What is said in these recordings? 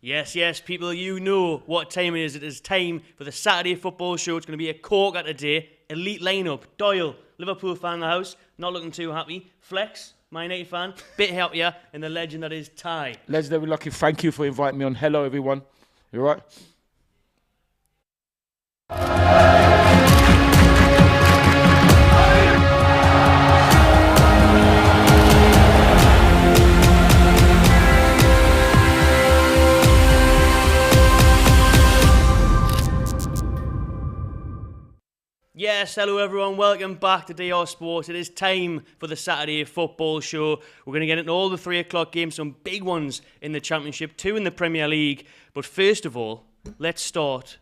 Yes, yes, people, you know what time it is. It is time for the Saturday football show. It's going to be a corker today. Elite lineup. Doyle, Liverpool fan in the house, not looking too happy. Flex, Man United fan, bit happier. And the legend that is Ty. Legendary Lucky, thank you for inviting me on. Hello, everyone. You all right? Yes, hello everyone, welcome back to DR Sports. It is time for the Saturday football show. We're going to get into all the 3 o'clock games, some big ones in the Championship, 2 in the Premier League. But first of all, let's start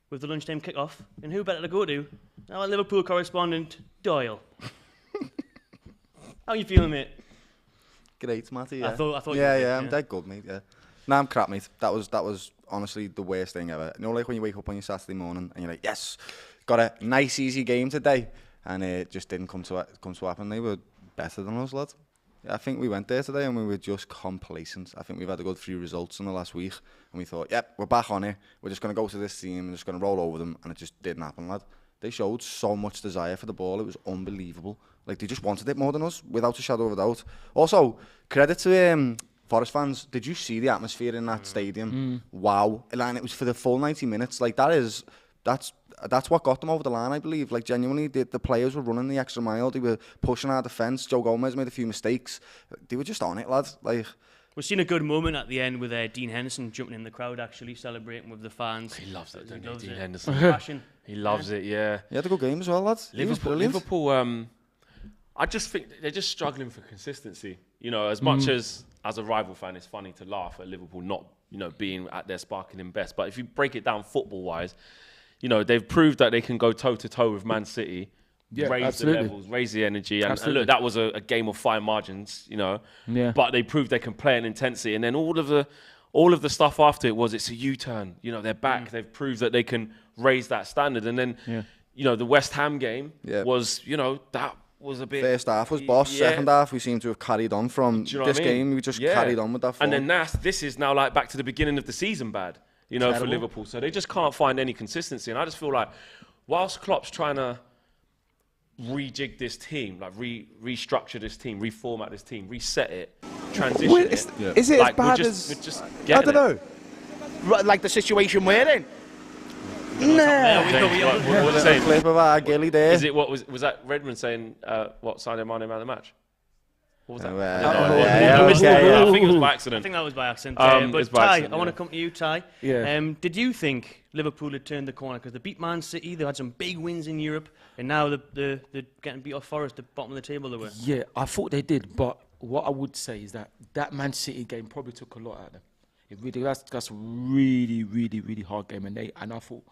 with the lunchtime kickoff. And who better to go to? Our Liverpool correspondent, Doyle. How are you feeling, mate? Great, Matty. Yeah, I thought yeah, I'm dead good, mate. Yeah, nah, I'm crap, mate. That was honestly the worst thing ever. You know, like when you wake up on your Saturday morning and you're like, yes, got a nice easy game today, and it just didn't come to happen. They were better than us, lad. I think we went there today and we were just complacent. I think we've had a good few results in the last week, and we thought, yep, we're back on it. We're just going to go to this team and just going to roll over them, and it just didn't happen, lad. They showed so much desire for the ball. It was unbelievable. Like, they just wanted it more than us, without a shadow of a doubt. Also, credit to Forest fans. Did you see the atmosphere in that stadium? Wow. And it was for the full 90 minutes. Like, that's what got them over the line, I believe. Like, genuinely, the players were running the extra mile. They were pushing our defence. Joe Gomez made a few mistakes. They were just on it, lads. Like, we've seen a good moment at the end with Dean Henderson jumping in the crowd, actually celebrating with the fans. He loves it, doesn't he, Dean it. Henderson? He loves it, yeah. He had a good game as well, lads. Liverpool, I just think they're just struggling for consistency. You know, as much as a rival fan, it's funny to laugh at Liverpool not, being at their sparkling best. But if you break it down football-wise, they've proved that they can go toe-to-toe with Man City, raise the levels, raise the energy. And look, that was a game of fine margins, But they proved they can play in intensity. And then all of the stuff after it was, it's a U-turn. They're back. They've proved that they can raise that standard. And then, the West Ham game was, that was a bit... First half was boss. Second half, we seem to have carried on from this game. We just carried on with that form. And then this is now like back to the beginning of the season bad. For Liverpool. So they just can't find any consistency. And I just feel like whilst Klopp's trying to rejig this team, like restructure this team, reformat this team, reset it, transition it. Is it like, as bad as... I don't know. Like the situation we're in? What was saying? Clip of our Gilly there. Is it was that Redmond saying Sadio Mane man of the match? What was that? I think it was by accident. I think that was by accident. But Ty, I want to come to you, Ty. Yeah. Did you think Liverpool had turned the corner? Because they beat Man City, they had some big wins in Europe, and now they're getting beat off Forest, the bottom of the table they were. Yeah, I thought they did, but what I would say is that Man City game probably took a lot out of them. It really, that's a really, really, really hard game, and I thought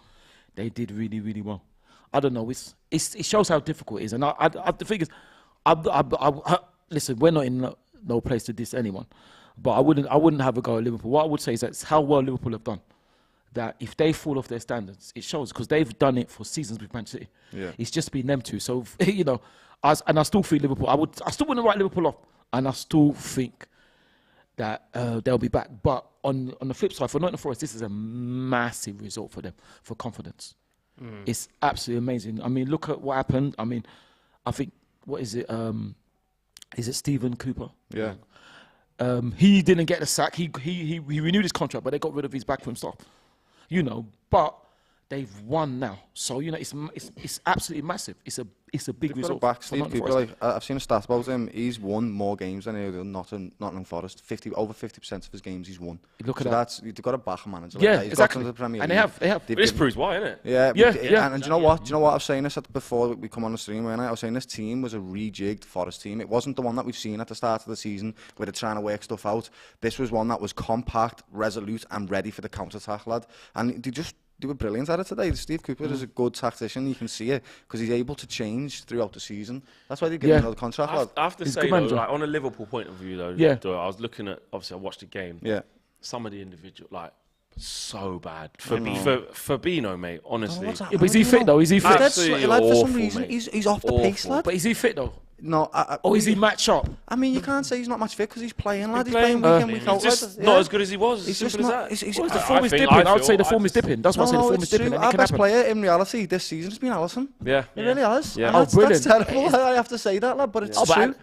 they did really, really well. I don't know. It shows how difficult it is, and the thing is, listen, we're not in no place to diss anyone, but I wouldn't have a go at Liverpool. What I would say is that's how well Liverpool have done. That if they fall off their standards, it shows, because they've done it for seasons with Man City. Yeah. It's just been them two. So I still think Liverpool. I still wouldn't write Liverpool off, and I still think that they'll be back. But on the flip side, for Nottingham Forest, this is a massive result for them for confidence. It's absolutely amazing. I mean, look at what happened. I mean, I think what is it? Is it Stephen Cooper? Yeah. He didn't get the sack. He renewed his contract, but they got rid of his backroom stuff. But they've won now. So it's absolutely massive. It's a big result. Back, Steve Cooper, like, I've seen a stat about him. He's won more games than Nottingham Forest. Over 50% of his games he's won. Look at that. You've got to back a manager. Yeah, like that. He's exactly. got to the Premier and League. they have. This proves why, isn't it? Yeah. And do you know what? I was saying this before we come on the stream, I was saying this team was a rejigged Forest team. It wasn't the one that we've seen at the start of the season where they're trying to work stuff out. This was one that was compact, resolute, and ready for the counter-attack, lad. And they were brilliant at it today. Steve Cooper is a good tactician. You can see it because he's able to change throughout the season. That's why they give him another contract. I have to say, though, like, on a Liverpool point of view, though, I was looking at, obviously, I watched the game. Yeah. Some of the individual, like, so bad. Fabinho, mate, honestly. But is he fit, though? Is he fit? Absolutely for awful, some reason, mate. he's off the pace, lad. But is he fit, though? No, Or is he match up? I mean, you can't say he's not match fit because he's playing, lad. He's playing week in, week out. He's just not as good as he was. He's Simple just as that. Well, the form is dipping. I would say the form is dipping. That's why I say the form is dipping. Our best player in reality this season has been Alisson. Yeah. It really has. Yeah. And brilliant. That's terrible. I have to say that, lad, but it's true.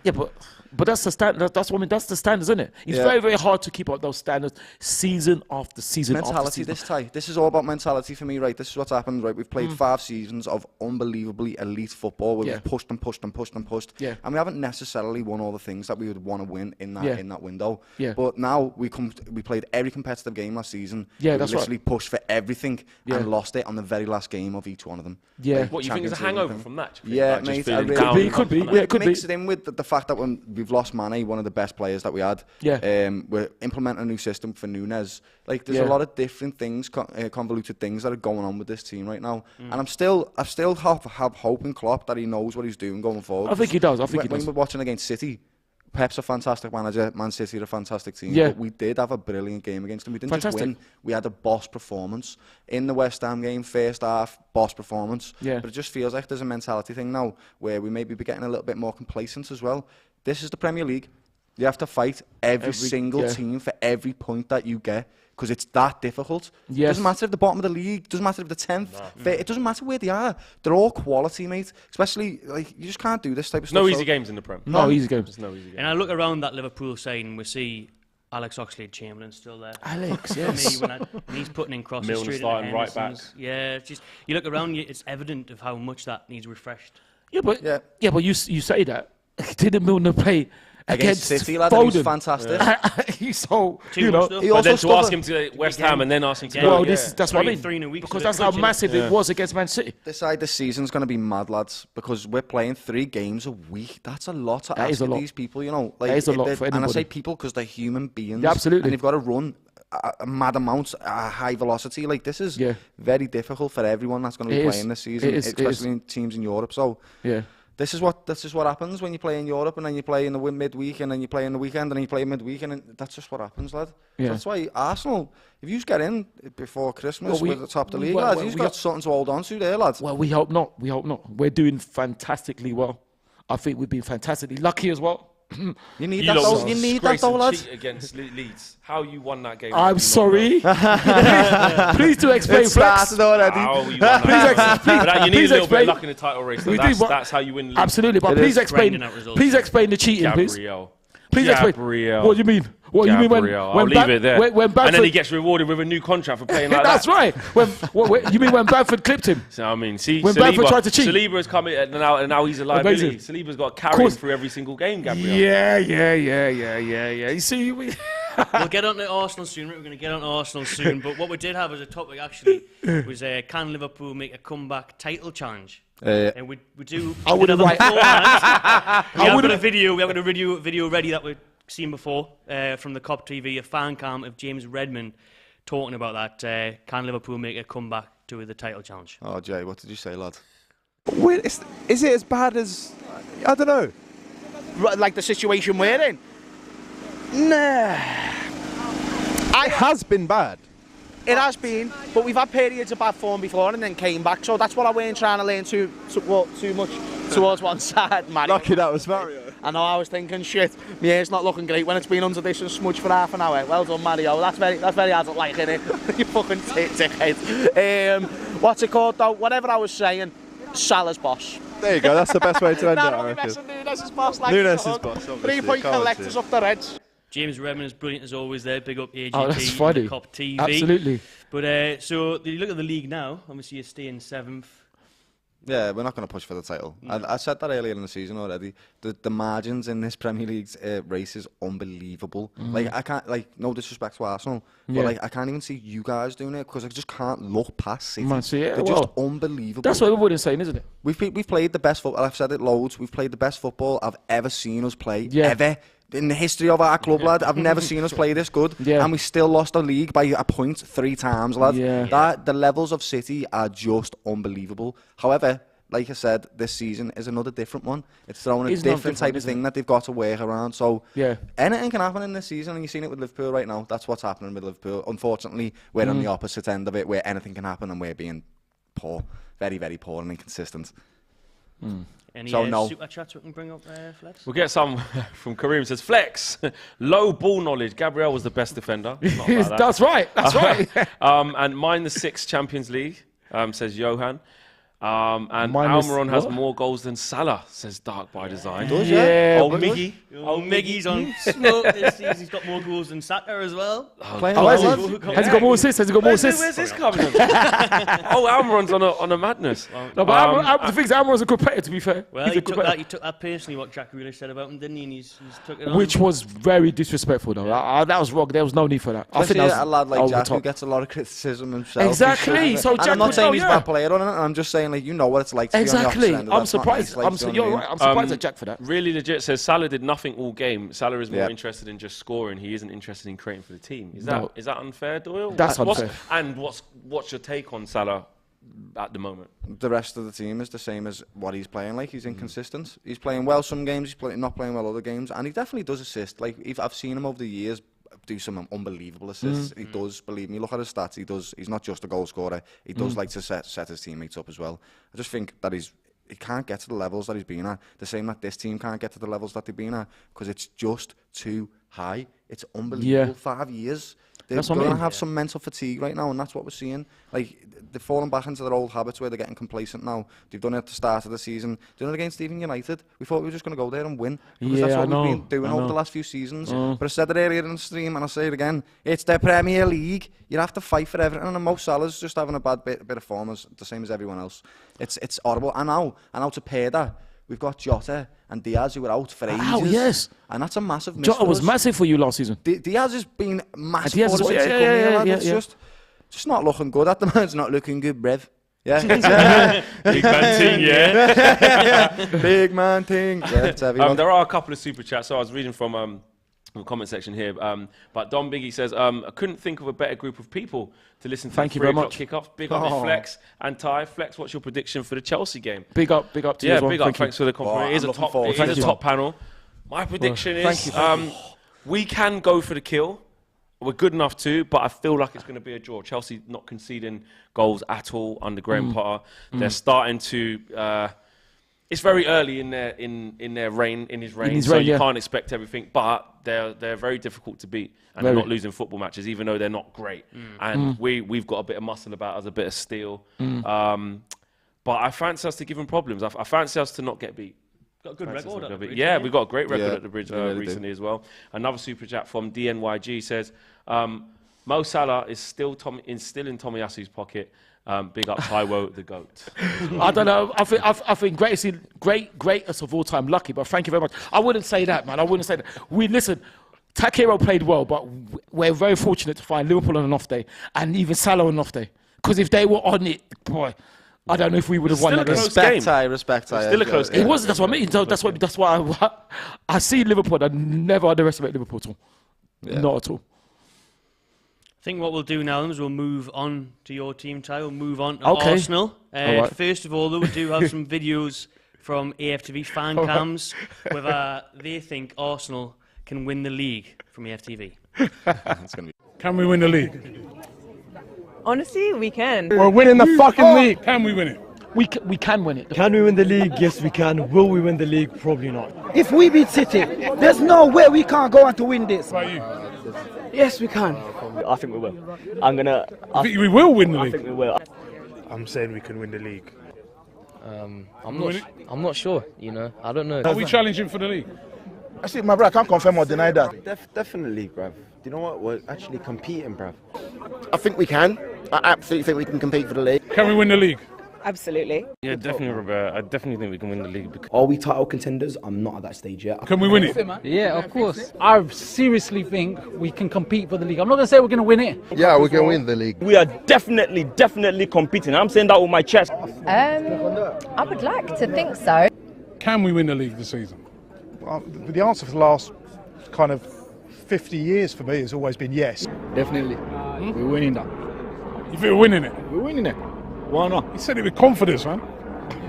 But that's the standard. That's what I mean. That's the standards, isn't it? It's very, very hard to keep up those standards season after season after mentality season. This is all about mentality for me, right? This is what's happened, right? We've played 5 seasons of unbelievably elite football where we've pushed and pushed and pushed and pushed. Yeah. And we haven't necessarily won all the things that we would want to win in that window. Yeah. But now we played every competitive game last season. Yeah, that's we literally pushed for everything and lost it on the very last game of each one of them. Yeah. Like What, you think there's a hangover from that? Yeah, mate. It could be. Yeah, it could be. Mix it in with the fact that when we've lost Manny, one of the best players that we had. Yeah. We're implementing a new system for Nunes. Like, there's a lot of different things, convoluted things that are going on with this team right now. And I still have hope in Klopp that he knows what he's doing going forward. I think he does. When we're watching against City, Pep's a fantastic manager, Man City are a fantastic team, Yeah. but we did have a brilliant game against them. We didn't Fantastic. just win, we had a boss performance. In the West Ham game, first half, boss performance. Yeah. But it just feels like there's a mentality thing now where we maybe be getting a little bit more complacent as well. This is the Premier League. You have to fight every single team for every point that you get because it's that difficult. Yes. It doesn't matter if the bottom of the league, doesn't matter if the 10th, it doesn't matter where they are. They're all quality, mate. Especially, like, you just can't do this type of stuff. No easy games in the Prem. No easy games. There's no easy games. And I look around that Liverpool side and we see Alex Oxlade-Chamberlain still there. Alex, For yes. me, when he's putting in crosses Milner straight starting into right back. Henderson's. Yeah, it's just, you look around, it's evident of how much that needs refreshed. Yeah, but you say that. Didn't Milner play against City, lad, Foden? he's fantastic. He's so, Two you know. months, though. He But also then to scored ask him to West Ham and then ask him to Again. go. Well, that's what I mean. Three in a week, Because so that's they're how pushing. massive it was against Man City. This side this season's going to be mad, lads, because we're playing 3 games a week. That's a lot to ask of these people, you know. Like, That is a lot for and I anybody. say people because they're human beings. Yeah, absolutely. And you've got to run a mad amount at a high velocity. Like, this is very difficult for everyone that's going to be playing this season, especially in teams in Europe. So, Yeah. This is what happens when you play in Europe and then you play in the midweek and then you play in the weekend and then you play midweek and that's just what happens, lad. Yeah. That's why Arsenal, if you get in before Christmas Well, with the top of the league, lads, you've got something to hold on to there, lads. Well, we hope not. We hope not. We're doing fantastically well. I think we've been fantastically lucky as well. You need that, though. You need that, though, lads. Against Leeds. How you won that game? I'm sorry. Please do explain, It Flex. started already. How you won that game? But that, you need please a little bit explain. of luck in the title race. We Though. do, but- That's how you win. League. Absolutely, but It please is. explain. Grinding out results. Please explain the cheating, please. Gabriel. Please explain. Gabriel. What do you mean? What do you mean when I'll leave it there. When Bamford, and then he gets rewarded with a new contract for playing like that's that. right. You mean when Bamford clipped him? So I mean, see, When Bamford tried to cheat. Saliba has come in and now he's a liability. Amazing. Saliba's got to carry him through every single game, Gabriel. Yeah. You see, We'll get on to Arsenal soon. We're going to get on to Arsenal soon. But what we did have as a topic actually was can Liverpool make a comeback title challenge? And we do. I wouldn't write. We have got a video ready that we've seen before from the COP TV, a fan cam of James Redmond talking about that. Can Liverpool make a comeback to the title challenge? Oh, Jay, what did you say, lad? Is it as bad as, I don't know, Like the situation we're in? it has been bad. It has been, but we've had periods of bad form before and then came back. So that's what I weren't trying to lean too much towards one side, man. Lucky that was Mario. I know, I was thinking, shit, my hair's not looking great when it's been under this and smudged for half an hour. Well done, Mario. That's very adult-like, innit? You fucking dickhead. What's it called, though? Whatever I was saying, Salah's boss. There you go, that's the best way to end it, I Not reckon. Nunes' boss. Like Nunes' boss, obviously. 3-point Come on, collectors Jim. up the Reds. James Redmond is brilliant as always there. Big up AGT Oh, that's funny. and COP TV. Absolutely. But so you look at the league now. Obviously, you're staying 7th. Yeah, we're not going to push for the title. I said that earlier in the season already. The margins in this Premier League's race is unbelievable. Like, I can't, like, no disrespect to Arsenal, but like, I can't even see you guys doing it because I just can't look past City. Man, see, They're just unbelievable. That's what everybody's saying, isn't it? We've played the best football. I've said it loads. We've played the best football I've ever seen us play. Yeah. Ever. In the history of our club, lad, I've never seen us play this good. Yeah. And we still lost the league by a point 3 times, lad. Yeah. The levels of City are just unbelievable. However, like I said, this season is another different one. It's throwing a different type of thing that they've got to work around. So anything can happen in this season, and you've seen it with Liverpool right now. That's what's happening with Liverpool. Unfortunately, we're on the opposite end of it, where anything can happen, and we're being poor. Very, very poor and inconsistent. Any So no. super chats we can bring up there, Flex? We'll get some from Kareem. Says Flex, low ball knowledge. Gabriel was the best defender. Not about that. That's right. That's right. And -6 Champions League, says Johan. And Minus Almiron has what? more goals than Salah, says Dark by Design. Does, Yeah, Oh, but- Miggy. Oh, Miggy's on smoke this season. He's got more goals than Saka as well. Playing Oh, well, has lad. he? Has he got more assists? Has he got more Where's assists? this coming from? Oh, Almiron's on a madness. No, but the thing is, Almiron's a good player, to be fair. Well, He's he a good took player. that personally, what Jack Grealish said about him, didn't he? And he's took it on. Which was very disrespectful, though. That was wrong. There was no need for that. I think Especially that was a lad like over the Jack who top. gets a lot of criticism himself. Exactly. So And Jack I'm not would saying know, he's a yeah. bad player on it. I'm just saying, like, you know what it's like to be on the Exactly. opposite end of that. I'm It's not surprised. nice, like, do you know what I You're mean? right. I'm surprised at Jack for that. Really legit says Salah did nothing all game. Salah is more Yeah. interested in just scoring. He isn't interested in creating for the team. Is No. that unfair, Doyle? That's What's- unfair. And what's your take on Salah at the moment? The rest of the team is the same as what he's playing like. He's inconsistent. He's playing well some games, not playing well other games, and he definitely does assist. Like, I've seen him over the years do some unbelievable assists. He does, believe me. Look at his stats. He does. He's not just a goal scorer. He does like to set his teammates up as well. I just think that he can't get to the levels that he's been at. The same that this team can't get to the levels that they've been at because it's just too high. It's unbelievable. Yeah. 5 years. They're That's what I going to mean. have some mental fatigue right now, and that's what we're seeing. Like, they're falling back into their old habits where they're getting complacent now. They've done it at the start of the season. Doing it against even United. We thought we were just going to go there and win. Because that's Yeah, what I we've know, been doing I over know. the last few seasons. But I said it earlier in the stream, and I'll say it again. It's the Premier League. You have to fight for everything. And Mo Salah's just having a bad bit of form, as the same as everyone else. It's horrible. And now to pair that, we've got Jota and Diaz who were out for ages. Oh, yes. And that's a massive miss Jota for was us. massive for you last season. Diaz has been massive Diaz for is us what- since he yeah, come here, yeah, lad. yeah, It's yeah. just not looking good at the moment. It's not looking good, Brev. Yeah. Big man team, yeah. Big man thing. Yeah, it's everyone. There are a couple of super chats. So I was reading from the comment section here. But Don Biggie says, I couldn't think of a better group of people to listen to Thank the you very 3 o'clock much. kickoff. Big up to Flex and Ty. Flex, what's your prediction for the Chelsea game? Big up to you as well. Big up. Thank you. Thanks for the compliment. Oh, it is I'm a looking top, forward it to is it. a top panel. My prediction thank is you. we can go for the kill. We're good enough to, but I feel like it's going to be a draw. Chelsea not conceding goals at all under Graham Potter. They're starting to. It's very early in their reign, so you yeah. can't expect everything. But they're very difficult to beat, and Very. they're not losing football matches, even though they're not great. And we've got a bit of muscle about us, a bit of steel. But I fancy us to give them problems. I fancy us to not get beat. Got a good record at the Bridge, Yeah, we've got a great record Yeah, at the Bridge we really do. recently as well. Another super chat from DNYG says, Mo Salah is still in Tomiyasu's pocket. Big up Taiwo, the GOAT. I don't know. I think greatest of all time, lucky. But thank you very much. I wouldn't say that, man. I wouldn't say that. Listen. Takehiro played well, but we're very fortunate to find Liverpool on an off day, and even Salah on an off day. Because if they were on it, boy, I don't know if we would have won Still that a game. close game. Respect Ty. Still a close game. It was. That's what I mean. So that's why I see Liverpool. I never underestimate Liverpool at all. Not at all. I think what we'll do now is we'll move on to your team, Ty. We'll move on to Okay. Arsenal. right. First of all, though, we do have some videos from AFTV fan cams whether they think Arsenal can win the league from AFTV. Can we win the league? Honestly, we can. We're winning the fucking league. Can we win it? We can win it. Can we win the league? Yes, we can. Will we win the league? Probably not. If we beat City, there's no way we can't go on to win this. What about you? Yes, we can. I think we will. I think we will win the league. we will. I'm saying we can win the league. I'm not sure. You know, I don't know. Are we challenging for the league? Actually, my brother, I can't confirm or deny that. Definitely, bruv. Do you know what? We're actually competing, bruv. I think we can. I absolutely think we can compete for the league. Can we win the league? Absolutely. Yeah, definitely, Robert. I definitely think we can win the league. Are we title contenders? I'm not at that stage yet. Can we win it? Yeah, of course. I seriously think we can compete for the league. I'm not going to say we're going to win it. Yeah, we can win the league. We are definitely competing. I'm saying that with my chest. I would like to think so. Can we win the league this season? Well, the answer for the last kind of 50 years for me has always been yes. Definitely. We're winning that. You think we're winning it? We're winning it. Why not? He said it with confidence, man.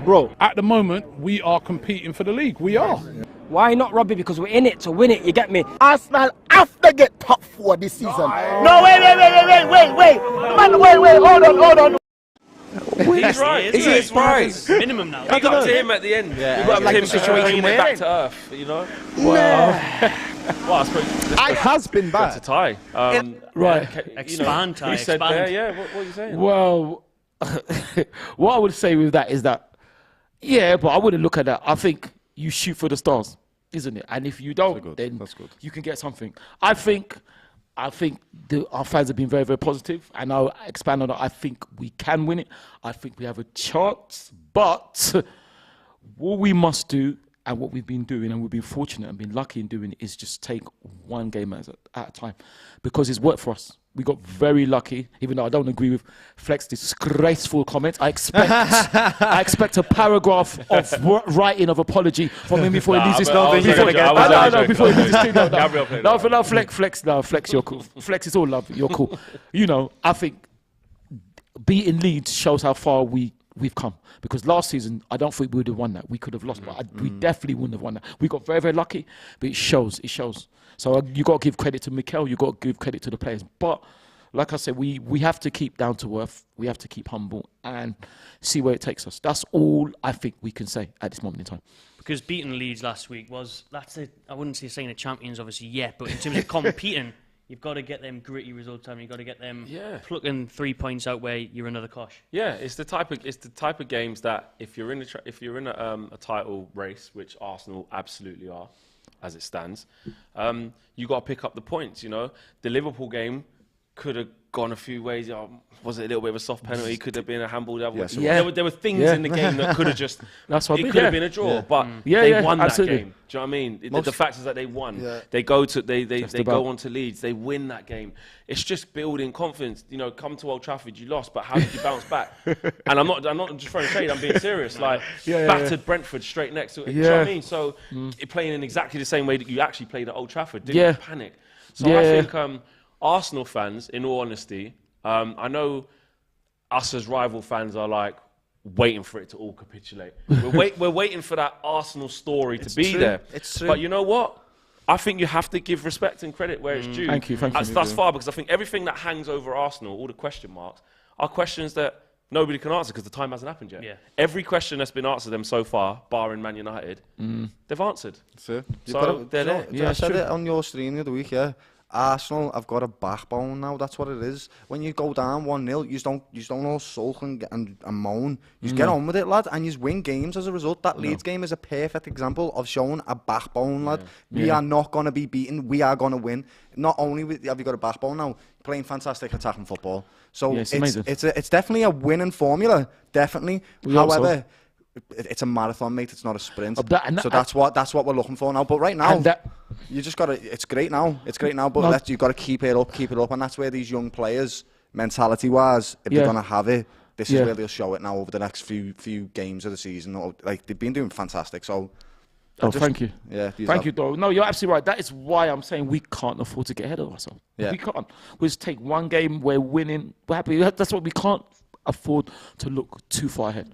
Bro. At the moment, we are competing for the league. We are. Why not, Robbie? Because we're in it to win it. You get me? Arsenal have to get top 4 this season. No, wait. Man, wait. Hold on. He's right. Is he inspired? Minimum now. We got to him at the end. Yeah, we got like him the situation bringing it we're back in. to earth, you know? Well, I suppose it has been Got to bad. tie. Right. Expand, Ty, You said expand. there, yeah. What are you saying? Well, what I would say with that is that, yeah, but I wouldn't look at that. I think you shoot for the stars, isn't it? And if you don't, then you can get something. I think our fans have been very, very positive, and I'll expand on that. I think we can win it. I think we have a chance, but what we must do and what we've been doing, and we've been fortunate and been lucky in doing, is just take one game at a time, because it's worked for us. We got very lucky, even though I don't agree with Fleck's disgraceful comments. I expect a paragraph of writing of apology from him before he leaves this. Before he leaves this studio. No, Flex, you're cool. Flex is all love. You're cool. You know, I think beating Leeds shows how far we've come. Because last season, I don't think we would have won that. We could have lost, but we definitely wouldn't have won that. We got very, very lucky, but it shows. It shows. So you got to give credit to Mikel. You got to give credit to the players. But like I said, we have to keep down to earth. We have to keep humble and see where it takes us. That's all I think we can say at this moment in time. Because beating Leeds last week I wouldn't say saying the champions obviously yet, but in terms of competing, you've got to get them gritty results and you've got to get them plucking 3 points out where you're another kosh. Yeah, it's the type of games that if you're in a title race, which Arsenal absolutely are, as it stands, you got to pick up the points. You know, the Liverpool game could have gone a few ways. Was it a little bit of a soft penalty? Could have been a handball. There were things in the game that could have just. It could have been a draw, but they won that game. Do you know what I mean? The fact is that they won. Yeah. They go on to Leeds. They win that game. It's just building confidence. You know, come to Old Trafford, you lost, but how did you bounce back? And I'm not just throwing shade. I'm being serious. Like battered Brentford straight next to it. Do you know what I mean? So you're playing in exactly the same way that you actually played at Old Trafford. Didn't panic. So I think Arsenal fans, in all honesty, I know us as rival fans are like waiting for it to all capitulate. We're waiting for that Arsenal story to be there. It's true. But you know what? I think you have to give respect and credit where it's due. Thank you. Thus far, because I think everything that hangs over Arsenal, all the question marks, are questions that nobody can answer because the time hasn't happened yet. Yeah. Every question that's been answered them so far, barring Man United, they've answered. So they're there. I said it on your stream the other week, Arsenal have got a backbone now. That's what it is. When you go down 1-0, you don't all sulk and moan. You just get on with it, lad, and you win games as a result. That Leeds game is a perfect example of showing a backbone, lad. We are not going to be beaten. We are going to win. Not only have you got a backbone now, playing fantastic attacking football. So it's definitely a winning formula. Definitely. However, it's a marathon, mate. It's not a sprint. That's what we're looking for now. But right now, you just got to. It's great now. But you've got to keep it up, and that's where these young players, mentality-wise, if they're gonna have it, this is where they'll show it now over the next few games of the season. Like they've been doing fantastic. So. Thank you. Yeah, thank you, Doyle. No, you're absolutely right. That is why I'm saying we can't afford to get ahead of ourselves. Yeah. We can't. We just take one game, we're winning, we're happy. That's what we can't afford to look too far ahead.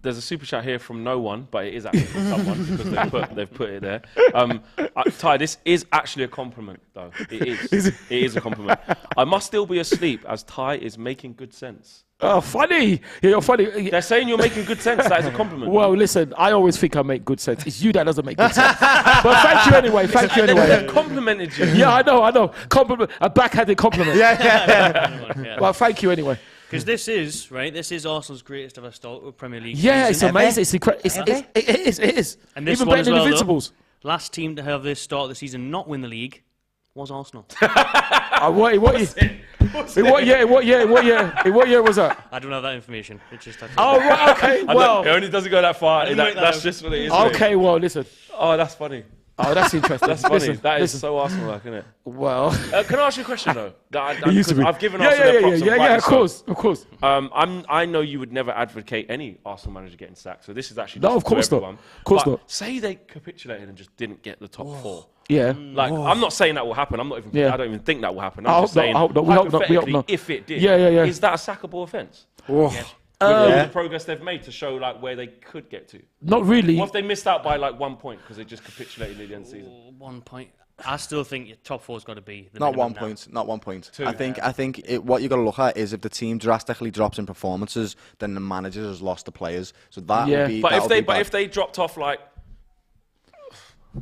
There's a super chat here from no one, but it is actually from someone because they've put it there. Ty, this is actually a compliment, though. It is. It is a compliment. I must still be asleep as Ty is making good sense. Oh, funny. Yeah, you're funny. They're saying you're making good sense. That is a compliment. Well, listen, I always think I make good sense. It's you that doesn't make good sense. But thank you anyway. They've complimented you. Yeah, I know. Compliment. A backhanded compliment. Yeah. Well, thank you anyway. Because this is Arsenal's greatest ever start with Premier League. Yeah, it's amazing. It's incredible. It is. And this even one better as than well, Invincibles. Last team to have this start of the season not win the league was Arsenal. What year was that? I don't have that information. It's just right, okay. Well, it only doesn't go that far. That's just what it is. Okay, well, listen. Oh, that's funny. Oh, that's interesting. That's funny. That is so Arsenal-like, isn't it? Well, can I ask you a question though? I've given Arsenal their props. Yeah, of course. I know you would never advocate any Arsenal manager getting sacked, so this is actually of course not. Of course not. Say they capitulated and just didn't get the top four. Yeah. I'm not saying that will happen. I don't even think that will happen. I'm just saying hypothetically, if it did, is that a sackable offence? Yes. With all the progress they've made to show where they could get to. Not really. What if they missed out by 1 point because they just capitulated at the end of the season? 1 point. I still think your top four's got to be the Not minimum 1 now. point. Not 1 point. Two. I think what you got to look at is if the team drastically drops in performances, then the manager has lost the players. So that would be. But that'll be bad. if they dropped off like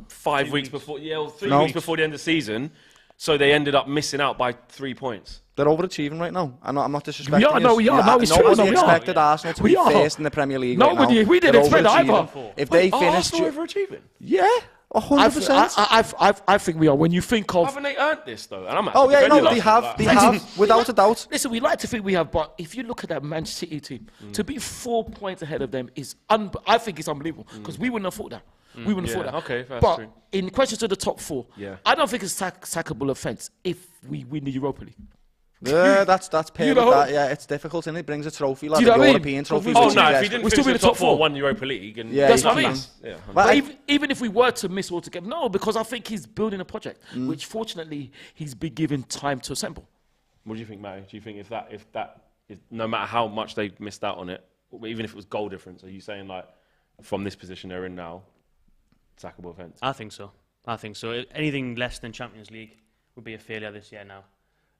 5 weeks before, or 3 No. weeks before the end of the season, so they ended up missing out by 3 points. They're overachieving right now. I'm not disrespecting. We are, no, we are. No, it's true. Nobody No, we are. expected Arsenal to be We are. first in the Premier League. Nobody. Right now. We didn't They're expect that overachieving. either. If they finish, Arsenal overachieving. yeah, 100%. I think we are. When you think of, Haven't they earned this though? And I'm Oh yeah, no, defending they Arsenal, have, like- they have, without a doubt. listen, we like to think we have, but if you look at that Manchester City team, to be 4 points ahead of them is, I think it's unbelievable because we wouldn't have thought that. We wouldn't have thought that. Okay, that's but true. in question to the top four, Yeah. I don't think it's sackable offence if we win the Europa League. Yeah, that's paid You with know? that. Yeah, it's difficult, and it brings a trophy, like Do you know a what I mean? European trophy. Oh, which no, is if you didn't We'll finish still be in the the top top four. four, won Europa League, and Yeah, That's what I mean. Yeah, But even if we were to miss altogether, no, because I think he's building a project, which fortunately he's been given time to assemble. What do you think, Matty? Do you think if no matter how much they missed out on it, even if it was goal difference, are you saying like from this position they're in now, sackable offence? I think so. Anything less than Champions League would be a failure this year now.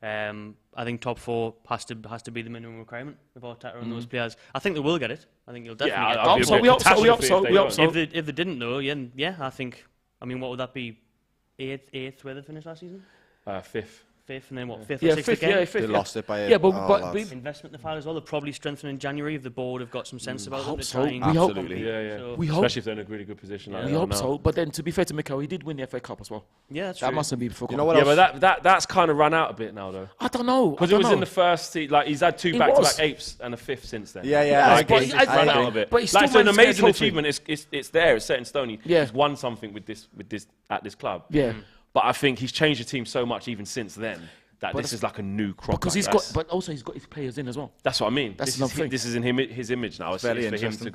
I think top four has to be the minimum requirement of Arteta and those players. I think they will get it. I think you'll definitely get it. I'd be a bit We hope so. catastrophe if they don't. If they didn't know, yeah, I think. I mean, what would that be? Eighth where they finished last season? Fifth. Fifth, and then what? Fifth or Yeah, sixth fifth. again? Yeah, fifth. They lost it by a... Yeah, but lads. Investment in the file as well. They'll probably strengthen in January if the board have got some sense about hope it. so. Trying We hope- Absolutely. Yeah. So- We hope. Especially if they're in a really good position. Like We they are hope now. so. But then, to be fair to Mikel, he did win the FA Cup as well. Yeah, that's That true. mustn't be before. You know what Yeah, else? but that's kind of run out a bit now, though. I don't know. Because it was in the first, like he's had two It back-to-back was. eights and a fifth since then. Yeah, Like, but it's I run agree. out a bit. But he's Like, still it's an managed to get a amazing trophy. achievement. It's there. It's set in stone. Yeah. He's won something with this at this club. Yeah. But I think he's changed the team so much even since then that But this is like a new crop. Because like, but also he's got his players in as well. that's what I mean. That's This another is, thing. this is in his image now. It's very for him interesting. to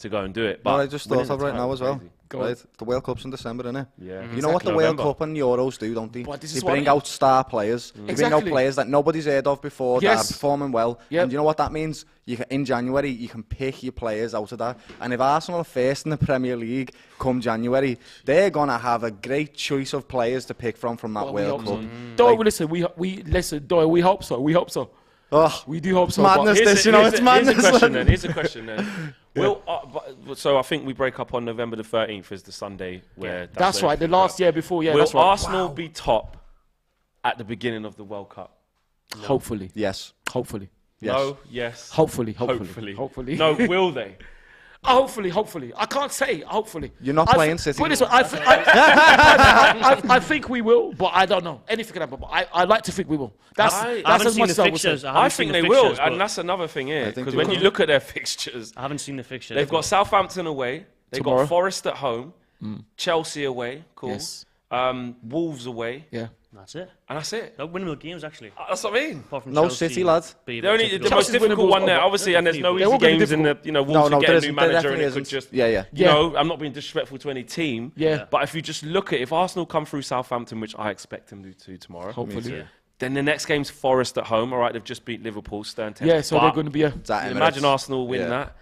go and do it. But But I just winning thought of the right now title as well. crazy. Right? The World Cup's in December, isn't it? Yeah. You know what the World November. Cup and Euros do, don't they? But this They is what I bring mean. out star players. They bring out Exactly. players that nobody's heard of before that Yes. are performing well. Yep. And you know what that means? In January, you can pick your players out of that. And if Arsenal are first in the Premier League come January, they're going to have a great choice of players to pick from that Well, we World hope Cup. so. Doyle, listen, listen, Doyle, we hope so. We hope so. Oh, We do hope so. madness. but- This, you know, it's madness. Here's a question then. So I think we break up on November the 13th is the Sunday where... That's when right. The it last comes year before, yeah. out. Will That's right. Arsenal be top at the beginning of the World Cup? Hopefully. Yes. Hopefully. Yes. No, yes. Hopefully. No, will they? Hopefully. I can't say. Hopefully. You're not playing City. Put it this way, I think we will, but I don't know. Anything can happen. But I like to think we will. That's I that's haven't as seen much the as I would fixtures. say. I think they will, but and that's another thing here. think Because they when will. you look at their fixtures, I haven't seen the fixture. they've got Southampton away, they've Tomorrow. got Forest at home, Chelsea away, cool. Yes. Wolves away, Yeah. That's it. and that's it. They're winnable games actually. That's what I mean. Apart from No Chelsea, City, lads. be a The bit only the difficult. most Chelsea's difficult winnable, one there, but obviously, and there's no they're easy all gonna be games in the Wolves No, to there get a new isn't. There manager, and definitely it could isn't. just Yeah. You know, I'm not being disrespectful to any team. Yeah. But if you just look at if Arsenal come through Southampton, which I expect them to tomorrow, Hopefully. then the next game's Forest at home. All right, they've just beat Liverpool, Stern Yeah, so they're going to be a. That Imagine Emirates. Arsenal win Yeah. that.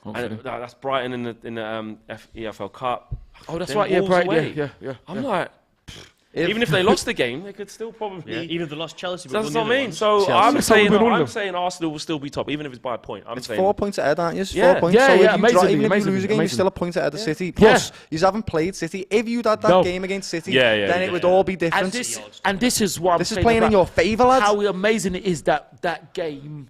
Hopefully. And that's Brighton in the EFL Cup. Oh, that's Then right. Yeah, Wolves right. away. Yeah. I'm like, even if they lost the game, they could still probably. Yeah, even if they lost Chelsea, but That's won what the I other mean. ones. So Chelsea. I'm saying Arsenal will still be top, even if it's by a point. I'm It's saying 4 points ahead, aren't you? It's Yeah. 4 points. Yeah, so yeah, if you amazingly, even if you amazingly, lose a game, you're amazingly. still a point ahead of City. Plus, you haven't played City. If you'd had that No. game against City, Yeah, then yeah. it would all be And different. this is what I'm This is saying playing in about your favour, lads. How amazing it is that game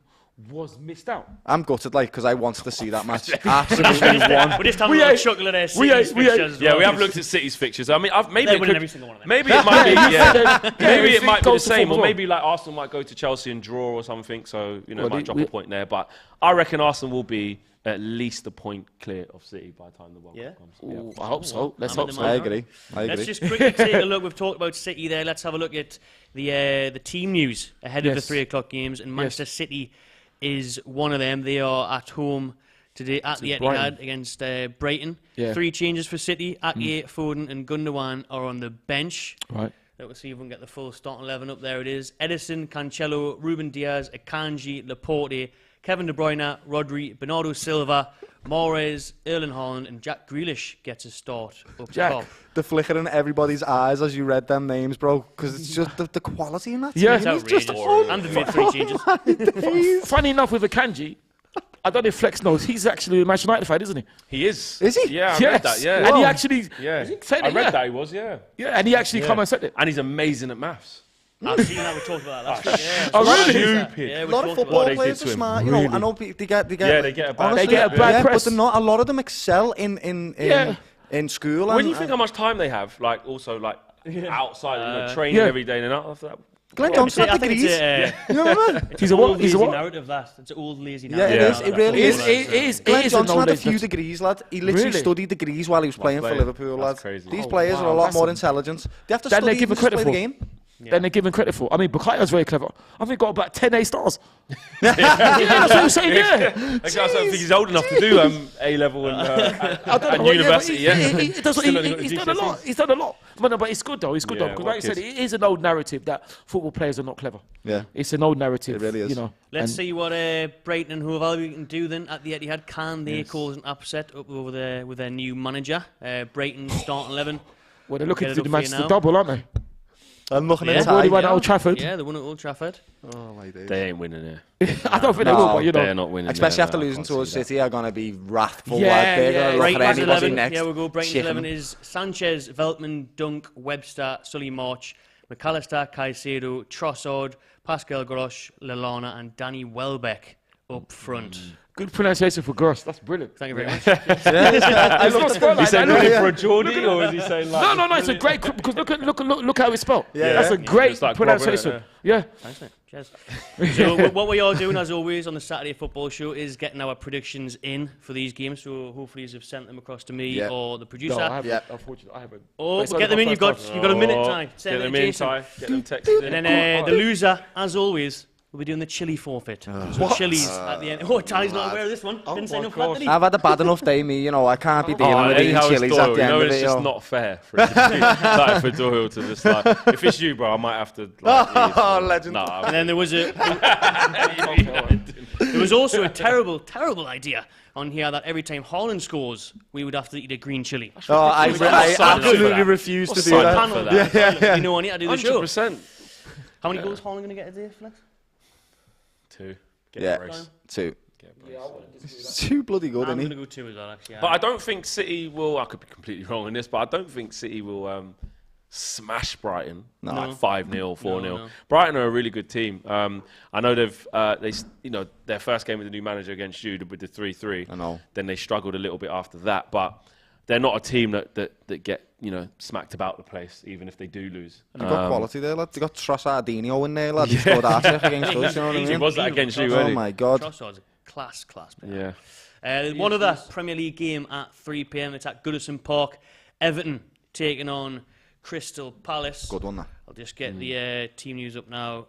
was missed out. I'm gutted, like, because I wanted to see that match. Absolutely won. We're just having We a little ate- chuckle at their we ate- City's we ate- fixtures as Yeah, well. we have looked at City's fixtures. I mean, maybe They're it winning could, every single one of them. maybe it might be, maybe Yeah, it might be go the to same, form or as well. maybe like Arsenal might go to Chelsea and draw or something. So you know, Well, might drop we- a point there. But I reckon Arsenal will be at least a point clear of City by the time the World Yeah? Cup comes. Ooh, I hope so. Let's I'm hope in so. the I mind. agree. Let's just quickly take a look. We've talked about City there. Let's have a look at the team news ahead of the Yes. 3 o'clock games. And Manchester City is one of them. They are at home today at the Etihad Brighton. against Brighton. Yeah. 3 changes for City. Ake, Foden and Gundogan are on the bench. Right. Let's see if we can get the full starting 11 up. There it is. Edison, Cancelo, Ruben Diaz, Akanji, Laporte, Kevin De Bruyne, Rodri, Bernardo Silva, Mahrez, Erling Haaland, and Jack Grealish gets a start up top. The flicker in everybody's eyes as you read them names, bro, because it's just the quality in that team. Yeah. It's It's just outrageous. And they made 3 changes. Funny enough, with Akanji, I don't know if Flex knows, he's actually a Manchester United fan, isn't he? He is. Is he? Yeah, I read that, yeah. And he actually said I it, read that he was, yeah. Yeah, and he actually come and said it. And he's amazing at maths. I've seen that. We talked about that last week. Yeah, Oh, really? Stupid. Yeah, A we lot of talked football about it. players are smart, you know. I know they get Yeah, they get a bad honestly, They get a bad press. but they're not. A lot of them excel in school. When and, you think how much time they have, like also like outside, training every day and after that. Glenn Johnson had degrees. It's You know what I mean? He's a what? He's a lazy what? narrative, that. It's an old lazy Yeah, narrative. it is. It really is. It Glenn is a Johnson had a knowledge few that- degrees, lad. He literally Really? studied degrees while he was playing for player. Liverpool, lad. That's crazy. These Oh, players wow, are a lot that's more a- intelligent. They have to Then study they give even him just credit play the for. game. Then they give him credit for. I mean, Bukhaya's very clever. I think he got about 10 A stars. Yeah, that's what I'm saying, yeah. I don't think he's old enough to do A level and I don't know, university. but Yeah, he does, Still only got he's the done a lot. GCSEs. He's done a lot. But it's good though. It's good Yeah, though. Because what like you said, kids. it is an old narrative that football players are not clever. Yeah. It's an old narrative. It really is. You know. Let's and see what Brighton and Hove Albion can do then at the Etihad. Can they cause an upset up over there with their new manager? Brighton starting 11. Well, they're looking Get to it do up the for you Manchester now. double, aren't they? I'm looking Yeah. at They've already time. won at Old Trafford. Yeah, they won at Old Trafford. Oh my days. They ain't winning it. I don't think they will, but you They're know. not winning. Especially there, after no, I losing can't to us, see that. City are going to be wrathful. Yeah, lad. They're yeah, going to look at Brighton's anybody 11. next. Yeah, we'll go. Brighton's shitting 11 them. is Sanchez, Veltman, Dunk, Webster, Sully March, McAllister, Caicedo, Trossard, Pascal Grosch, Lallana, and Danny Welbeck up front. Good pronunciation for Gross. That's brilliant. Thank you very much. It's not spelled like Is he that. saying no. for a Geordie or is he saying like? No. It's a great because look how it's spelled. Yeah, That's a yeah. great It's like pronunciation. Robert, Yeah. Thanks, mate. Cheers. So what we are doing, as always, on the Saturday Football Show is getting our predictions in for these games. So hopefully you've sent them across to me Yeah. or the producer. No, I haven't. Yeah. Unfortunately, I haven't. Oh, It's we'll get them only in. my You've first got a minute, Ty. Get Send them it to in, Jason. Ty. Get them texted in. And then the loser, as always, will be doing the chili forfeit. So Chillies at the end. Oh, Ty's not aware of this one. Didn't say no for that, did he? I've had a bad enough day, me. You know, I can't be dealing with eating chilies at the end of it's it. just yo. not fair for it to be, like for Doyle to just like. If it's you, bro, I might have to. Like, leave. Oh, legend. Nah, And then there was there was also a terrible idea on here that every time Haaland scores, we would have to eat a green chili. Oh, I sign up for absolutely that. refuse to do sign that. up for that. You know, I need to do the show. 100%. How many goals Haaland going to get a day, Flex? 2. Get Yeah, a brace. 2. Get a brace. It's too bloody good, I'm isn't going he? to go 2 as well, actually. But I don't think City will. I could be completely wrong on this, but I don't think City will smash Brighton like 5-0, 4-0. No. Brighton are a really good team. I know their first game with the new manager against you with the 3-3. I know. Then they struggled a little bit after that, but they're not a team that get smacked about the place, even if they do lose. They've got quality there, lad. They've got Trossardinho in there, lad. He scored hat-trick against us, you know what I He mean? was that against you, Oh wasn't he? my God. Trossard's a class player. Yeah. One other Premier League game at 3 p.m. It's at Goodison Park. Everton taking on Crystal Palace. Good one, that. I'll just get the team news up now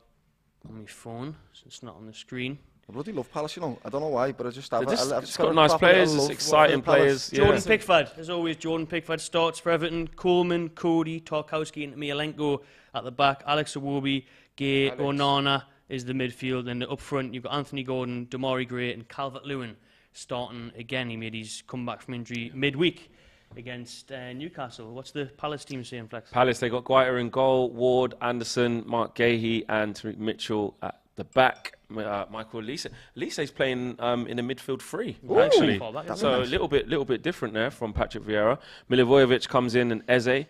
on my phone, so it's not on the screen. I bloody love Palace, you know. I don't know why, but I just have It's got nice players, it's exciting players. Jordan Yeah. Pickford, as always, Jordan Pickford starts for Everton. Coleman, Cody, Tarkowski and Mialenko at the back. Alex Iwobi, Gay, Onana is the midfield. And up front, you've got Anthony Gordon, Damari Gray and Calvert-Lewin starting again. He made his comeback from injury midweek against Newcastle. What's the Palace team saying, Flex? Palace, they got Guaita in goal, Ward, Anderson, Mark Gahey and Tariq Mitchell at the back. Michael Elise. Elise's playing in the midfield free, actually. So a little bit different there from Patrick Vieira. Milivojevic comes in and Eze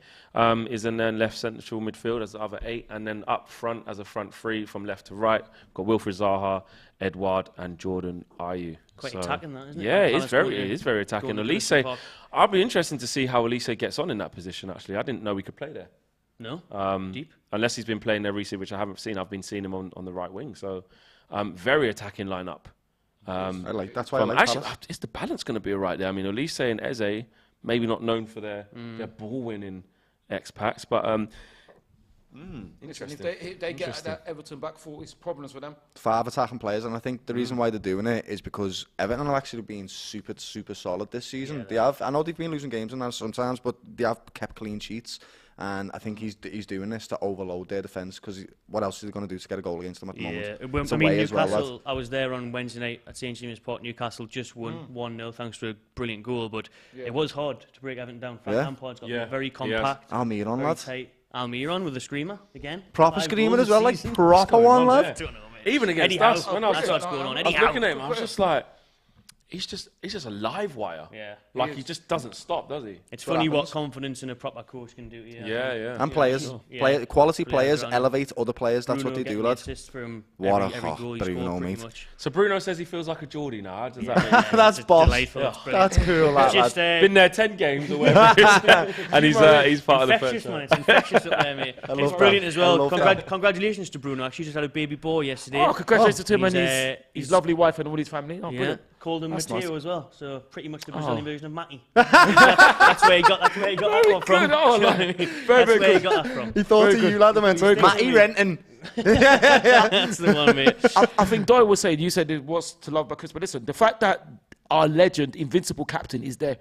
is in then left central midfield as the other 8. And then up front as a front 3 from left to right. Got Wilfried Zaha, Edouard and Jordan Ayew. Quite attacking that, isn't it? Yeah, Palace it is very attacking. Elise, I'll be interested to see how Elise gets on in that position, actually. I didn't know we could play there. No? Deep? Unless he's been playing there recently, which I haven't seen. I've been seeing him on the right wing. So, very attacking lineup. That's why I like actually, Palace. is the balance going to be all right there? I mean, Elise and Eze, maybe not known for their ball-winning X-Packs, but Interesting. If they get that Everton back four, it's problems for them. 5 attacking players, and I think the reason why they're doing it is because Everton have actually been super solid this season. They have. I know they've been losing games and that sometimes, but they have kept clean sheets. And I think he's doing this to overload their defence, because what else is he going to do to get a goal against them at the moment? I mean, Newcastle, I was there on Wednesday night at St James's Park. Newcastle just won 1-0 thanks to a brilliant goal, but it was hard to break Everton down. Frank Lampard's got very compact. Almiron, lad. Tight. Almiron with a screamer again. Proper screamer as well, like proper one, lad. Even against us, when I was looking at him, I was just like, he's just a live wire. Yeah. Like he just doesn't stop, does he? It's funny what confidence in a proper coach can do. And players, quality players elevate other players. That's what they do, lad. What a Bruno, mate. So Bruno says he feels like a Geordie now. Does that mean that's boss. That's cool, lad. Been there 10 games or whatever it is, and he's part of the first. It's infectious up there, mate. It's brilliant as well. Congratulations to Bruno. Actually, just had a baby boy yesterday. Oh, congratulations to him and his lovely wife and all his family. Oh, brilliant. Called him Matteo as well, so pretty much the Brazilian version of Matty. That's where he got that one from. That's where he got that from. He thought of you, lad. Matty Renton. That's the one, mate. I think Doyle was saying, you said it was to love by Chris, but listen, the fact that our legend, invincible captain is their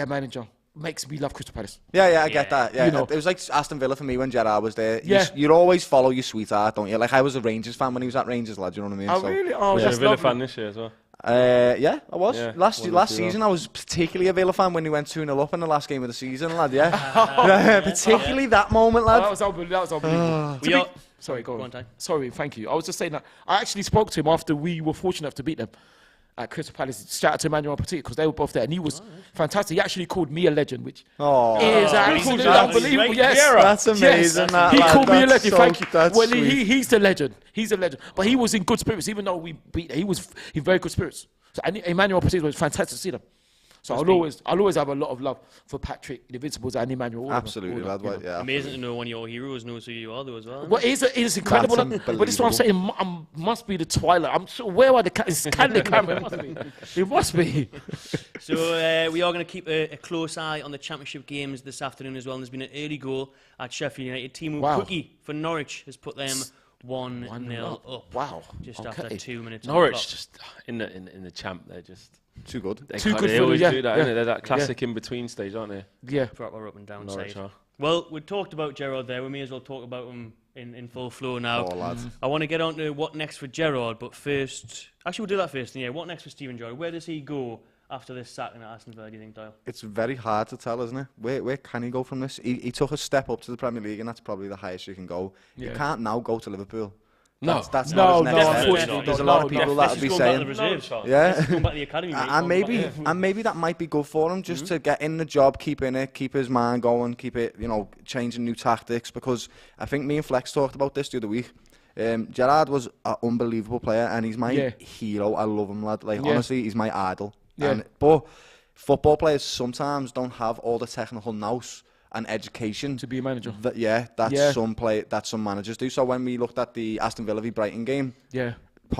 manager makes me love Crystal Palace. Yeah, I get that. Yeah, you know. It was like Aston Villa for me when Gerrard was there. You'd always follow your sweetheart, don't you? Like I was a Rangers fan when he was at Rangers, lad. You know what I mean? Oh, really? Oh, was you a Villa fan this year as well? Yeah, I was. Yeah, last season, I was particularly a Villa fan when he went 2-0 up in the last game of the season, lad. Yeah, particularly that moment, lad. That was unbelievable. Sorry, go on. Sorry, thank you. I was just saying that I actually spoke to him after we were fortunate enough to beat them at Crystal Palace. Shout out to Emmanuel Petit, because they were both there, and he was fantastic. He actually called me a legend, which is absolutely unbelievable. Yes, that's amazing. Yes. He called me a legend. Thank you. Well, he's the legend. He's a legend. But he was in good spirits, even though we beat. He was in very good spirits. So Emmanuel Petit was fantastic to see them. So I'll always have a lot of love for Patrick, the Invincibles, and Emmanuel. Absolutely, lad. Yeah. Amazing to know one of your heroes knows who you are, though, as well. Well, it's incredible. But this is what I'm saying. Must be the twilight. I'm sure. Where are the camera? It must be. So we are going to keep a close eye on the Championship games this afternoon as well. And there's been an early goal at Sheffield United. Timo Pukki for Norwich has put them 1-0 up. Wow. Just after 2 minutes. Norwich just in the champ. They're just too good. They always do that, innit? They're that classic in between stage, aren't they? Yeah. Proper up and down side. Well, we talked about Gerrard there. We may as well talk about him in full flow now. Oh, lads. I want to get on to what next for Gerrard, but first, actually we'll do that first. Yeah, what next for Steven Gerrard? Where does he go after this sacking at Aston Villa, do you think, Doyle? It's very hard to tell, isn't it? Where can he go from this? He took a step up to the Premier League, and that's probably the highest you can go. You can't now go to Liverpool. That's not his next step. There's a lot of people that will be saying, going back to the academy, and maybe that might be good for him, just to get in the job, keep in it, keep his mind going, keep it, changing new tactics. Because I think me and Flex talked about this the other week. Gerrard was an unbelievable player, and he's my hero. I love him, lad. Like honestly, he's my idol. But football players sometimes don't have all the technical nous and education to be a manager. That some managers do. So when we looked at the Aston Villa v Brighton game,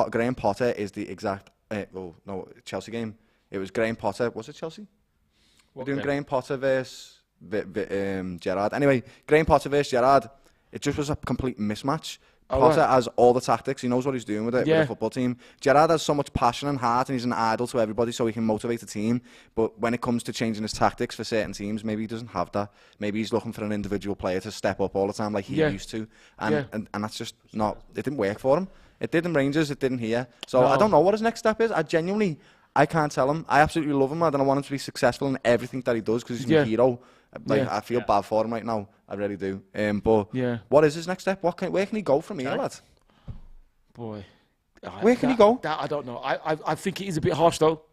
Graham Potter is the exact Chelsea game. It was Graham Potter. Was it Chelsea? We're doing Graham Potter versus Gerrard. Anyway, Graham Potter versus Gerrard. It just was a complete mismatch. Potter has all the tactics. He knows what he's doing with it, with the football team. Gerrard has so much passion and heart, and he's an idol to everybody, so he can motivate the team. But when it comes to changing his tactics for certain teams, maybe he doesn't have that. Maybe he's looking for an individual player to step up all the time like he used to. And that's just not... It didn't work for him. It did in Rangers, it didn't here. So I don't know what his next step is. I can't tell him. I absolutely love him, and I want him to be successful in everything that he does, because he's my hero. I feel bad for him right now. I really do. But what is his next step? Where can he go from here, lad? Boy. Where can he go? I don't know. I think it is a bit harsh, though,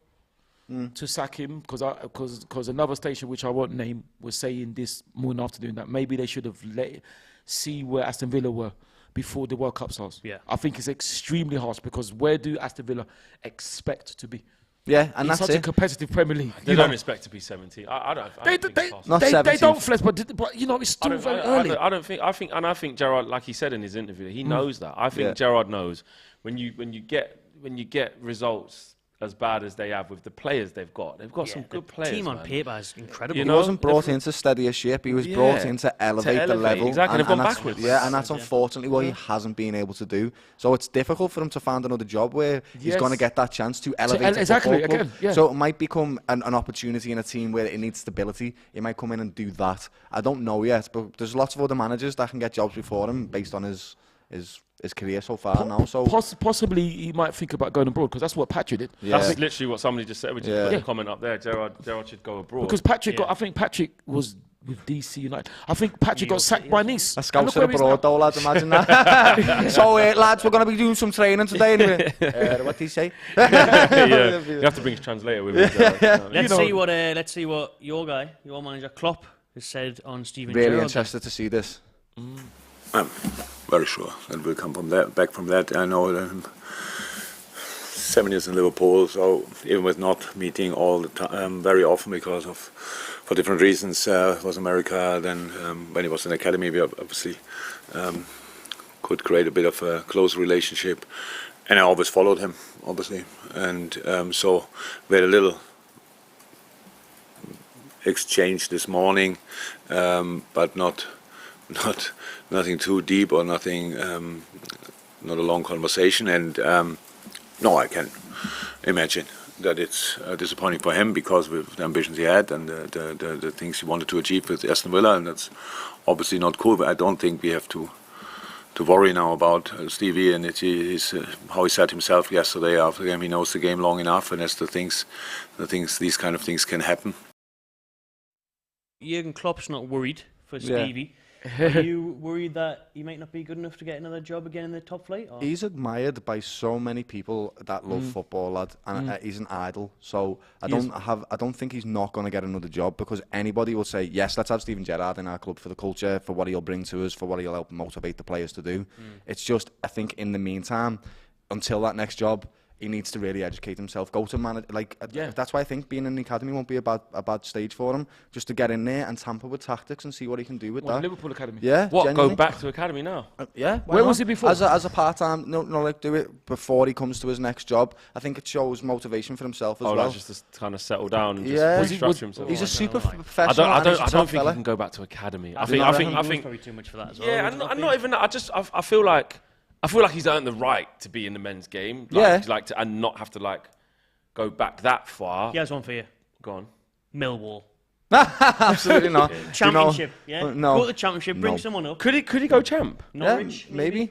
to sack him, because another station, which I won't name, was saying this morning afternoon that maybe they should have see where Aston Villa were before the World Cup starts. Yeah. I think it's extremely harsh, because where do Aston Villa expect to be? Yeah, and it's that's such a competitive Premier League. They don't expect to be 17. I don't flex, but it's still very early. I think Gerrard, like he said in his interview, he knows that. I think Gerrard knows when you get results as bad as they have with the players they've got. They've got some good players. The team on man. paper is incredible. He wasn't brought in to steady a ship. He was brought in to elevate the level. Exactly, they've gone backwards. Yeah, and that's unfortunately what he hasn't been able to do. So it's difficult for him to find another job where he's going to get that chance to elevate the football club. Again, yeah. So it might become an opportunity in a team where it needs stability. He might come in and do that. I don't know yet, but there's lots of other managers that can get jobs before him based on his career so far now. So possibly he might think about going abroad because that's what Patrick did. Yeah. That's literally what somebody just said. We just put a comment up there. Gerrard should go abroad. Because Patrick got, I think Patrick was with DC United. I think Patrick got sacked by Nice. A scout abroad though, lads, imagine that. So lads, we're going to be doing some training today anyway. What did he say? Yeah. You have to bring his translator with you. Let's see what your manager Klopp has said on Steven Really Gerrard. interested to see this. I'm very sure that will come from that. Back from that, I know 7 years in Liverpool, so even with not meeting all the time, very often because of for different reasons, was America. Then when he was in the academy, we obviously could create a bit of a close relationship, and I always followed him, obviously, and so we had a little exchange this morning, but nothing too deep or nothing, not a long conversation. And no, I can imagine that it's disappointing for him because with the ambitions he had and the things he wanted to achieve with Aston Villa, and that's obviously not cool. But I don't think we have to worry now about Stevie and how he said himself yesterday after the game. He knows the game long enough, and as these kind of things can happen. Jurgen Klopp's not worried for Stevie. Are you worried that he might not be good enough to get another job again in the top flight? Or? He's admired by so many people that love football, lad, and he's an idol. So I don't think he's not going to get another job because anybody will say, yes, let's have Steven Gerrard in our club for the culture, for what he'll bring to us, for what he'll help motivate the players to do. It's just, I think, in the meantime, until that next job, he needs to really educate himself. Go to manage, that's why I think being in the academy won't be a bad stage for him. Just to get in there and tamper with tactics and see what he can do with that. Liverpool academy. Yeah. What? Genuinely. Go back to academy now? Yeah. Where was he before? As a part-time, do it before he comes to his next job. I think it shows motivation for himself as well. Like just to kind of settle down and just restructure himself. He's a super professional. I don't think he can go back to academy. I think probably too much for that as well. Yeah, and not even that. I feel like he's earned the right to be in the men's game. And not have to go back that far. He has one for you. Go on. Millwall. Absolutely not. Championship. No. Go to the championship. Bring someone up. Could he go champ? Norwich. Yeah, maybe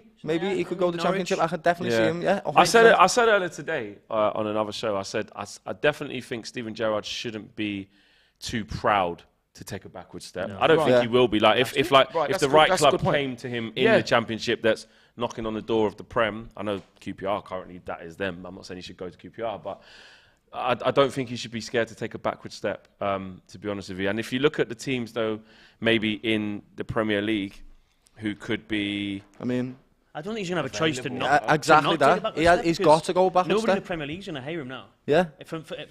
he could go to the championship. I could definitely see him. Yeah. I said earlier today on another show. I said I definitely think Steven Gerrard shouldn't be too proud to take a backward step. No. I don't think he will be. If the right club came to him in the championship that's knocking on the door of the Prem. I know QPR currently, that is them. I'm not saying he should go to QPR, but I don't think he should be scared to take a backward step, to be honest with you. And if you look at the teams, though, maybe in the Premier League, who could be... I don't think he's going to have a choice to not exactly to not that. He's got to go back. Nobody in the Premier League's going to hire him now. Yeah.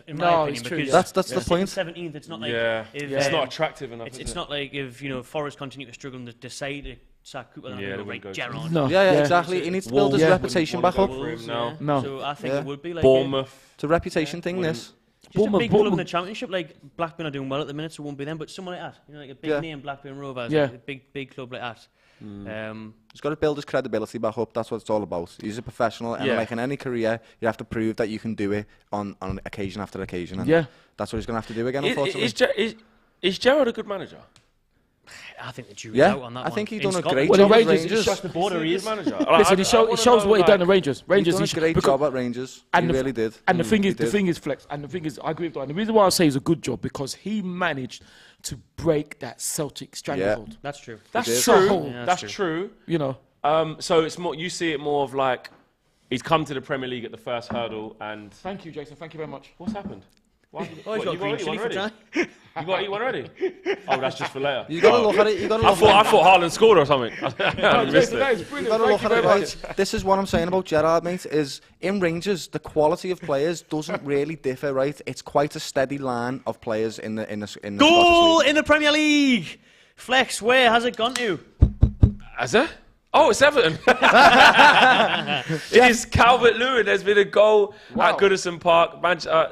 In my opinion, because that's the point. 17th, it's not like it's not attractive enough. It's not like if Forest continue to struggle to decide to sack Cooper, then rate Gerrard. No. Yeah, exactly. He needs to build his reputation back up. No. So I think it would be like Bournemouth. It's a reputation thing. This. Just a big club in the Championship, like Blackburn are doing well at the minute, so it won't be them. But someone like that, like a big name, Blackburn Rovers, like a big club like that. He's got to build his credibility back up. That's what it's all about. He's a professional, and like in any career, you have to prove that you can do it on occasion after occasion. And that's what he's going to have to do again. Unfortunately, is Gerrard a good manager? I think the jury's out on that. I think he's done a great job at Rangers. Across the border, he is manager. Listen, it shows what he done at Rangers. He's done a great job at Rangers. He really did. And the thing is, Flex. And the thing is, I agree with that. And the reason why I say it's a good job because he managed to break that Celtic stranglehold. That's true. That's true. That's true. So it's more. You see it more of like he's come to the Premier League at the first hurdle and. Thank you, Jason. Thank you very much. What's happened? He's got green chili for tonight. You got to eat one already? Oh, that's just for later. You got to look at it. I thought HAALAND scored or something. You got to look at it right. This is what I'm saying about Gerrard, mate. Is in Rangers the quality of players doesn't really differ, right? It's quite a steady line of players in the goal in the Premier League. Flex, where has it gone to? Has it? Oh, it's Everton. It is Calvert-Lewin. There's been a goal at Goodison Park.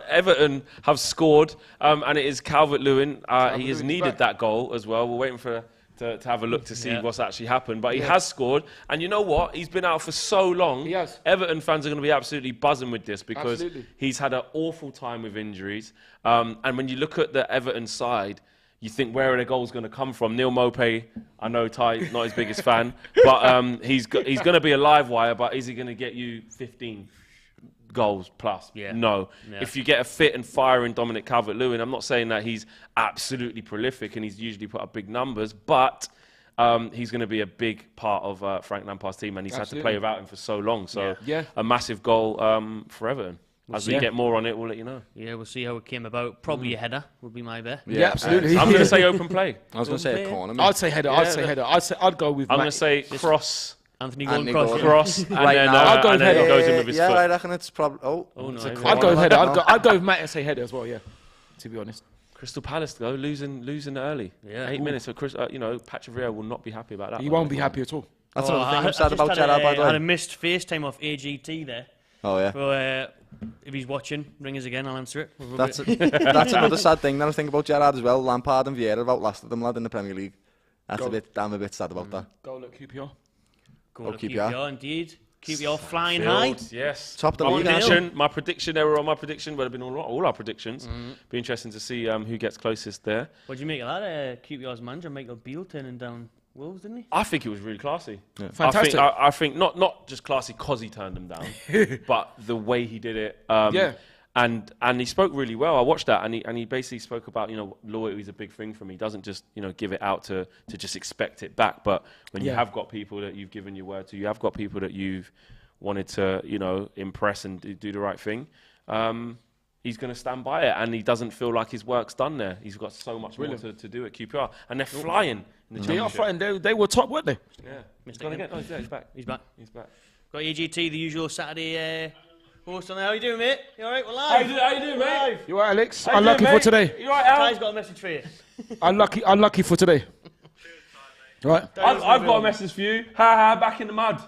Everton have scored, and it is Calvert-Lewin. He has needed that goal as well. We're waiting to have a look to see what's actually happened. But he has scored. And you know what? He's been out for so long. He has. Everton fans are going to be absolutely buzzing with this because he's had an awful time with injuries. And when you look at the Everton side, you think, where are the goals going to come from? Neil Maupay, I know Ty's not his biggest fan, but he's going to be a live wire, but is he going to get you 15 goals plus? Yeah. No. Yeah. If you get a fit and firing Dominic Calvert-Lewin, I'm not saying that he's absolutely prolific and he's usually put up big numbers, but he's going to be a big part of Frank Lampard's team, and he's had to play without him for so long. So a massive goal for Everton. As we get more on it, we'll let you know. Yeah, we'll see how it came about. Probably a header would be my bet. Yeah, absolutely. I'm going to say open play. I was going to say a corner. I'd say header. I'd go with. I'm going to say cross. Anthony Gordon cross, and right then, now. I'll go with header. He goes in with his foot. I reckon it's probably. no, I'd go with header. I'd go with Matt and say header as well. Yeah, to be honest. Crystal Palace though, losing early. Yeah. 8 minutes. So Patrick Vieira will not be happy about that. He won't be happy at all. That's another thing I'm I sad about Gerrard, by the I had way. a missed FaceTime off AGT there. Oh, yeah. So, if he's watching, ring us again, I'll answer it. That's another sad thing that I think about Gerrard as well. Lampard and Vieira have outlasted them, lad, in the Premier League. I'm a bit sad about that. Goal at QPR. Goal at QPR, indeed. QPR flying high. Yes. Top the league. My prediction, they were on my prediction, would have been all our predictions. Be interesting to see who gets closest there. What do you make of that? QPR's manager, Michael Beale, turning down Wolves, didn't he? I think it was really classy. Yeah. Fantastic. I think not just classy because he turned them down, but the way he did it. And he spoke really well. I watched that, and he basically spoke about, loyalty is a big thing for me. He doesn't just, give it out to just expect it back. But when you have got people that you've given your word to, you have got people that you've wanted to, impress and do the right thing, he's going to stand by it, and he doesn't feel like his work's done there. He's got so much more to do at QPR, and they're flying in the championship. They are flying. They were top, weren't they? Yeah. He's back. He's back. He's back. Got AGT, the usual Saturday host on there. How you doing, mate? You all right? We're live. How you doing, mate? You all right, Alex? Unlucky for today. You all right, Al? Ty's got a message for you. Unlucky for today. Right. I've got a message for you. Back in the mud.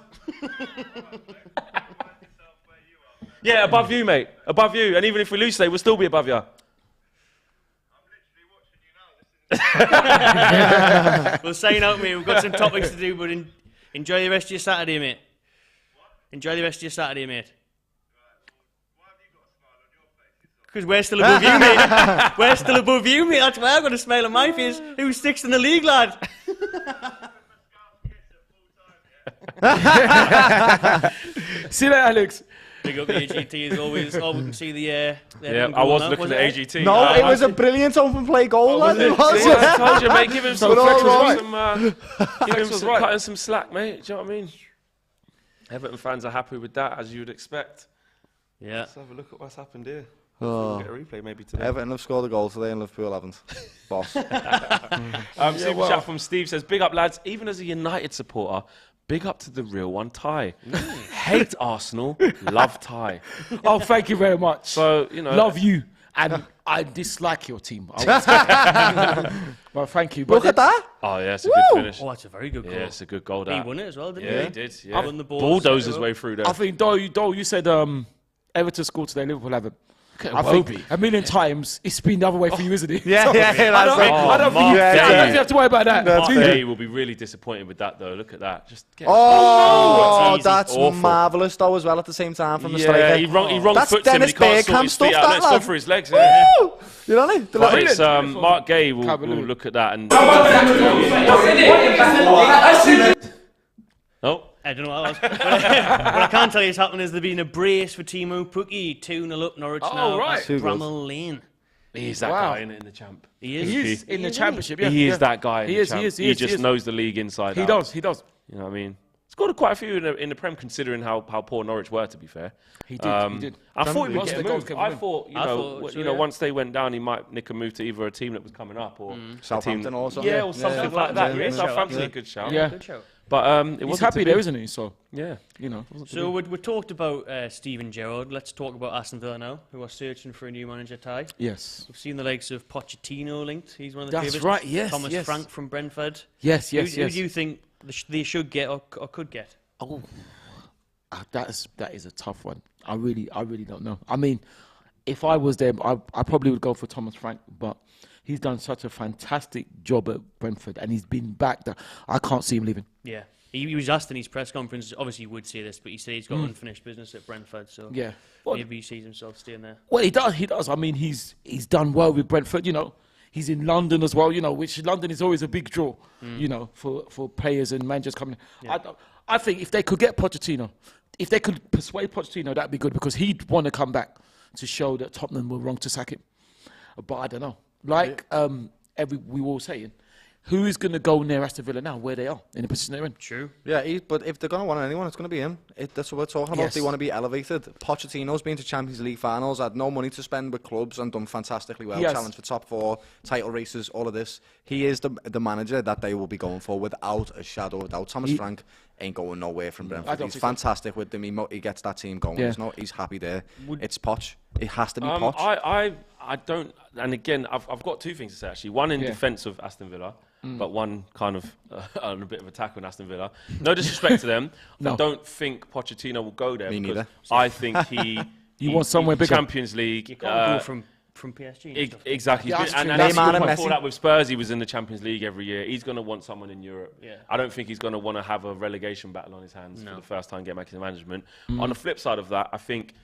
Yeah, above you, mate. Above you. And even if we lose today, we'll still be above you. We'll sign out, mate. We've got some topics to do, but enjoy the rest of your Saturday, mate. Enjoy the rest of your Saturday, mate. Because we're still above you, mate. We're still above you, mate. That's why I've got a smile on my face. Who's sixth in the league, lad? See you later, Alex. Big up the AGT as always. Oh, we can see the I was looking at AGT. No, it was a brilliant open play goal, lad. It was. I told you, mate. Give him some Right. cutting some slack, mate. Do you know what I mean? Everton fans are happy with that, as you would expect. Yeah. Let's have a look at what's happened here. Oh. We'll get a replay maybe today. Everton have scored a goal today and Liverpool haven't. Boss. Super chat from Steve says, big up, lads. Even as a United supporter, big up to the real one, Ty. Hate Arsenal, love Ty. Oh, thank you very much. So, love you. And I dislike your team. Well, thank you. Look at that. Oh, yeah, it's a good finish. Oh, it's a very good goal. Yeah, it's a good goal. He won it as well, didn't he? Yeah, he did. Yeah. Won the ball. Bulldozed his way through there. I think, Doyle, you said Everton scored today, Liverpool haven't. I think a million times it's been the other way for you, isn't it? Yeah, so, I don't think you have to worry about that. Mark Day will be really disappointed with that, though. Look at that. Just get that's marvellous, though, as well, at the same time from the striker. Yeah, he wrong foots him and he can't sort his feet out. Let's go for his legs. Yeah. You know what I mean? But it's, Mark Gay will look at that and... Oh. I don't know what else. What I can tell you is happening is there been a brace for Timo Pukki, 2-0 up Norwich now at Bramall Lane. He is that guy in the champ. He is. He is in the championship. Yeah, he is that guy. He is. He just knows the league inside out. He does. You know what I mean? Scored quite a few in the Prem, considering how poor Norwich were. To be fair, he did. I thought he would get a move. I thought once they went down, he might nick a move to either a team that was coming up or Southampton or something. Yeah, or something like that. Yeah, Southampton, a good shout. Yeah. But he's happy there, isn't he? So yeah, So we talked about Steven Gerrard. Let's talk about Aston Villa now, who are searching for a new manager. Ty. Yes. We've seen the likes of Pochettino linked. He's one of the favourites. That's right. Yes. Thomas Frank from Brentford. Yes. Who do you think they should get or could get? Oh, that is a tough one. I really don't know. I mean, if I was them, I probably would go for Thomas Frank, but he's done such a fantastic job at Brentford, and he's been back that I can't see him leaving. Yeah. He was asked in his press conference, obviously he would say this, but he said he's got unfinished business at Brentford, so yeah, maybe he sees himself staying there. Well, he does. I mean, he's done well with Brentford, you know. He's in London as well, you know, which London is always a big draw, you know, for players and managers coming in. Yeah. I think if they could get Pochettino, if they could persuade Pochettino, that'd be good, because he'd want to come back to show that Tottenham were wrong to sack him. But I don't know. Like we were all saying, who is going to go near Aston Villa now, where they are, in the position they're in? True. Yeah, but if they're going to want anyone, it's going to be him. That's what we're talking about. Yes. They want to be elevated. Pochettino's been to Champions League finals, had no money to spend with clubs, and done fantastically well. Yes. Challenge for top 4, title races, all of this. He is the manager that they will be going for without a shadow of doubt. Thomas Frank ain't going nowhere from Brentford. He's fantastic with them. He gets that team going. Yeah. He's happy there. It's Poch. It has to be Poch. I don't, and again, I've got two things to say actually. One in defence of Aston Villa, but one kind of on a bit of attack on Aston Villa. No disrespect to them. I don't think Pochettino will go there. Me neither. I think he wants somewhere bigger. Champions League. You can't go from PSG. Exactly. Yeah, and before that with Spurs, he was in the Champions League every year. He's going to want someone in Europe. Yeah. I don't think he's going to want to have a relegation battle on his hands for the first time, get back into management. On the flip side of that, I think.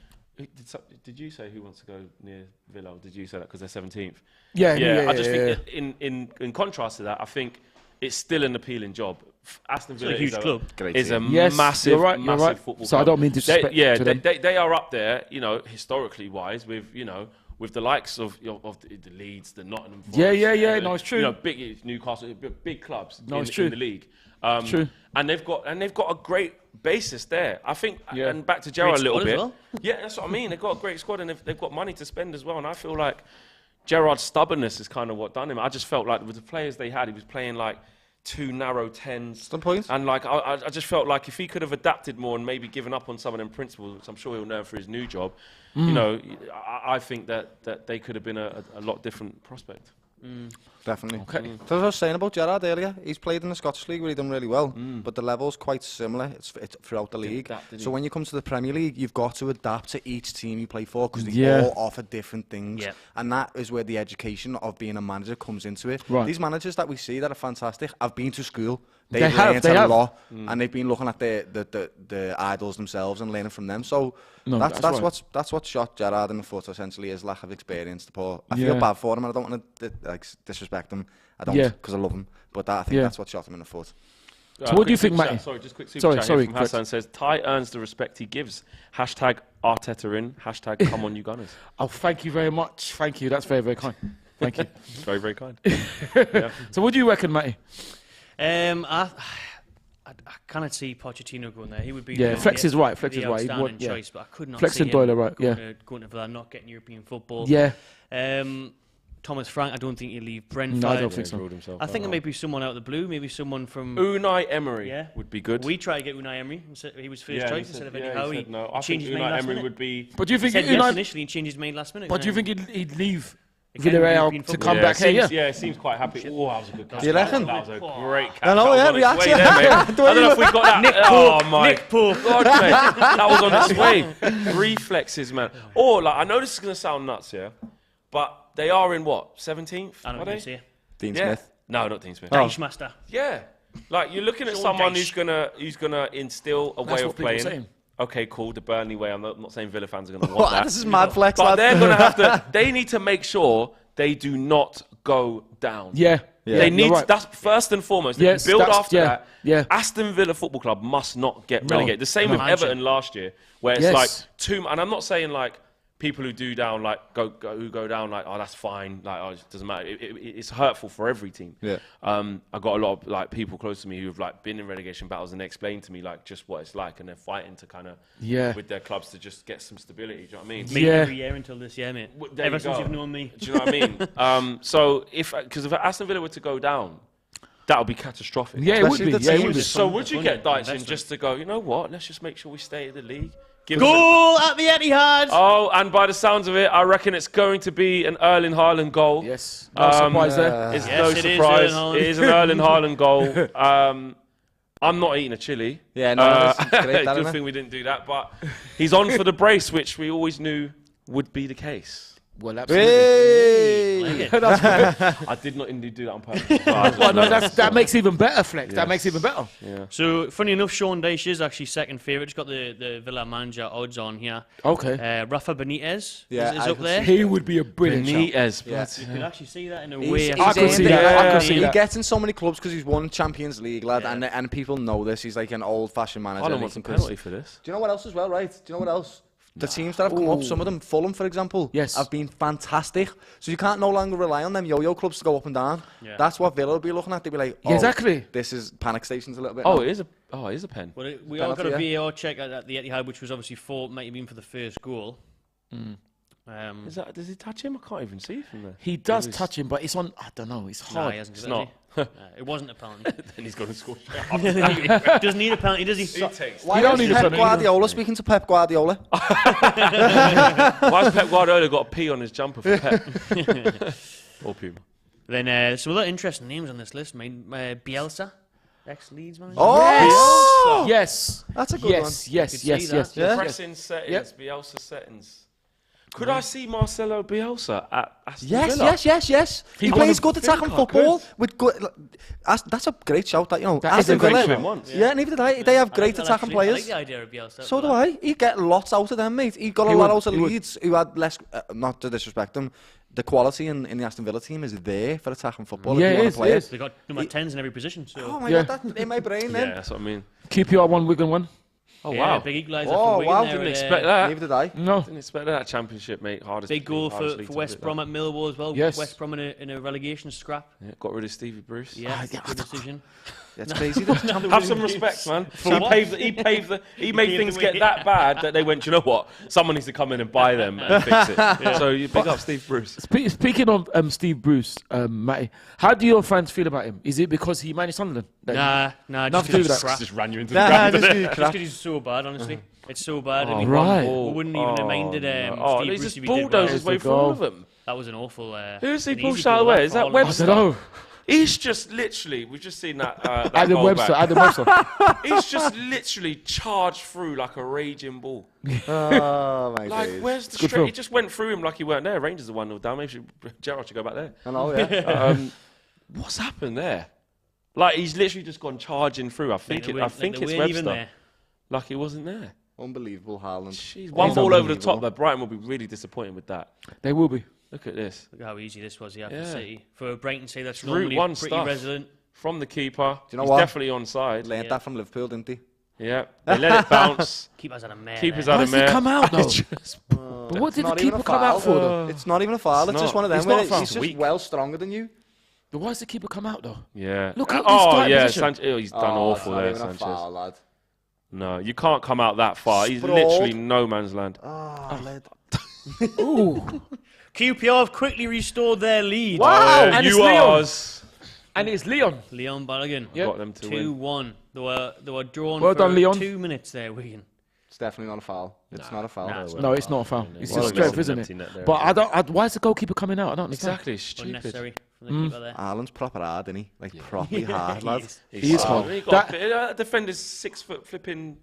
Did you say who wants to go near Villa? Or did you say that because they're 17th? Yeah. I just think that in contrast to that, I think it's still an appealing job. Aston Villa is a huge club. Is a Yes, massive, you're right. football So club. I don't mean disrespect to them. They are up there, you know, historically wise, with with the likes of the Leeds, the Nottingham Forest. Yeah. No, it's true. You know, big Newcastle, big clubs in the league. True. And they've got a great basis there. I think, and back to Gerrard a little bit. Well. Yeah, that's what I mean. They've got a great squad, and they've got money to spend as well. And I feel like Gerrard's stubbornness is kind of what done him. I just felt like with the players they had, he was playing like too narrow 10s. Some points. And like I just felt like if he could have adapted more and maybe given up on some of them principles, which I'm sure he'll learn for his new job, you know, I think that they could have been a lot different prospect. Definitely. Okay. So as I was saying about Gerrard earlier, he's played in the Scottish League where he done really well, but the level's quite similar. It's throughout the league. So when you come to the Premier League, you've got to adapt to each team you play for, because they all offer different things. Yeah. And that is where the education of being a manager comes into it. Right. These managers that we see that are fantastic have been to school. They've learned a lot, and they've been looking at the idols themselves and learning from them. So that's what shot Gerrard in the foot, essentially, is lack of experience. I feel bad for him, and I don't want to disrespect him. I don't, because I love him. But I think that's what shot him in the foot. So what do you think, Matty? Sorry, just quick super chat here from Hassan says, Ty earns the respect he gives. Hashtag Arteta in. Hashtag come on you Gunners. Oh, thank you very much. Thank you. That's very, very kind. Thank you. Very, very kind. So what do you reckon, Matty? I cannot see Pochettino going there. He would be Flex is right. Flex the is right. outstanding choice, but I could not Flex see and Doyle are him right. going to Villa, not getting European football. Yeah. Thomas Frank, I don't think he'll leave Brentford. No, I don't think so. I think it may be someone out of the blue, maybe someone from Unai Emery would be good. We tried to get Unai Emery. He was first choice instead of Eddie Howe. He no, I changed think his mind Unai last Emery minute. would be. But do you think he said yes initially and changed his mind last minute? But do you think he'd leave Again, Villarreal to come back here? Yeah, seems quite happy. Oh, that was a good catch. You reckon? That was a great catch. I know, reaction. I don't know if we got that. Nick Pope. God, mate. That was on its way. Reflexes, man. Or, like, I know this is going to sound nuts, but they are in what? 17th? I don't know. See. Dean Smith. No, not Dean Smith. Dice Master. Yeah. Like, you're looking at someone who's gonna instill a way of playing. Okay, cool. The Burnley way. I'm not saying Villa fans are going to want that. This is mad flex, but they're going to have to. They need to make sure they do not go down. Yeah. They need. That's first and foremost. Yes, build after that. Yeah. Aston Villa Football Club must not get relegated. The same with Everton last year, where it's like two. And I'm not saying like people who do down like go down like, oh, that's fine, like, oh, it doesn't matter. It's hurtful for every team. Yeah. I got a lot of like people close to me who've like been in relegation battles, and they explain to me like just what it's like, and they're fighting to kind of with their clubs to just get some stability. Do you know what I mean? Me every year until this year, mate. Ever since you've known me. Do you know what I mean? So because if Aston Villa were to go down, that would be catastrophic. Yeah, it would be. Yeah, it would be. So would you get Dyche in just to go, you know what? Let's just make sure we stay in the league. Goal at the Etihad! Oh, and by the sounds of it, I reckon it's going to be an Erling Haaland goal. Yes. No surprise there. It's no surprise. It is an Erling Haaland goal. I'm not eating a chili. Yeah, no, it's great, that, good isn't thing we didn't do that. But he's on for the brace, which we always knew would be the case. Well, absolutely. Hey! I did not indeed do that on purpose. Well, no, that makes even better, Flex. Yes. That makes even better. Yeah. So, funny enough, Sean Dyche is actually second favourite. Just got the Villa manager odds on here. Okay. Rafa Benitez is I up could there. He would be a brilliant Benitez, Yeah. You could actually see that in a He's- way. he's I could in see there. that. I could see He that. gets in so many clubs because he's won Champions League, lad, Yeah. and people know this. He's like an old-fashioned manager. I don't and want he some can penalty for this. Do you know what else as well, right? Do you know what else? The teams that have come up, some of them, Fulham, for example, Yes. have been fantastic. So you can't no longer rely on them yo-yo clubs to go up and down. Yeah. That's what Villa will be looking at. They'll be like, Yeah, exactly. this is panic stations a little bit. Oh, now. it is a pen. Well, we all got a Penalty, VAR check at the Etihad, which was obviously might have been for the first goal. Does he touch him? I can't even see from there. He does touch him, but it's on. I don't know. It's Nah, hard. he hasn't. It's given not. it wasn't a penalty. Then he's going to score. Doesn't need a penalty, does he? takes. Why You don't is need a Pep penalty. Guardiola speaking to Pep Guardiola? Why has Pep Guardiola got a P on his jumper for Pep? Or Puma. Then some other interesting names on this list, mate. Bielsa, ex-Leeds manager. Oh! Yes. That's a good Yes. one. Yes. You could Yes. see Yes. that. Yes. Pressing settings, Bielsa settings. Could I see Marcelo Bielsa at Aston Villa? Yes. He plays good attacking football with good. That's a great shout. That, you know, That is a Aston great Villa. shout. Once. Yeah, neither did I. They have great I attacking I players. like the idea of Bielsa. So do I. He'd get lots out of them, mate. He got a He lot would, out of he would. Leeds, who had less. Not to disrespect them, the quality in the Aston Villa team is there for attacking football. Yeah, if you it want is, to play it it. is. They got number 10s in every position. So. Oh my Yeah. god, that's in my brain Yeah, then. that's what I mean. QPR 1, Wigan 1. Oh, Yeah, wow. big equaliser Oh, for Wigan wow, there. Didn't with, expect that. Neither did I. No. Didn't expect that championship, mate. Hardest. Big goal hardest for league to West beat Brom that. at Millwall as well. Yes. West Brom in a relegation scrap. Yeah, got rid of Stevie Bruce. Yeah, good decision. That's crazy. Have some respect, man. what? He made things the get way. that bad that they went, you know what? Someone needs to come in and buy them and fix it. So you big up Steve Bruce. Speaking of Steve Bruce, Matty, how do your fans feel about him? Is it because he managed Sunderland? Nah, Nothing just to do with 'cause he's that. crap. Just ran you into Nah, the ground. just didn't it? be Just crap. 'cause he's so bad, honestly. It's so bad. Oh, we right. wouldn't even have minded Oh, Steve he's Bruce just if he did well. bulldozed his way There's the through all goal. of them. That was an awful. Who's he an pushed easy out of goal the way? that Is for that Haaland. I Webster? don't know. He's just literally, we've just seen that. that Adam goal Webster. back. Adam Webster. He's just literally charged through like a raging bull. Oh my Like, days. where's the good straight? film. He just went through him like he weren't there. Rangers are 1-0 down. Maybe Gerrard should go back there. I know, yeah. What's happened there? Like, he's literally just gone charging through. I think Like, it's they weren't even Webster. there. Like he wasn't there. Unbelievable, Haaland. Jeez, one He's ball over the unbelievable. top there. Brighton will be really disappointed with that. They will be. Look at this. Look how easy this was, yeah, for Yeah. City. For Brighton to say that's Route normally one pretty stuff. resilient. From the keeper. Do you know He's what? definitely onside. Learned that from Liverpool, didn't he? Yeah. They let it bounce. Keeper's had a mare. Keeper's there. had Why a does he mare. come out though? Just- But what did the Not even keeper a come out foul. for though? It's not even a foul. It's just not. one of them It's not where a foul. he's just Weak. well stronger than you. But why does the keeper come out though? Yeah. Look at his oh, tight yeah. position. He's done Oh, it's awful not there, even a Sanchez. foul, lad. No, you can't come out that far. He's Sprawled. literally no man's land. Oh, lad. Ooh. QPR have quickly restored their lead. Wow. And And it's you Leon. ours. And it's Leon. Leon Balogun. Yep. Got them to win. 2-1. They were drawn Well for done, Leon. 2 minutes there, Wigan. It's definitely not a foul. It's not a foul. Nah, it's No, it's not a foul. It's Well, just strength, there's isn't an empty it? net there, But yeah. I don't. Why is the goalkeeper coming out? I don't understand. Exactly. It's stupid. Unnecessary from the keeper there. Haaland's proper hard, isn't he? Like, properly hard, lad. He is hard. He got a defender's 6 foot flipping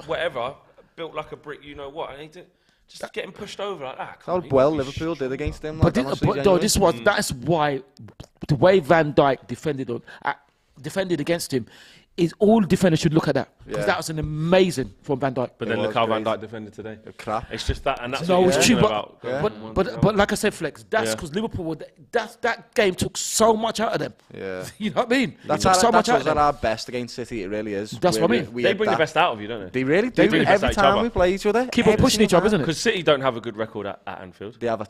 whatever, built like a brick, you know what? And he just getting pushed over like that. How well Liverpool did against him. But, Like, honestly, genuinely. this was that's why the way Van Dijk defended against him is all defenders should look at that because Yeah. that was an amazing from Van Dijk. But then It look was how Van great. Dijk defended today. Crap. It's just that, and that's No, what it's you're true, talking but, about. but like I said, Flex, that's Yeah. because Liverpool were that game took so much out of them. Yeah. You know what I mean? That's, It took so much out us of at them. our best against City. It really is. That's what I mean. They bring the best out of you, don't they? They really They do. bring the best Every out each time other. we play each other. Keep on every pushing each single other, time. isn't it? Because City don't have a good record at Anfield. They have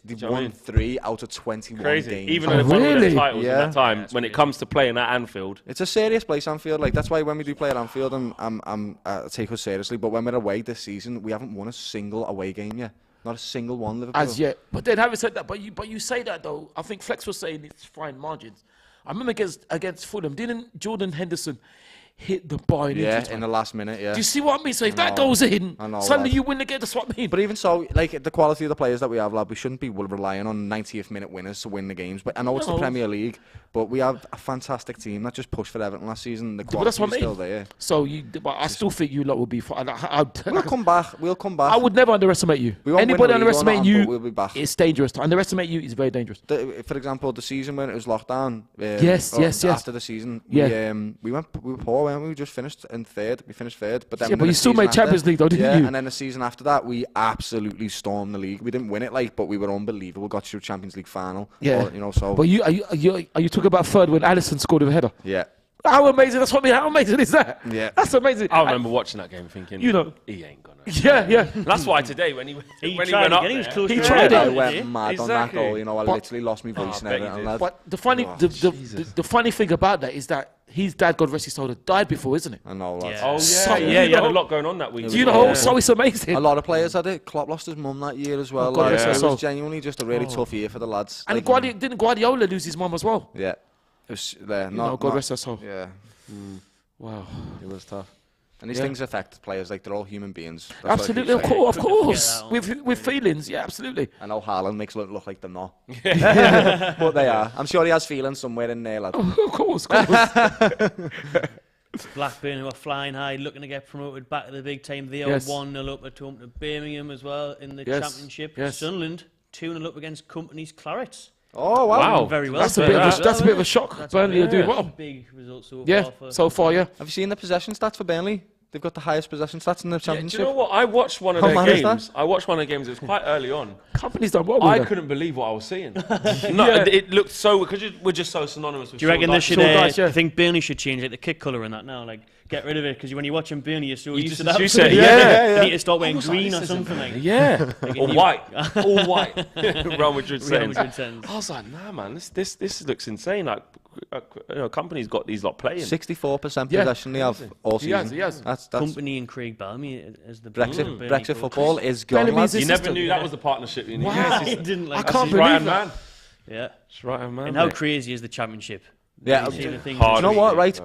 you know what I won mean? 3 out of 21 Crazy. games. Even Oh, though they've won all their really? titles Yeah. in that time, when it comes to playing at Anfield, It's a serious place, Anfield. Like, that's why when we do play at Anfield, I take us seriously. But when we're away this season, we haven't won a single away game yet. Not a single one, Liverpool. As yet. But then having said that, but you say that though, I think Flex was saying it's fine margins. I remember against Fulham, didn't Jordan Henderson, hit the bar in injury time. In the last minute, Do you see what I mean? So if that goes in, suddenly you win the game. That's what I mean. But even so, like the quality of the players that we have, lad, we shouldn't be relying on 90th minute winners to win the games. But I know it's the Premier League, but we have a fantastic team that just pushed for Everton last season. The quality is still there. So but I still think you lot will be fine. We'll come back. We'll come back. I would never underestimate you. Anybody underestimating you, we'll be back. It's dangerous. To underestimate you is very dangerous. For example, the season when it was lockdown. Yes. After the season, we were poor, weren't we? We just finished in third. We finished third, but then but you still made Champions League, though, didn't you? And then the season after that, we absolutely stormed the league. We didn't win it, but we were unbelievable. Got to Champions League final. Yeah, So. But are you talking about third when Alisson scored with a header? Yeah. How amazing! That's what I mean. How amazing is that? Yeah, that's amazing. I remember watching that game, thinking, he ain't gonna. Yeah. That's why today, when he went up, he tried it. I went mad on that goal. I literally lost my voice and everything. But the funny thing about that is that his dad, God rest his soul, had died before, isn't it? I know. He had a lot going on that week. So it's amazing. A lot of players had it. Klopp lost his mum that year as well. It was genuinely just a really tough year for the lads. And didn't Guardiola lose his mum as well? Yeah. It was God rest her soul. Yeah. Wow. It was tough. And these things affect players, like they're all human beings. That's absolutely, of course. With feelings, absolutely. I know Haaland makes it look like they're not. But they are. I'm sure he has feelings somewhere in there, lad. Of course. Blackburn, who are flying high, looking to get promoted back to the big time. They are 1-0 up at home to Birmingham as well in the Championship. Sunderland 2-0 up against Company's Clarets. Oh, wow. Very well. That's a bit of a shock. Burnley are doing well. Big result so far. Have you seen the possession stats for Burnley? They've got the highest possession stats in the Championship. Do you know what? I watched one of their games. It was quite early on. Company's done well. I couldn't believe what I was seeing. It looked so, because we're just so synonymous with. Do you reckon they should? I think Burnley should change the kit colour in that now. Get rid of it, because when you're watching Burnley, you're so used to that. You need to start wearing green or something. Or white. All white. Real Madrid sends. I was like, nah, man, this looks insane. Company's got these lot playing. 64% possession they have all season. He has. That's Company and Craig Bellamy as the Brexit football is gone. You never knew that was the partnership. Wow. He didn't like. I can't believe that. Yeah. It's right, man. And how crazy is the Championship? Yeah, do you know what, right?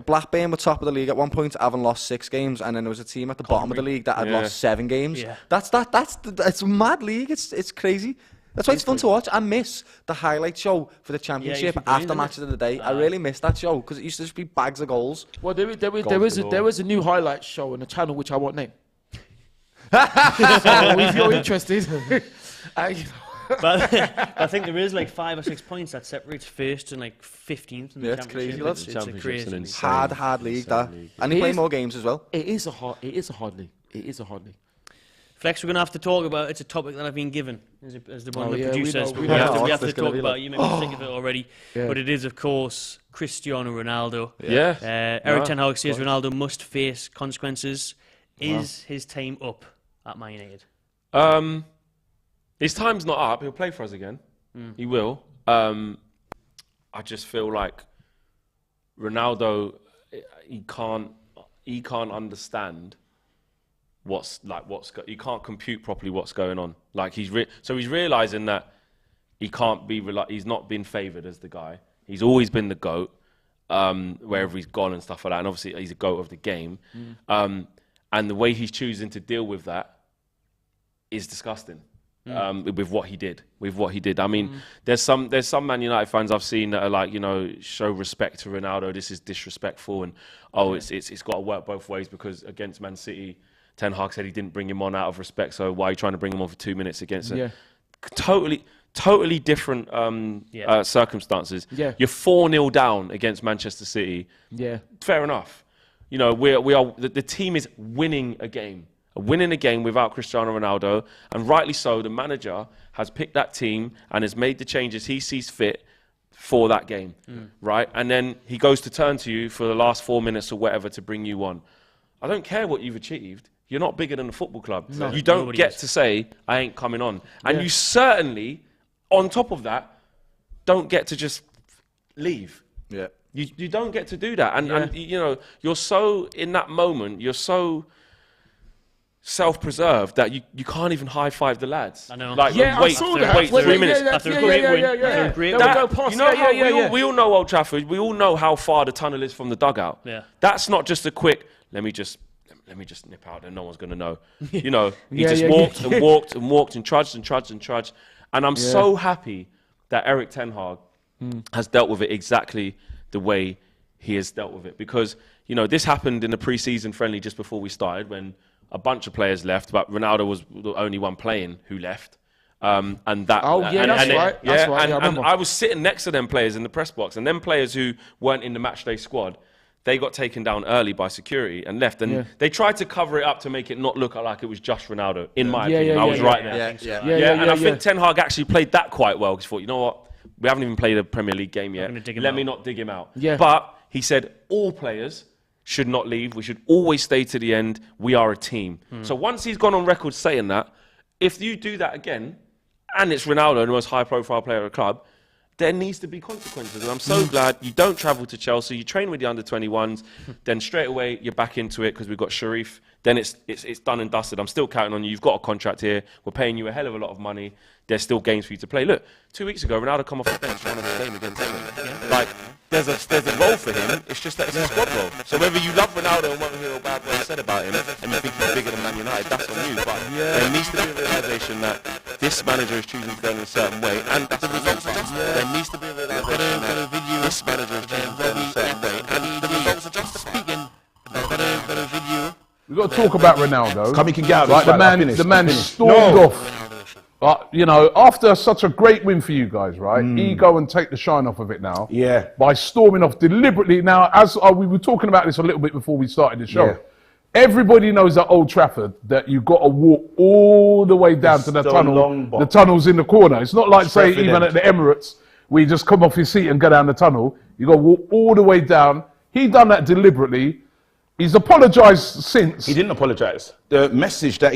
Blackburn were top of the league at one point, having lost 6 games, and then there was a team at the bottom of the league that had lost 7 games. Yeah. It's a mad league. It's crazy. That's why it's fun to watch. I miss the highlight show for the Championship after matches of the day. I really miss that show because it used to just be bags of goals. Well, there was a new highlight show on the channel which I won't name. So if you're interested, but I think there is 5 or 6 points that separates first and 15th in the Championship. It's a crazy hard league that, and they play more games as well. It is a hard league. Flex, we're going to have to talk about. It's a topic that I've been given as the one of the producers. We have to talk about. You may be sick of it already, but it is, of course, Cristiano Ronaldo. Eric Ten Hag says Ronaldo must face consequences. Is his time up at Man United? His time's not up. He'll play for us again. He will. I just feel like Ronaldo, he can't understand he can't compute properly what's going on. He's realizing that he's not been favoured as the guy. He's always been the GOAT wherever he's gone and stuff like that. And obviously he's a GOAT of the game. And the way he's choosing to deal with that is disgusting. With what he did. I mean, there's some Man United fans I've seen that are show respect to Ronaldo. This is disrespectful, and it's got to work both ways, because against Man City, Ten Hag said he didn't bring him on out of respect. So why are you trying to bring him on for 2 minutes against it? Totally different circumstances. Yeah. You're 4-0 down against Manchester City. Yeah. Fair enough. The team is winning a game. Winning a game without Cristiano Ronaldo, and rightly so. The manager has picked that team and has made the changes he sees fit for that game, right? And then he goes to turn to you for the last 4 minutes or whatever to bring you on. I don't care what you've achieved. You're not bigger than a football club. No, you don't get to say, I ain't coming on. And you certainly, on top of that, don't get to just leave. Yeah. You don't get to do that. And you're so, in that moment, you're so... self-preserved that you can't even high-five the lads. I know. Like, Yeah, I wait, saw that. wait 3 minutes. After a great win. After a great They win. would go past. You know how Yeah. we all know Old Trafford. We all know how far the tunnel is from the dugout. Yeah. That's not just a quick. Let me just nip out, and no one's gonna know. You know, he walked and walked and walked and trudged and trudged and trudged. And I'm so happy that Eric Ten Hag has dealt with it exactly the way he has dealt with it, because you know this happened in the pre-season friendly just before we started when a bunch of players left, but Ronaldo was the only one playing who left. And that. Oh, yeah, that's right. That's right. Yeah, I and remember. I was sitting next to them players in the press box, and them players who weren't in the matchday squad, they got taken down early by security and left. And they tried to cover it up to make it not look like it was just Ronaldo, in my opinion. I was right there. And I think Ten Hag actually played that quite well, because he thought, you know what, we haven't even played a Premier League game yet. Let me not dig him out. Yeah. But he said all players should not leave. We should always stay to the end. We are a team. So once he's gone on record saying that, if you do that again, and it's Ronaldo, the most high-profile player of the club, there needs to be consequences. And I'm so glad you don't travel to Chelsea. You train with the under-21s. Then straight away, you're back into it because we've got Sharif. Then it's done and dusted. I'm still counting on you. You've got a contract here. We're paying you a hell of a lot of money. There's still games for you to play. Look, 2 weeks ago, Ronaldo come off the bench, won the game against Everton. Like, there's a role for him. It's just that it's a squad role. So whether you love Ronaldo and want to hear a bad word said about him, and you think he's bigger than Man United, that's on you. But there needs to be a realisation that this manager is choosing to go in a certain way, and the results are just there needs to be a realisation that this manager is choosing to go in a certain way, and the results are justified. We've got to talk about Ronaldo. Come, he can get out. Like the man stormed off. You know, after such a great win for you guys, right? Ego and take the shine off of it now. Yeah. By storming off deliberately. Now, as we were talking about this a little bit before we started the show. Yeah. Everybody knows at Old Trafford that you've got to walk all the way down to the tunnel. The tunnel's in the corner. It's not like, say, even at the Emirates, where you just come off your seat and go down the tunnel. You've got to walk all the way down. He done that deliberately. He's apologised since. He didn't apologise. The message that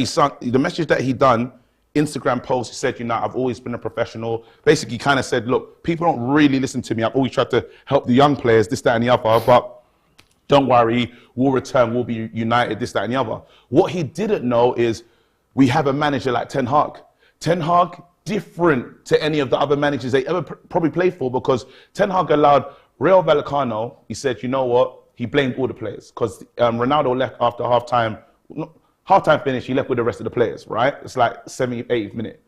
he done, Instagram post, he said, you know, I've always been a professional. Basically kind of said, look, people don't really listen to me. I've always tried to help the young players, this, that and the other, but don't worry, we'll return, we'll be united, this, that and the other. What he didn't know is we have a manager like Ten Hag. Ten Hag, different to any of the other managers they ever probably played for, because Ten Hag allowed Rayo Vallecano, he said, you know what, he blamed all the players, because Ronaldo left after half-time. Half-time finish, he left with the rest of the players, right? It's like 70th, 80th minute.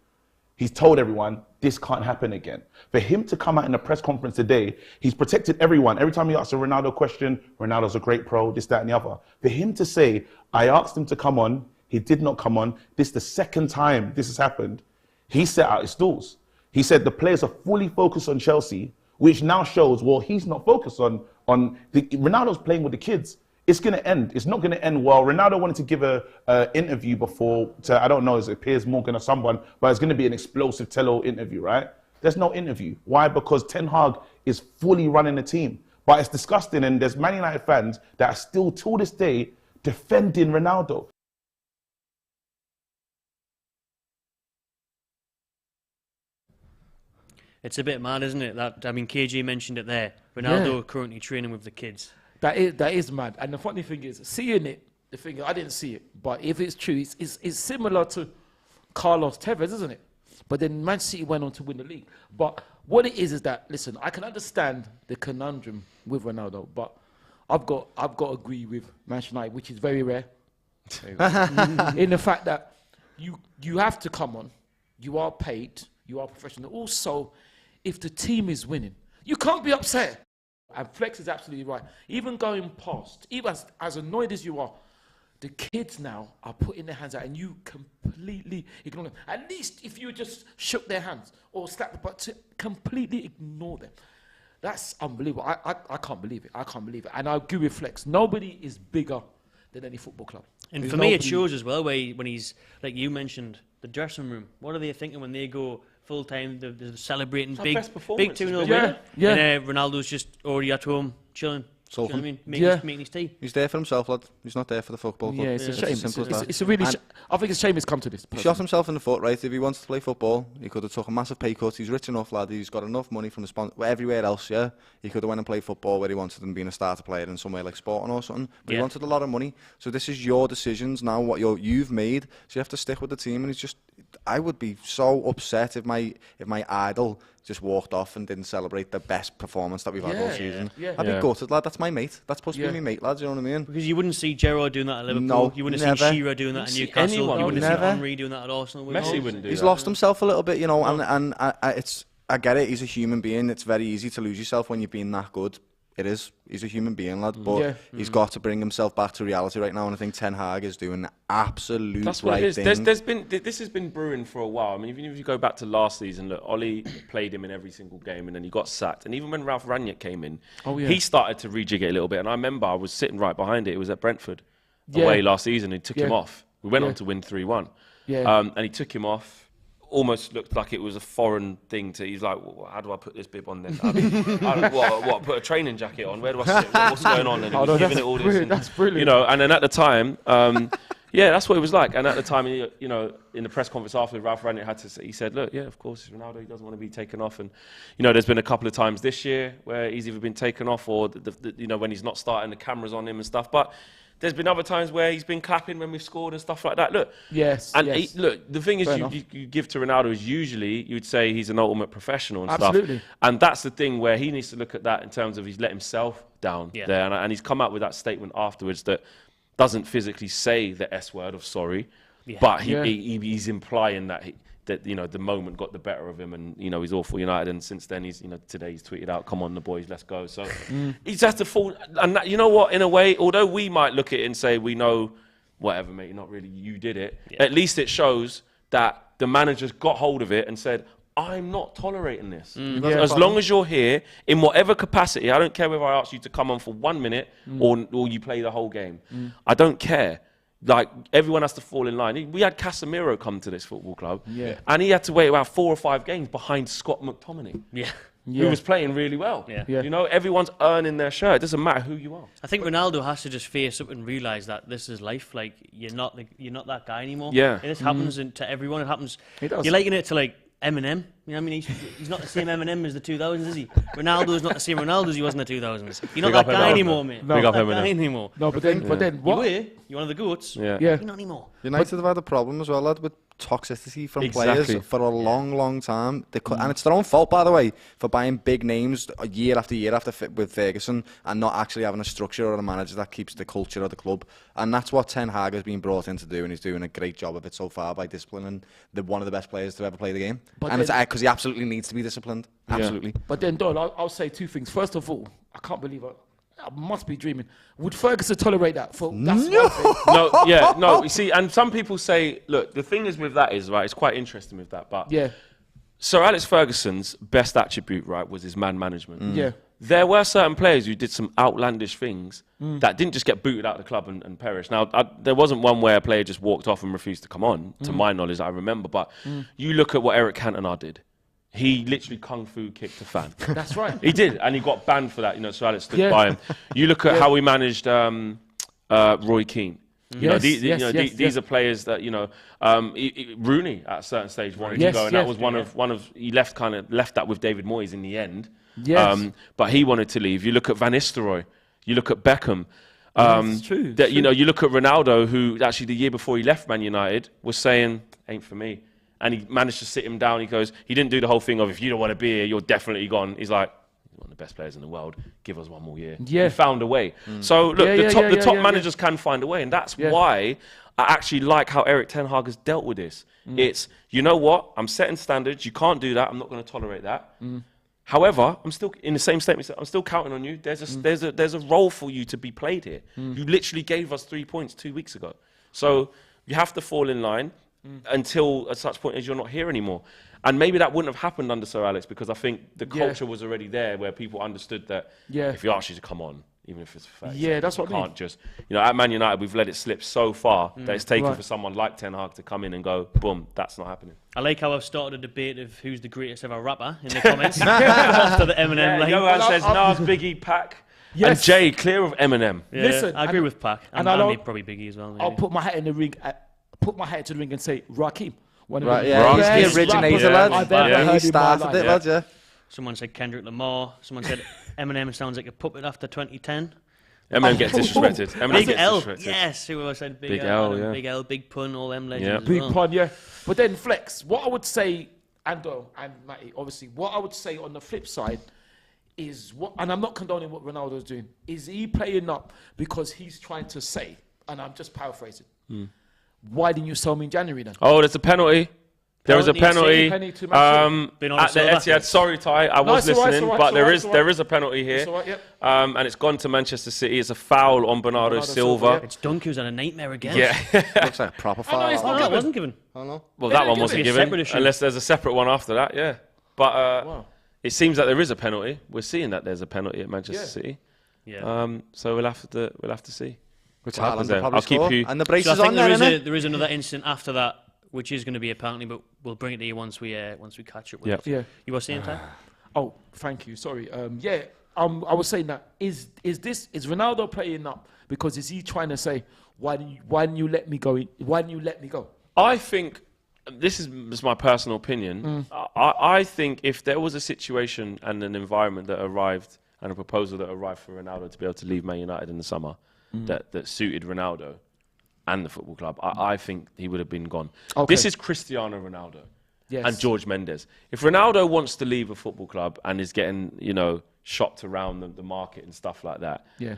He's told everyone, this can't happen again. For him to come out in a press conference today, he's protected everyone. Every time he asks a Ronaldo question, Ronaldo's a great pro, this, that, and the other. For him to say, I asked him to come on, he did not come on. This is the second time this has happened. He set out his stools. He said the players are fully focused on Chelsea, which now shows, well, he's not focused on Ronaldo's playing with the kids. It's going to end. It's not going to end well. Ronaldo wanted to give an interview before to, I don't know, is it Piers Morgan or someone, but it's going to be an explosive tell-all interview, right? There's no interview. Why? Because Ten Hag is fully running the team. But it's disgusting, and there's Man United fans that are still, till this day, defending Ronaldo. It's a bit mad, isn't it? That, I mean, KG mentioned it there. Ronaldo currently training with the kids. That is mad. And the funny thing is, seeing it, the thing, I didn't see it, but if it's true, it's similar to Carlos Tevez, isn't it? But then Man City went on to win the league. But what it is that, listen, I can understand the conundrum with Ronaldo, but I've got to agree with Manchester United, which is very rare. In the fact that you have to come on, you are paid, you are professional. Also, if the team is winning, you can't be upset. And Flex is absolutely right. Even going past, even as annoyed as you are, the kids now are putting their hands out and you completely ignore them. At least if you just shook their hands or slapped the butt, to completely ignore them. That's unbelievable. I can't believe it. I can't believe it. And I agree with Flex. Nobody is bigger than any football club. And for me, it shows as well when he's, like you mentioned, the dressing room. What are they thinking when they go full time? They're celebrating big 2-0 win. Yeah. And Ronaldo's just already at home chilling. Do you know what I mean? Making his tea. He's there for himself, lad. He's not there for the football club. Yeah, it's a shame. It's a really. And I think it's a shame it's come to this. He shot himself in the foot, right? If he wants to play football, he could have took a massive pay cut. He's rich enough, lad. He's got enough money from the sponsor. Everywhere else, yeah. He could have went and played football where he wanted and been a starter player in somewhere like Sporting or something. But he wanted a lot of money. So this is your decisions now, what you've made. So you have to stick with the team. And it's just, I would be so upset if my idol just walked off and didn't celebrate the best performance that we've had all season. I'd be gutted, lad. That's my mate. That's supposed to be my mate, lad. You know what I mean? Because you wouldn't see Gerrard doing that at Liverpool. No, you wouldn't never. see Shearer doing that at Newcastle. You wouldn't see Henry doing that at Arsenal. Messi wouldn't do He's that. lost himself a little bit, you know, and I get it. He's a human being. It's very easy to lose yourself when you've been that good. It is. He's a human being, lad. But he's got to bring himself back to reality right now. And I think Ten Hag is doing the absolute That's what right it is. thing. This has been brewing for a while. I mean, even if you go back to last season, look, Ollie played him in every single game, and then he got sacked. And even when Ralph Rangnick came in, he started to rejig it a little bit. And I remember I was sitting right behind it. It was at Brentford away last season. He took him off. We went on to win 3-1. And he took him off. Almost looked like it was a foreign thing to. He's like, well, how do I put this bib on then? What? Put a training jacket on? Where do I sit? What's going on? And he was giving it all this. That's brilliant. You know, and then at the time, that's what it was like. And at the time, you know, in the press conference after, Ralph Rangnick had to say, he said, look, yeah, of course, Ronaldo, he doesn't want to be taken off. And, you know, there's been a couple of times this year where he's either been taken off or, you know, when he's not starting, the cameras on him and stuff. But there's been other times where he's been clapping when we've scored and stuff like that. Look, look, the thing is, you give to Ronaldo is usually you would say he's an ultimate professional and stuff. And that's the thing where he needs to look at that in terms of he's let himself down there, and he's come out with that statement afterwards that doesn't physically say the S word of sorry, but he's implying that that, you know, the moment got the better of him, and, you know, he's all for United, and since then he's, you know, today he's tweeted out, come on the boys, let's go. So he's had to fall, and that, you know what, in a way, although we might look at it and say we know whatever, mate, not really, you did it, at least it shows that the manager's got hold of it and said, I'm not tolerating this. As long as you're here, in whatever capacity, I don't care whether I ask you to come on for 1 minute or you play the whole game. I don't care. Like, everyone has to fall in line. We had Casemiro come to this football club, and he had to wait about 4 or 5 games behind Scott McTominay, who was playing really well. You know, everyone's earning their shirt. It doesn't matter who you are. I think Ronaldo has to just face up and realise that this is life. Like, you're not that guy anymore. Yeah. And this happens to everyone. It happens. You're liking it to, like, Eminem. You know what I mean? He's not the same Eminem as the 2000s, is he? Ronaldo's not the same Ronaldo as he was in the 2000s. You're not that guy anymore, mate. No. You're not that guy anymore. No, but then what? You were. You're one of the GOATs. You're not anymore. United have had a problem as well, lad, with toxicity from players for a long time. And it's their own fault, by the way, for buying big names year after year with Ferguson and not actually having a structure or a manager that keeps the culture of the club. And that's what Ten Hag has been brought in to do, and he's doing a great job of it so far by disciplining one of the best players to ever play the game. And it's because he absolutely needs to be disciplined. Absolutely. But then, Doyle, I'll say 2 things. First of all, I can't believe it. I must be dreaming. Would Ferguson tolerate that? No. You see, and some people say, look, the thing is with that is, right, it's quite interesting with that, but Sir Alex Ferguson's best attribute, right, was his man management. There were certain players who did some outlandish things that didn't just get booted out of the club and perish. Now, there wasn't one where a player just walked off and refused to come on, to my knowledge, I remember, but you look at what Eric Cantona did. He literally kung fu kicked a fan. That's right. He did, and he got banned for that. You know, so Alex stood by him. You look at how he managed Roy Keane. These are players that, you know, Rooney at a certain stage wanted to go, and that was one of he left that with David Moyes in the end. But he wanted to leave. You look at Van Nistelrooy. You look at Beckham. It's true. You know, you look at Ronaldo, who actually the year before he left Man United was saying, "Ain't for me." And he managed to sit him down. He goes, he didn't do the whole thing of, if you don't want to be here, you're definitely gone. He's like, one of the best players in the world. Give us 1 more year. He found a way. So look, the top managers can find a way, and that's why I actually like how Eric Ten Hag has dealt with this. It's, you know what? I'm setting standards. You can't do that. I'm not going to tolerate that. However, I'm still in the same statement. I'm still counting on you. There's a role for you to be played here. You literally gave us 3 points 2 weeks ago. So you have to fall in line. Until at such point as you're not here anymore. And maybe that wouldn't have happened under Sir Alex, because I think the culture was already there where people understood that if he asks you to come on, even if it's for 30 that's what I mean. Can't just, you know, at Man United we've let it slip so far that it's taken for someone like Ten Hag to come in and go, boom, that's not happening. I like how I've started a debate of who's the greatest ever rapper in the comments after the Eminem. Johan says Nas, Biggie, Pac. Yes. And Jay, clear of Eminem. Yeah, Listen, I agree with Pac. and And probably Biggie as well. Maybe. I'll put my hat in the ring. Put my hat to the ring and say Rakim. Right, yeah, he's the originator, lad. I've ever heard He in my started life. it, lad, yeah. Someone said Kendrick Lamar. Someone said Eminem sounds like a puppet after 2010. Eminem gets disrespected. Eminem Big gets L. disrespected. Yes, who else said Big L, L? yeah. Big L, Big Pun, all them legends. Yeah. as Big well. pun, yeah. But then Flex, what I would say, and Matty, obviously, what I would say on the flip side is what, and I'm not condoning what Ronaldo's doing. Is he playing up because he's trying to say, and I'm just paraphrasing. Why didn't you sell me in January then? Oh, there's a penalty. There was a penalty Penny to Man Been on at the Etihad. Sorry, Ty, I was it's all right, listening, it's all right, but it's all right, there is a penalty here, It's all right, yep. and it's gone to Manchester City. It's a foul on Bernardo Silva. Silva, It's Dunk who's had a nightmare again. Yeah. Looks like a proper foul. it's Oh, not no, it given. wasn't given. Oh, no. Well, They that didn't one give wasn't it. given, Separate issue. unless there's a separate one after that. Yeah, but Wow. it seems that there is a penalty. We're seeing that there's a penalty at Manchester City. Yeah. So we'll have to see. Which what happens Haaland will there. probably I'll keep score. you. And the So brace I is on think there, there is another incident after that, which is going to be a penalty, but we'll bring it to you once we catch up with it. Yeah. You were saying, Ty? Oh, thank you. Sorry. I was saying that is Ronaldo playing up because is he trying to say why didn't you let me go? Why didn't you let me go? I think this is my personal opinion. I think if there was a situation and an environment that arrived and a proposal that arrived for Ronaldo to be able to leave Man United in the summer that suited Ronaldo and the football club, I think he would have been gone. Okay. This is Cristiano Ronaldo Yes. and George Mendes. If Ronaldo wants to leave a football club and is getting, shopped around the market and stuff like that, Yeah.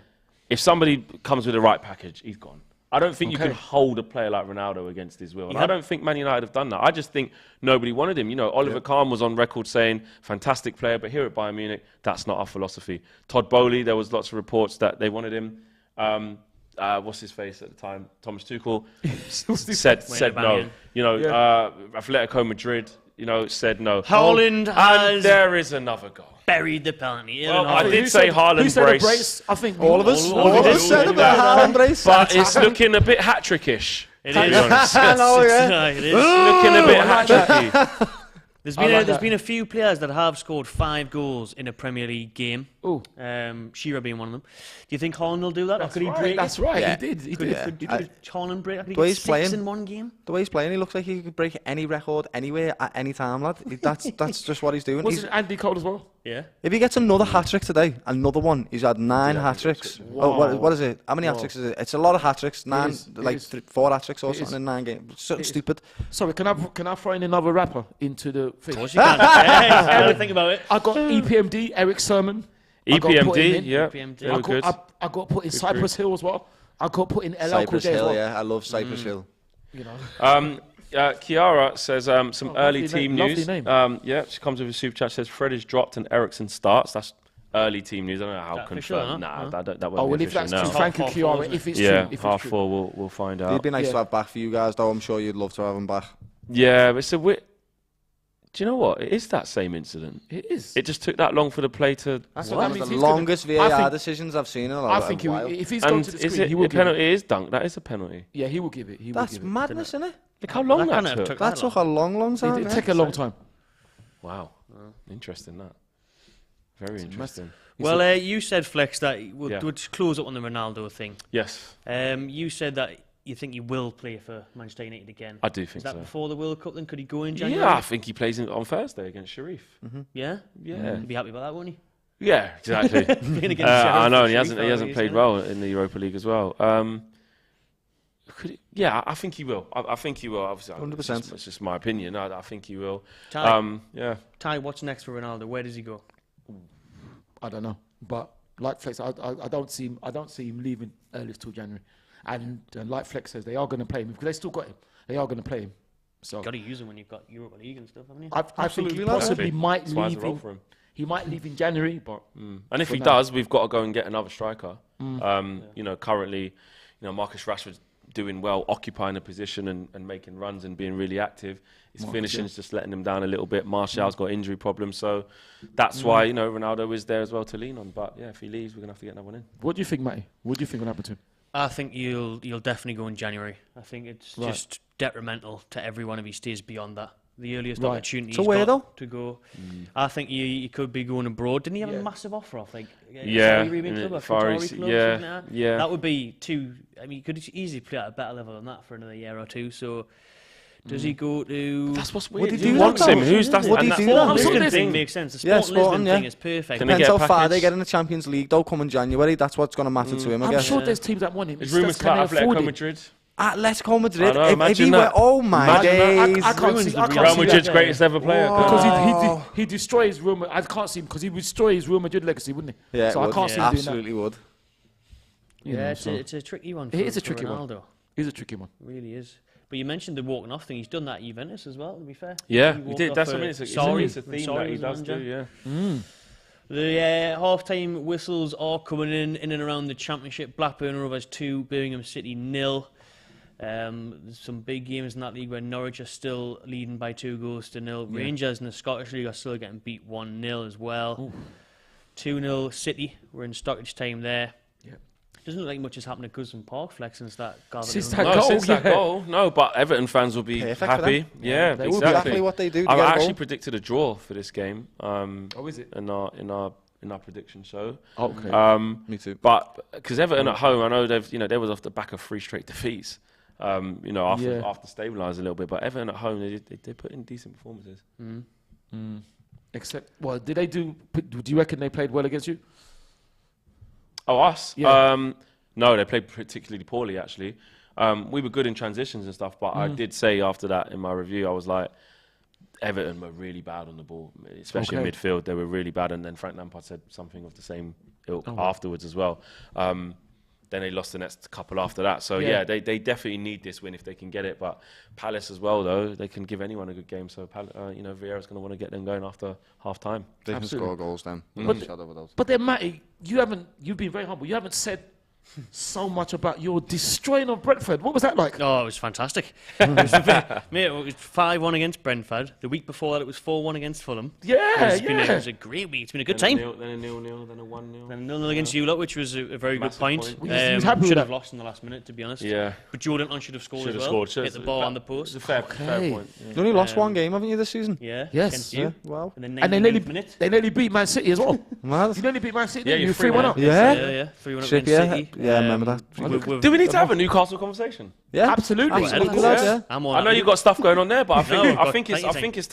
if somebody comes with the right package, he's gone. I don't think you Okay. can hold a player like Ronaldo against his will. And I don't think Man United have done that. I just think nobody wanted him. Oliver Kahn was on record saying, fantastic player, but here at Bayern Munich, that's not our philosophy. Todd Boehly, there was lots of reports that they wanted him. What's his face at the time? Thomas Tuchel said no. Atletico Madrid, said no. Haaland has And there is another goal. buried the penalty. Well, I did say Haaland Who said a brace. brace? I think All of us said about Haaland brace. But it's looking a bit hat-trickish. It to be is. honest. I know, yeah. It is. Looking a bit hat-tricky. There's been a few players that have scored 5 goals in a Premier League game. Oh. Shearer being one of them. Do you think Haaland will do that? Or could he break That's it? right. Yeah. He did. He Could did. Haaland break? Could he The way get he's 6 playing. in one game? The way he's playing, he looks like he could break any record anywhere at any time, lad. That's just what he's doing. Wasn't Andy Cole as well? Yeah. If he gets another hat-trick today, another one, he's had 9 hat-tricks. Oh, what is it? How many hat-tricks is it? It's a lot of hat-tricks. 9, is. 4 hat-tricks or It something is. in 9 games. Something stupid. Sorry, can I throw in another rapper into the thing? Of course you can. Yeah, think about it. I got EPMD, Eric Sermon. I got put him EPMD, in. yeah. EPMD. They were good. I got put in Cypress Hill as well. I got put in LL Cool Cypress J as Hill, well. yeah. I love Cypress Hill. Kiara says some early lovely team name, news. lovely name. She comes with a super chat. Says Fred is dropped and Ericsson starts. That's early team news. I don't know how That official, confirmed. huh? That won't Oh, be well, if official that's now. true, thank you, Half four, Kiara. isn't If it's Yeah, true, if half it's true. 4 we'll find out. It'd be nice Yeah. to have back for you guys, though. I'm sure you'd love to have him back. Yeah, but it's a bit. Do you know what? It is that same incident. It is. It just took that long for the play to. That's One what of that means. the He's gonna- longest I VAR think- decisions I've seen in a I while. think if he's And going to the is screen, it he will a give it. penalty? It is dunk. That is a penalty. Yeah, he will give it. He will That's give it. madness, isn't it? Look how long That that kinda took. took That took a long time. It yeah. took a long time. Wow, interesting that. Very interesting. Well, you said, Flex, that we'll Yeah. close up on the Ronaldo thing. Yes, You said that you think he will play for Manchester United again. I do Is think that so. before the World Cup then? Could he go in January? Yeah, I think he plays on Thursday against Sharif. Yeah? Yeah, He'd be happy about that, won't he? yeah, exactly. Playing against I Sheffield know, and he Sharif, hasn't played well in the Europa League as well. I think he will. I think he will. Obviously, 100%. It's just my opinion. I think he will. Ty, Yeah. Ty, what's next for Ronaldo? Where does he go? I don't know, but like Flex, I don't see him leaving early till January, and like Flex says, they are going to play him because they still got him. They are going to play him. So Got to use him when you've got Europa League and stuff, haven't you? I think he Absolutely, possibly lad. might That's why it's leave. a role for him. He might leave in January, but And if for he now. does, we've got to go and get another striker. Currently, Marcus Rashford's doing well, occupying a position and making runs and being really active. His finishing's just letting him down a little bit. Martial's got injury problems, so that's why Ronaldo is there as well to lean on. But yeah, if he leaves, we're gonna have to get another one in. What do you think, Matty? What do you think will happen to him? I think you'll definitely go in January. I think it's Right. just detrimental to everyone if he stays beyond that. the earliest Right. opportunity So where though? to go. I think he could be going abroad. Didn't he have a massive offer off like Yeah, Saudi Arabian in club, it, a Far Qatari East, club, yeah, something like that? yeah. That would be too. I mean, you could easily play at a better level than that for another year or two. So. Does he go to? That's what's Would weird. he Who do wants that, him? though? Who's that's Would and he that's do the that? Sporting Lisbon Lisbon thing. makes sense. The Yeah, Sporting Lisbon yeah. thing is perfect. Can they Depends get a how far package? they get in the Champions League, though, come in January. That's what's going to matter to him, I I'm guess. sure there's teams that want him. There's It's rumours just, can about they afford Atletico it? Madrid. Atletico Madrid. I know, if he imagine were, that. oh my Imagine that. days. I can't see. I can't Real see Madrid's that. greatest ever player. Because he destroys Real Madrid. I can't see him because he would destroy his Real Madrid legacy, wouldn't he? Yeah, so it I would. can't see him doing that. Absolutely would. You know, so- It's a tricky one. It is a for tricky Ronaldo. one. It is a tricky one. It really is. But you mentioned the walking off thing. He's done that at Juventus as well, to be fair. Yeah, he walked did. off That's for what I mean. It's a Sarri thing when that Sarri he was does do. manager. Yeah. The half-time whistles are coming in and around the Championship. Blackburn Rovers 2, Birmingham City 0. There's some big games in that league where Norwich are still leading by 2-0. Yeah. Rangers in the Scottish League are still getting beat 1-0 as well. 2-0 City. We're in stoppage time there. Yeah. Doesn't look like much has happened at Goodson Park Flex since that goal. Since that that No, goal, since that yeah. goal, no. But Everton fans will be Perfect for happy. them. Yeah, They will be exactly. exactly what they do to I get a actually goal. predicted a draw for this game. Oh, is it? In our prediction show. Okay. Me too. But because Everton at home, I know they was off the back of 3 straight defeats. After stabilising a little bit, but Everton at home they put in decent performances. Except, well, did they do? Do you reckon they played well against you? Oh, us? Yeah. No, they played particularly poorly actually. We were good in transitions and stuff, but I did say after that in my review, I was like, Everton were really bad on the ball, especially in midfield. They were really bad, and then Frank Lampard said something of the same ilk afterwards as well. Then they lost the next couple after that. So yeah, they definitely need this win if they can get it. But Palace as well, though, they can give anyone a good game. So Vieira's going to want to get them going after half time. They can score goals then. But then, Matty, you've been very humble. You haven't said so much about your destroying of Brentford. What was that like? Oh, it was fantastic. It was 5-1 against Brentford. The week before that, it was 4-1 against Fulham. It was a great week. It's been a good time. Then a 0-0, then a 1-0. Then 0-0 against you lot, which was a very good point. He was happy with Should that. have lost in the last minute, to be honest. Yeah. But Jordan should have scored Should as have well. scored. Hit the ball on the post. It's a fair point. You only lost one game, haven't you, this season? Yeah. Yes. Against you. Wow. And then And they 99th minute. nearly beat Man City as well. Mad. You nearly beat Man City. Yeah, didn't you you 3-1 up. Yeah. Yeah. 3-1 up Trippier, against City. yeah, I remember that. Do we need to have a Newcastle conversation? Yeah, Absolutely. absolutely. Yeah. lads, yeah. I'm on I know that. you've got stuff going on there, but I No, think thank you. it's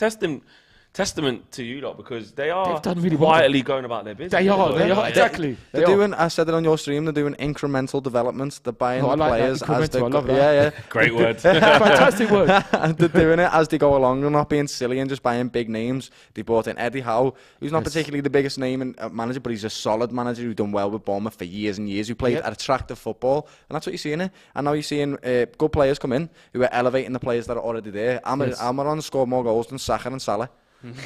testament to you lot because they are They've done really well. quietly going about their business. They are. Yeah. Exactly. They're doing, I said it on your stream, they're doing incremental developments. They're buying Oh, I the like that, players as they incremental, I love go. that. Yeah. Great word. Fantastic word. And they're doing it as they go along. They're not being silly and just buying big names. They bought in Eddie Howe, who's not particularly the biggest name in manager, but he's a solid manager who's done well with Bournemouth for years and years, who played attractive football. And that's what you're seeing. And now you're seeing good players come in who are elevating the players that are already there. Almiron scored more goals than Saka and Salah.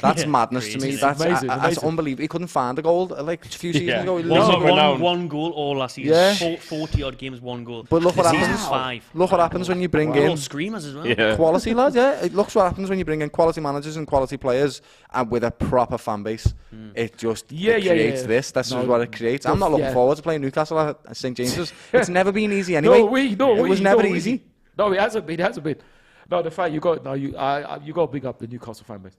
That's madness to me. Crazy. That's Amazing, that's amazing. unbelievable. He couldn't find a goal like a few seasons ago. He Wasn't lost. renowned. One goal all last season. Yeah. 40 odd games, 1 goal. But look what This happens. season's 5. Look what happens when you bring Goal in screamers as well. Yeah. quality lads. Yeah, it looks what happens when you bring in quality managers and quality players, and with a proper fan base. It just creates this. This is what it creates. I'm not looking forward to playing Newcastle at St James's. It's never been easy anyway. It was never easy. No, it hasn't been. It hasn't been. No, the fact you got to big up the Newcastle fan base.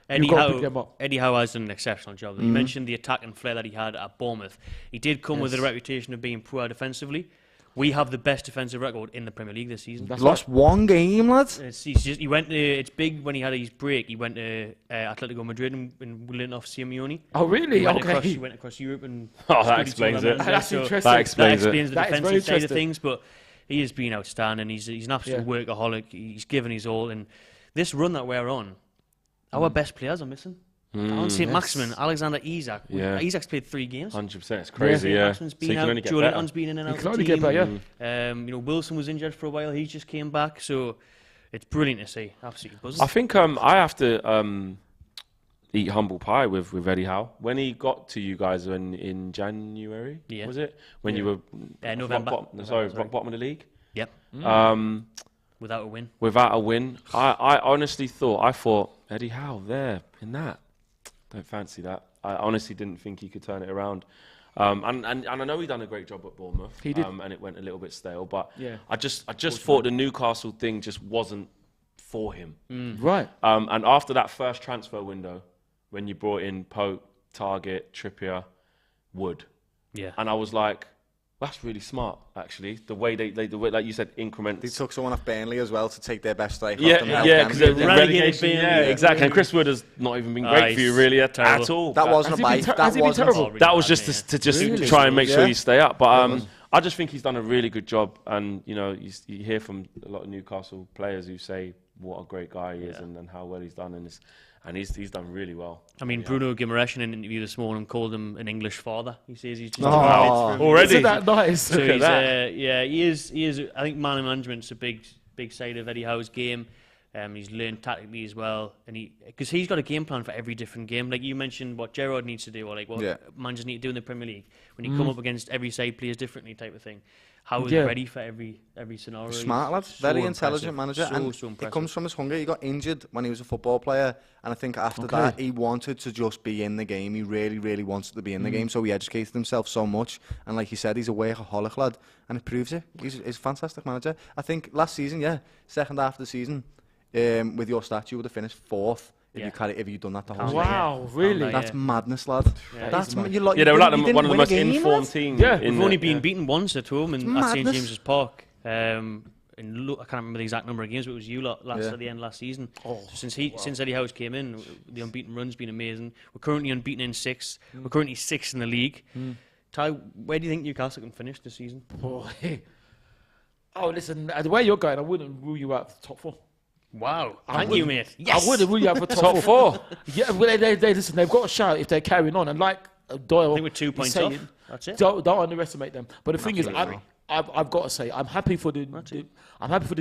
Eddie You've got to pick them Howe, up. Eddie Howe has done an exceptional job. You mentioned the attack and flair that he had at Bournemouth. He did come with a reputation of being poor defensively. We have the best defensive record in the Premier League this season. Lost one game, lads. He went to, it's big when he had his break. He went to Atletico Madrid and went off Simeone. Oh, really? He went across Europe and. That explains it. That's So interesting. That explains it. the That is very defensive side of interesting. things, but he has been outstanding. He's an absolute workaholic. He's given his all, and this run that we're on, our best players are missing. Alan St. Maximin, Alexander Isak. Yeah. Isak's played 3 games. 100%. It's crazy. Yeah. Maximin's So been you can out. only get Joe better. Linton's been in and out. You can of only the get team. better, Wilson was injured for a while. He just came back, so it's brilliant to see. Absolutely buzzing. I think I have to eat humble pie with Eddie Howe. When he got to you guys in January, was it? When you were November. bottom of the league? Yep. Without a win. Without a win. I honestly thought Eddie Howe there in that. Don't fancy that. I honestly didn't think he could turn it around. And I know he done a great job at Bournemouth. He did. And it went a little bit stale. But Yeah. I just thought the Newcastle thing just wasn't for him. Right. And after that first transfer window, when you brought in Pope, Target, Trippier, Wood, and I was like, that's really smart, actually. The way the way, like you said, increments. They took someone off Burnley as well to take their best striker. Because they're relegation. Yeah, exactly. And Chris Wood has not even been great for you, really, at all. That wasn't a bite. That wasn't terrible. That was just to just try and make sure you stay up. But I just think he's done a really good job. And you hear from a lot of Newcastle players who say what a great guy he is and how well he's done, and he's done really well. I mean, Bruno Guimaraes in an interview this morning called him an English father. He says he's just already. Isn't that nice? So he's, he is. I think man management's a big side of Eddie Howe's game. He's learned tactically as well, and because he's got a game plan for every different game. Like you mentioned, what Gerrard needs to do, or like what managers need to do in the Premier League when you come up against every side plays differently, type of thing. How is ready for every scenario. Smart lad, very intelligent manager, and it comes from his hunger. He got injured when he was a football player, and I think after that he wanted to just be in the game. He really, really wanted to be in the game, so he educated himself so much. And like you said, he's a workaholic lad, and it proves it. He's a fantastic manager. I think last season, second half of the season, with your stats, you would have finished fourth. If you'd done that the whole season. Wow, really? That's madness, lad. That's they were like one of the most informed teams. Yeah, we've only been beaten once at home at St James's Park. I can't remember the exact number of games, but it was you lot at the end last season. So since Eddie Howe's came in, the unbeaten run's been amazing. We're currently unbeaten in 6th. We're currently 6th in the league. Ty, where do you think Newcastle can finish this season? Listen, the way you're going, I wouldn't rule you out of the top 4. Wow, thank you, mate. Yes. I wouldn't rule you out for top 4. Yeah, well, they listen, they've got a shout if they're carrying on. And like Doyle, I think we're 2 points off. That's it. Don't underestimate them. But the thing is, I've got to say, I'm happy for the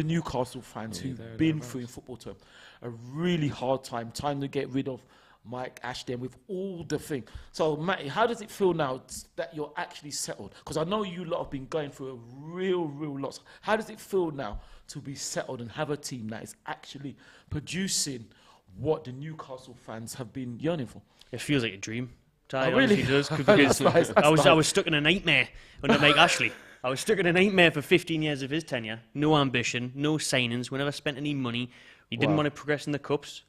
Newcastle fans who've been through in football term a really hard time to get rid of Mike Ashton with all the thing. So, Matty, how does it feel now that you're actually settled? Because I know you lot have been going through a real loss. How does it feel now to be settled and have a team that is actually producing what the Newcastle fans have been yearning for? It feels like a dream. Ty, it really does. Because I was stuck in a nightmare under Mike Ashley. I was stuck in a nightmare for 15 years of his tenure. No ambition, no signings. We never spent any money. He didn't want to progress in the cups.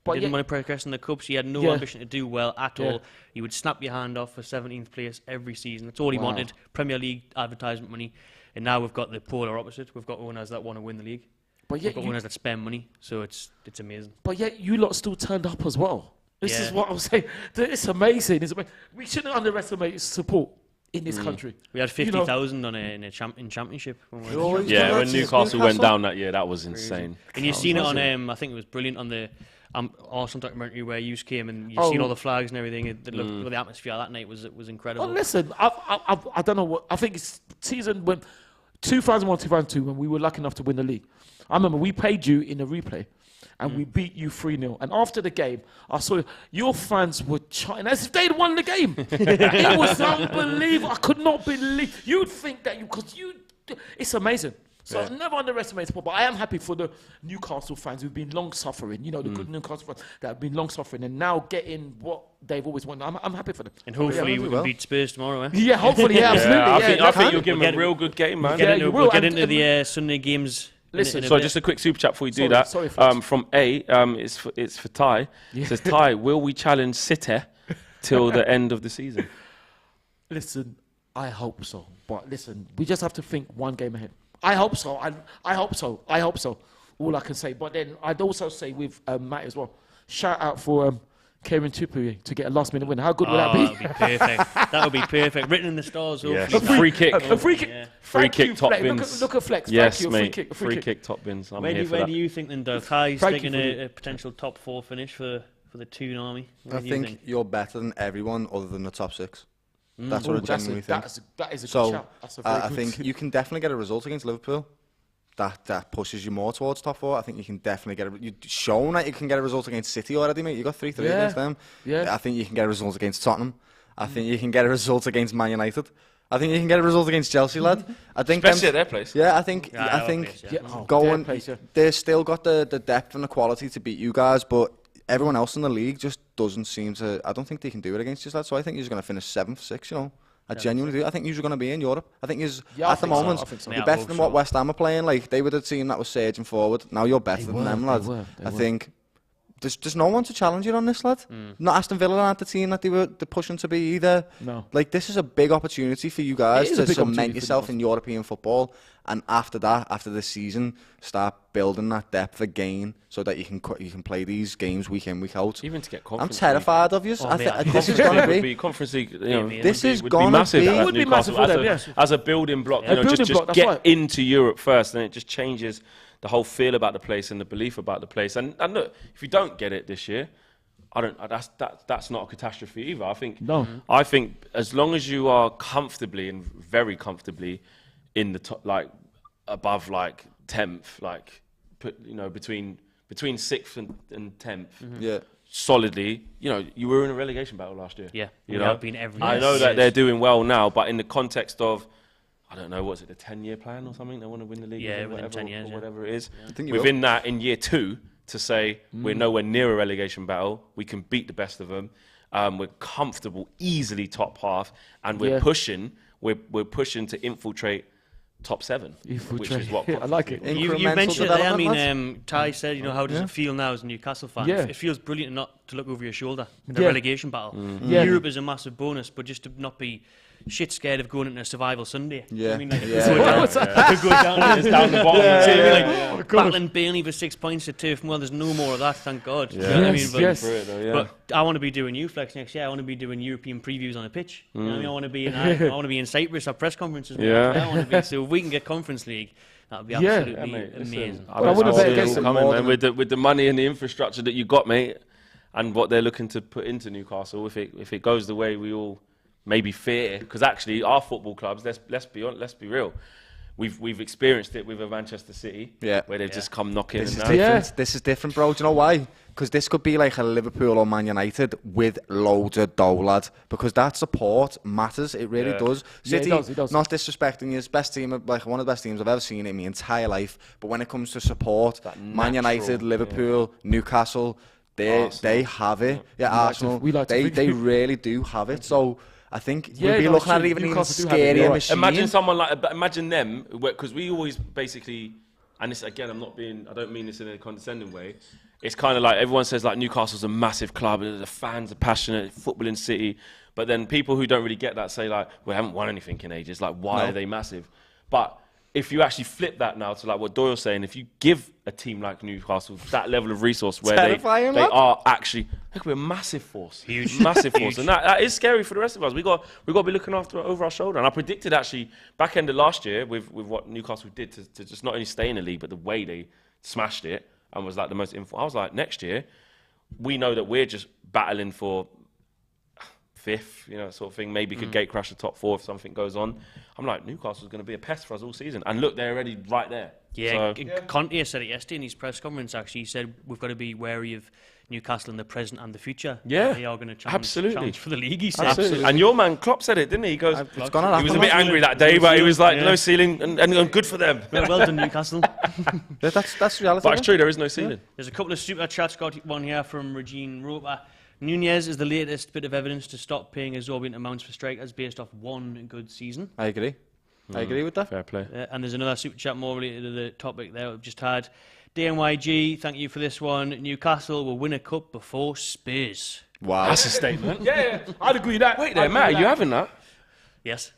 He didn't want to progress in the cups. He had no ambition to do well at all. He would snap your hand off for 17th place every season. That's all he wanted. Premier League advertisement money. And now we've got the polar opposite. We've got owners that want to win the league. We've got owners that spend money. So it's amazing. But yet you lot still turned up as well. This is what I'm saying. It's amazing. We shouldn't underestimate support in this country. We had 50,000 in Championship. When Newcastle went down that year, that was insane. And you've seen it on, I think it was brilliant on the awesome documentary where you came and you've seen all the flags and everything. The atmosphere that night was incredible. Well, listen, I don't know what, I think it's season when 2001, 2002, when we were lucky enough to win the league. I remember we played you in a replay and we beat you 3-0. And after the game, I saw your fans were chanting as if they'd won the game. It was unbelievable. I could not believe. You'd think that it's amazing. So I've never underestimated support, but I am happy for the Newcastle fans who've been long suffering. You know, the good Newcastle fans that have been long suffering and now getting what they've always wanted. I'm happy for them. And hopefully we can beat Spurs tomorrow, eh? Yeah, hopefully, absolutely. I think you'll give them a real good game, man. We'll get into the Sunday games. Listen, so just a quick super chat before we do that. From A, it's for Ty. It says, Ty, will we challenge City till the end of the season? Listen, I hope so. But listen, we just have to think one game ahead. I hope so. I hope so. I hope so. All I can say. But then I'd also say with Matt as well, shout out for Kieran Trippier to get a last-minute win. How good would that be? That would be perfect. That would be perfect. Written in the stars. Yes. A free kick. A free kick. Yeah. Free kick, top bins. Look at Flex. Yes, mate. Free kick, top bins. Where do you think then, Doyle? Ty's taking a potential top 4 finish for the Toon Army? I think you're better than everyone other than the top 6. That's what I genuinely think. That is a good shout. I think you can definitely get a result against Liverpool that pushes you more towards top 4. I think you can definitely you've shown that you can get a result against City already, mate. You got 3-3 against them. I think you can get a result against Tottenham. I think you can get a result against Man United. I think you can get a result against Chelsea, lad. I think especially at their place. Yeah, I think going. They've still got the depth and the quality to beat you guys, but everyone else in the league just doesn't seem to. I don't think they can do it against you, lad. So I think you're going to finish 7th, 6th. You know, I genuinely do. I think you're going to be in Europe. I think I at the think so. moment, I think so. you're better than what West Ham are playing. Like, they were the team that was surging forward. Now you're better than them, lad. I think there's no one to challenge you on this, lad. Not Aston Villa aren't the team that they're pushing to be either. No. Like, this is a big opportunity for you guys to cement yourself in European football. And after that, after this season, start building that depth again so that you can play these games week in, week out. Even to get I'm Conference terrified of you. This is going to be Conference League. This is would going be massive. to be. It would be massive for them, yes. As a building block, A building just block, that's get right. into Europe first, and it just changes the whole feel about the place and the belief about the place. And look, if you don't get it this year, that's not a catastrophe either. I think as long as you are comfortably and very comfortably in the top, like above like 10th, like between 6th and 10th, solidly. You were in a relegation battle last year. Yeah, been every. I know that they're doing well now, but in the context of, I don't know, what's it, the 10-year plan or something? They want to win the league, within 10 years, or whatever it is. Within that, in year 2, to say we're nowhere near a relegation battle, we can beat the best of them. We're comfortable, easily top half, and we're pushing. We're pushing to infiltrate top 7, which is what I like it. You mentioned it there. I mean, Ty said, how does it feel now as a Newcastle fan? Yeah. It feels brilliant not to look over your shoulder in the relegation battle. Europe is a massive bonus, but just to not be shit scared of going into a survival Sunday. Yeah. I mean, like, What's that? Could go down the bottom. Yeah. Like, battling Burnley for 6 points at Turf Moor. There's no more of that, thank God. Yeah. You know what I mean? Yes. But I want to be doing U-Flex next year. I want to be doing European previews on a pitch. You know what I mean? I want to be in Cyprus at press conferences. So if we can get Conference League, that would be absolutely amazing. I wouldn't bet against it. Man. With the money and the infrastructure that you got, mate, and what they're looking to put into Newcastle, if it goes the way we all maybe fear, because actually our football clubs, let's be real, we've experienced it with a Manchester City, where they've just come knocking. This is different, bro. Do you know why? Because this could be like a Liverpool or Man United with loads of dough, lad. Because that support matters. It really does. City, it does. Not disrespecting you, it's best team, like one of the best teams I've ever seen in my entire life. But when it comes to support, Man United, Liverpool, Newcastle, they have it. Arsenal, they really do have it. So I think we'll be looking at it even scarier machine. Imagine someone imagine them, because we always basically, and this again, I don't mean this in a condescending way. It's kind of like everyone says like Newcastle's a massive club, the fans are passionate, footballing city, but then people who don't really get that say like, we haven't won anything in ages, like why are they massive? But if you actually flip that now to like what Doyle's saying, if you give a team like Newcastle that level of resource where they are actually, we're a massive force, massive force, and that is scary for the rest of us. We got to be looking over our shoulder. And I predicted actually back end of last year with what Newcastle did to just not only stay in the league, but the way they smashed it and was like the most I was like, next year we know that we're just battling for 5th, sort of thing. Maybe could gate crash the top 4 if something goes on. I'm like, Newcastle's going to be a pest for us all season. And look, they're already right there. Yeah, Conte said it yesterday in his press conference, actually. He said, we've got to be wary of Newcastle in the present and the future. Yeah. They are going to challenge for the league, he said. Absolutely. And your man Klopp said it, didn't he? He goes, it's gonna he was a bit angry that day, but he was like, no ceiling, and good for them. Well done, Newcastle. That's reality. But it's true, there is no ceiling. There's a couple of super chats. Got one here from Regine Roper. Nunez is the latest bit of evidence to stop paying exorbitant amounts for strikers based off one good season. I agree. I agree with that. Fair play. And there's another super chat more related to the topic there we've just had. DNYG, thank you for this one. Newcastle will win a cup before Spurs. Wow. That's a statement. Yeah, I'd agree with that. Wait there, Matt, are you having that? Yes.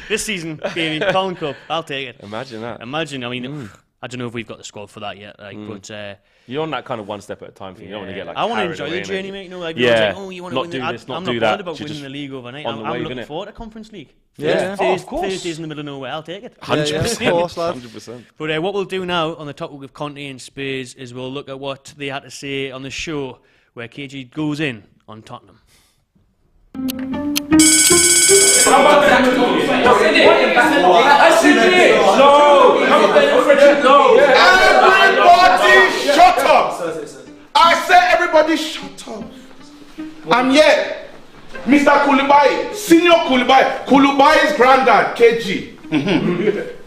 This season, baby, Colin Cup, I'll take it. Imagine that. I mean, I don't know if we've got the squad for that yet, but... you're on that kind of one step at a time thing. You don't want to get like I want to enjoy the journey, mate. You know, you want to win the league. I'm not bothered about winning the league overnight. I'm looking forward to Conference League. Of course. Thursdays in the middle of nowhere, I'll take it. 100%. Of course, lad. 100%. But what we'll do now on the topic of Conte and Spurs is we'll look at what they had to say on the show where KG goes in on Tottenham. Everybody shut up! I said everybody shut up. I'm here. Mr. Koulibaly, Senior Koulibaly, Koulibaly's granddad, KG.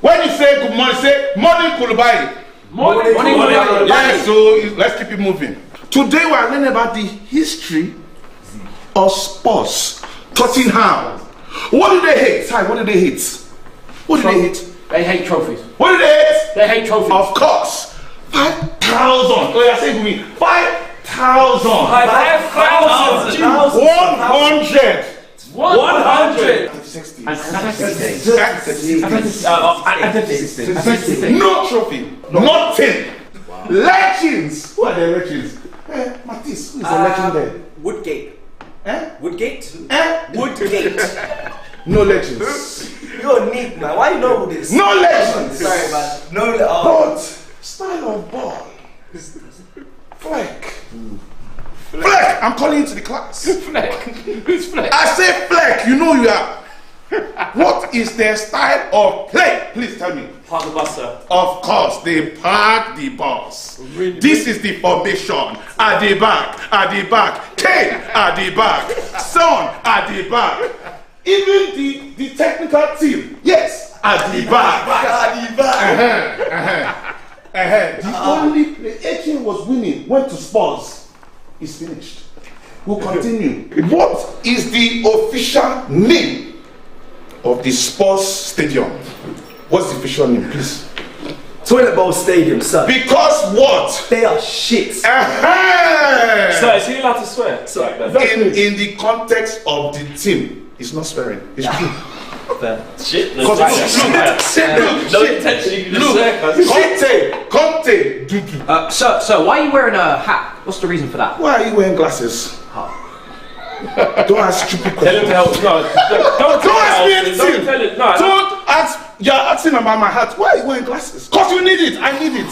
When you say good morning, say morning Koulibaly. Morning. Yeah, so let's keep it moving. Today we are learning about the history of sports. Tottenham. What do they hate? Ty, what do they hate? What do they hate? They hate trophies. What do they hate? They hate trophies. Of course. 5,000. Oh, yeah, say to me. 5,000. 5,000. 100. 100. 60. No. No trophy. Nothing. Legends. Who are the legends? Matty, who is the legend there? Woodgate. Woodgate? Woodgate. No legends. You're neat, man. Why you know who this? No legends. Sorry, man. No. But style of ball. Fleck. Fleck. I'm calling you to the class. Fleck. Who's Fleck? I say Fleck. You know you are. What is their style of play? Please tell me. Park the bus, sir. Of course, they park the bus. Really? This is the formation. At the back, K at the back, Son at the back. Even the technical team, yes, at the back. The only play Etienne was winning, went to Spurs. It's finished. We'll continue. What is the official name of the Spurs stadium? What's the official name, please? Toilet Bowl Stadium, sir. Because what? They are shit. Sir, is he allowed to swear? In the context of the team, it's not swearing. It's true. Shit. No intention. You can just swear. Conte. So why are you wearing a hat? What's the reason for that? Why are you wearing glasses? Don't ask stupid questions. Tell him to help. No, don't ask me anything. Don't ask. You're asking about my hat. Why are you wearing glasses? Cause you need it. I need it.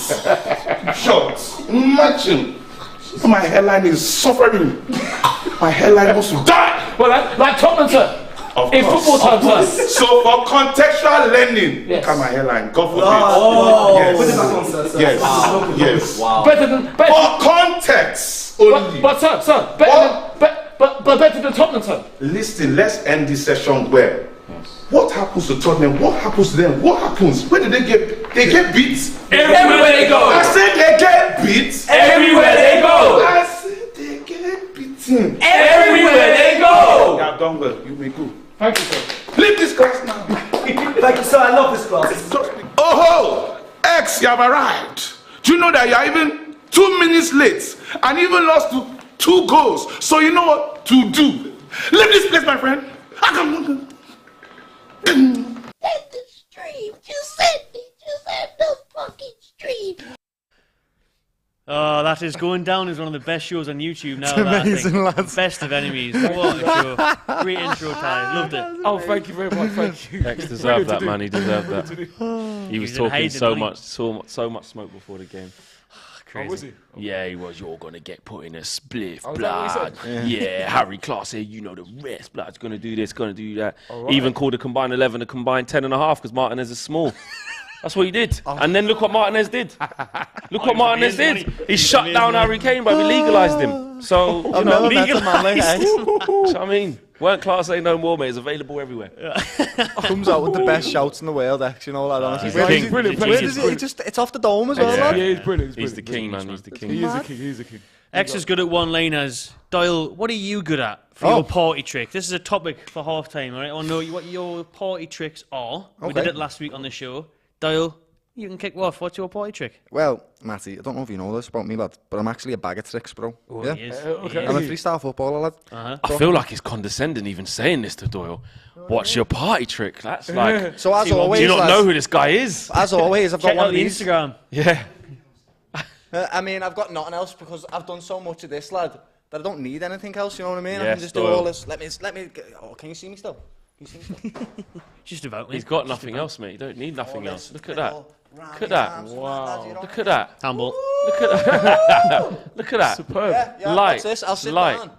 Short. Imagine. My hairline is suffering. My hairline wants to die. Well, like Tottenham, sir. In football terms, sir. So for contextual learning, yes. Look at my hairline. God forbid. Yes. Yes. Wow. Better than for context only. But sir, better than Tottenham, sir. Listen, let's end this session well. What happens to Tottenham? What happens to them? What happens? Where did they get? They get beat. Everywhere they go. I said they get beat. Everywhere they go. I said they get beaten. Everywhere they go. You have done well. You may go. Thank you, sir. Leave this class now. Thank you, sir. I love this class. Oh, X, you have arrived. Do you know that you are even 2 minutes late and even lost to 2 goals? So you know what to do. Leave this place, my friend. Set the stream. Just set the fucking stream. Oh, that is going down as one of the best shows on YouTube now. It's amazing, lads. Best of Enemies. What a show. Great intro time. Loved it. Oh, thank you very much. Thank you. X deserved that, man. He deserved that. He was talking so much smoke before the game. Crazy. Oh, was he? Yeah, he was. You're gonna get put in a spliff, Oh, is that what blood. he said? Yeah, Harry Clark said, you know the rest, blood's gonna do this, gonna do that. Right. Even called a combined 11 a combined 10.5 because Martinez is small. That's what he did. And then look what Martinez did. Look what Martinez did. He shut down Harry Kane, but we legalised him. So, you know, legalised. I mean, weren't Class A no more, mate. It's available everywhere. Comes out with the best shouts in the world, actually, and all that. Honestly, He's brilliant. Where does it? It's off the dome as well, Yeah. man. Yeah, he's brilliant. He's the king, man. He's the king. He is a king. He is a king. X is good at one-liners. Doyle, what are you good at for your party trick? This is a topic for half-time, all right? I want to know what your party tricks are. We did it last week on the show. Doyle, you can kick off. What's your party trick? Well, Matty, I don't know if you know this about me, lad, but I'm actually a bag of tricks, bro. Oh, yeah? he is. Okay. I'm a freestyle footballer, lad. I feel like it's condescending even saying this to Doyle. What's your party trick? That's like... So as always, do you not lads, know who this guy is? As always, I've got Check one out of the these. Instagram. Yeah. I mean, I've got nothing else because I've done so much of this, lad, that I don't need anything else. You know what I mean? I Yes, can just do Doyle. all this. Let me. Oh, can you see me still? Can you see me still? Just about, mate. He's got nothing else, mate. You don't need nothing All else. this, Look at let that. go round Look at my that. arms and Wow. lads, you know Look what at that. Humble. Look at that. Look at that. Superb. Yeah, Light. that's this. I'll sit Light. down.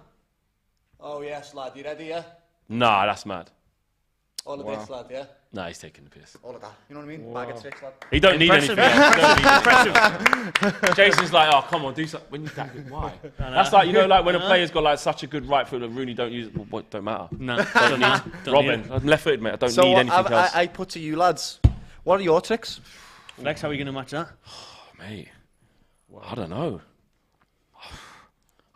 Oh yes, lad. You ready? Yeah. Nah, that's mad. All of this, lad. Yeah. Nah, he's taking the piss. All of that. You know what I mean? Bag of tricks, lad. He don't need Impressive, anything else. He don't need Impressive. Jason's like, oh, come on, do something. When you that good, why? That's like, you know, like when a player's got like such a good right foot and Rooney don't use it, well, what, don't matter. No, Don't need. Robin, I'm left-footed, mate. I don't need anything else. I put to you, lads. What are your tricks? Lex, how are you going to match that? Mate, I don't know.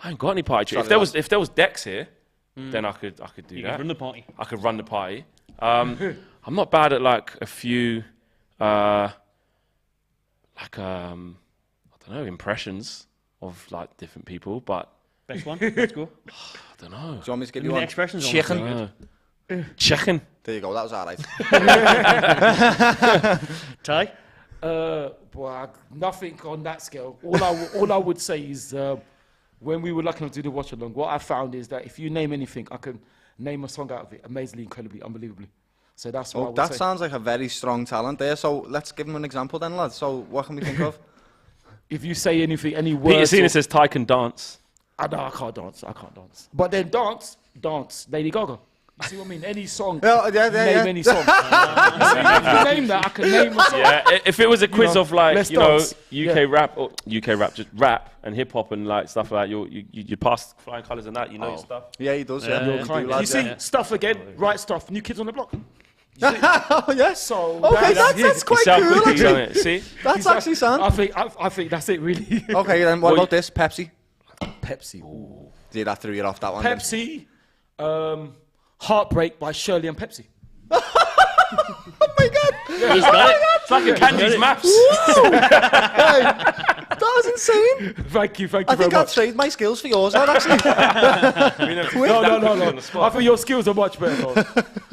I ain't got any party tricks. If there was Dex here, then I could do You that. could run the party. I could run the party. I'm not bad at like a few, I don't know, impressions of like different people, but Best one. Let's go. I don't know. Do you want me to give Give me you the one? expressions on Chicken. Chicken. There you go. That was all right. Ty? Well, nothing on that scale. All I would say is when we were lucky enough to do the watch along, what I found is that if you name anything, I can name a song out of it amazingly, incredibly, unbelievably. So that's what I would that say. sounds like a very strong talent there. So let's give him an example then, lads. So what can we think of? If you say anything, any words. Peter Sina says Ty can dance. I can't dance. But then dance, Lady Gaga. You see what I mean? Any song. Name any song. If you name that, I can name a song. Yeah, if it was a quiz of like, let's you know, dance. UK rap, just rap and hip hop and like stuff like that, you pass flying colours and that, you know your stuff. Yeah, he does. Yeah, You see stuff again, right stuff, New Kids on the Block. Oh yes. So okay, that's quite cool. Actually. See, that's actually sound. I think that's it really. Okay, then what about this? Pepsi. Pepsi. Ooh. Yeah, that threw you off that one. Pepsi. Heartbreak by Shirley and Pepsi. Oh my God! He's got it. It's like a Candy's maps. Hey, that was insane. Thank you I very think I'll much. trade my skills for yours, lad, actually. No. I think your skills are much better, though.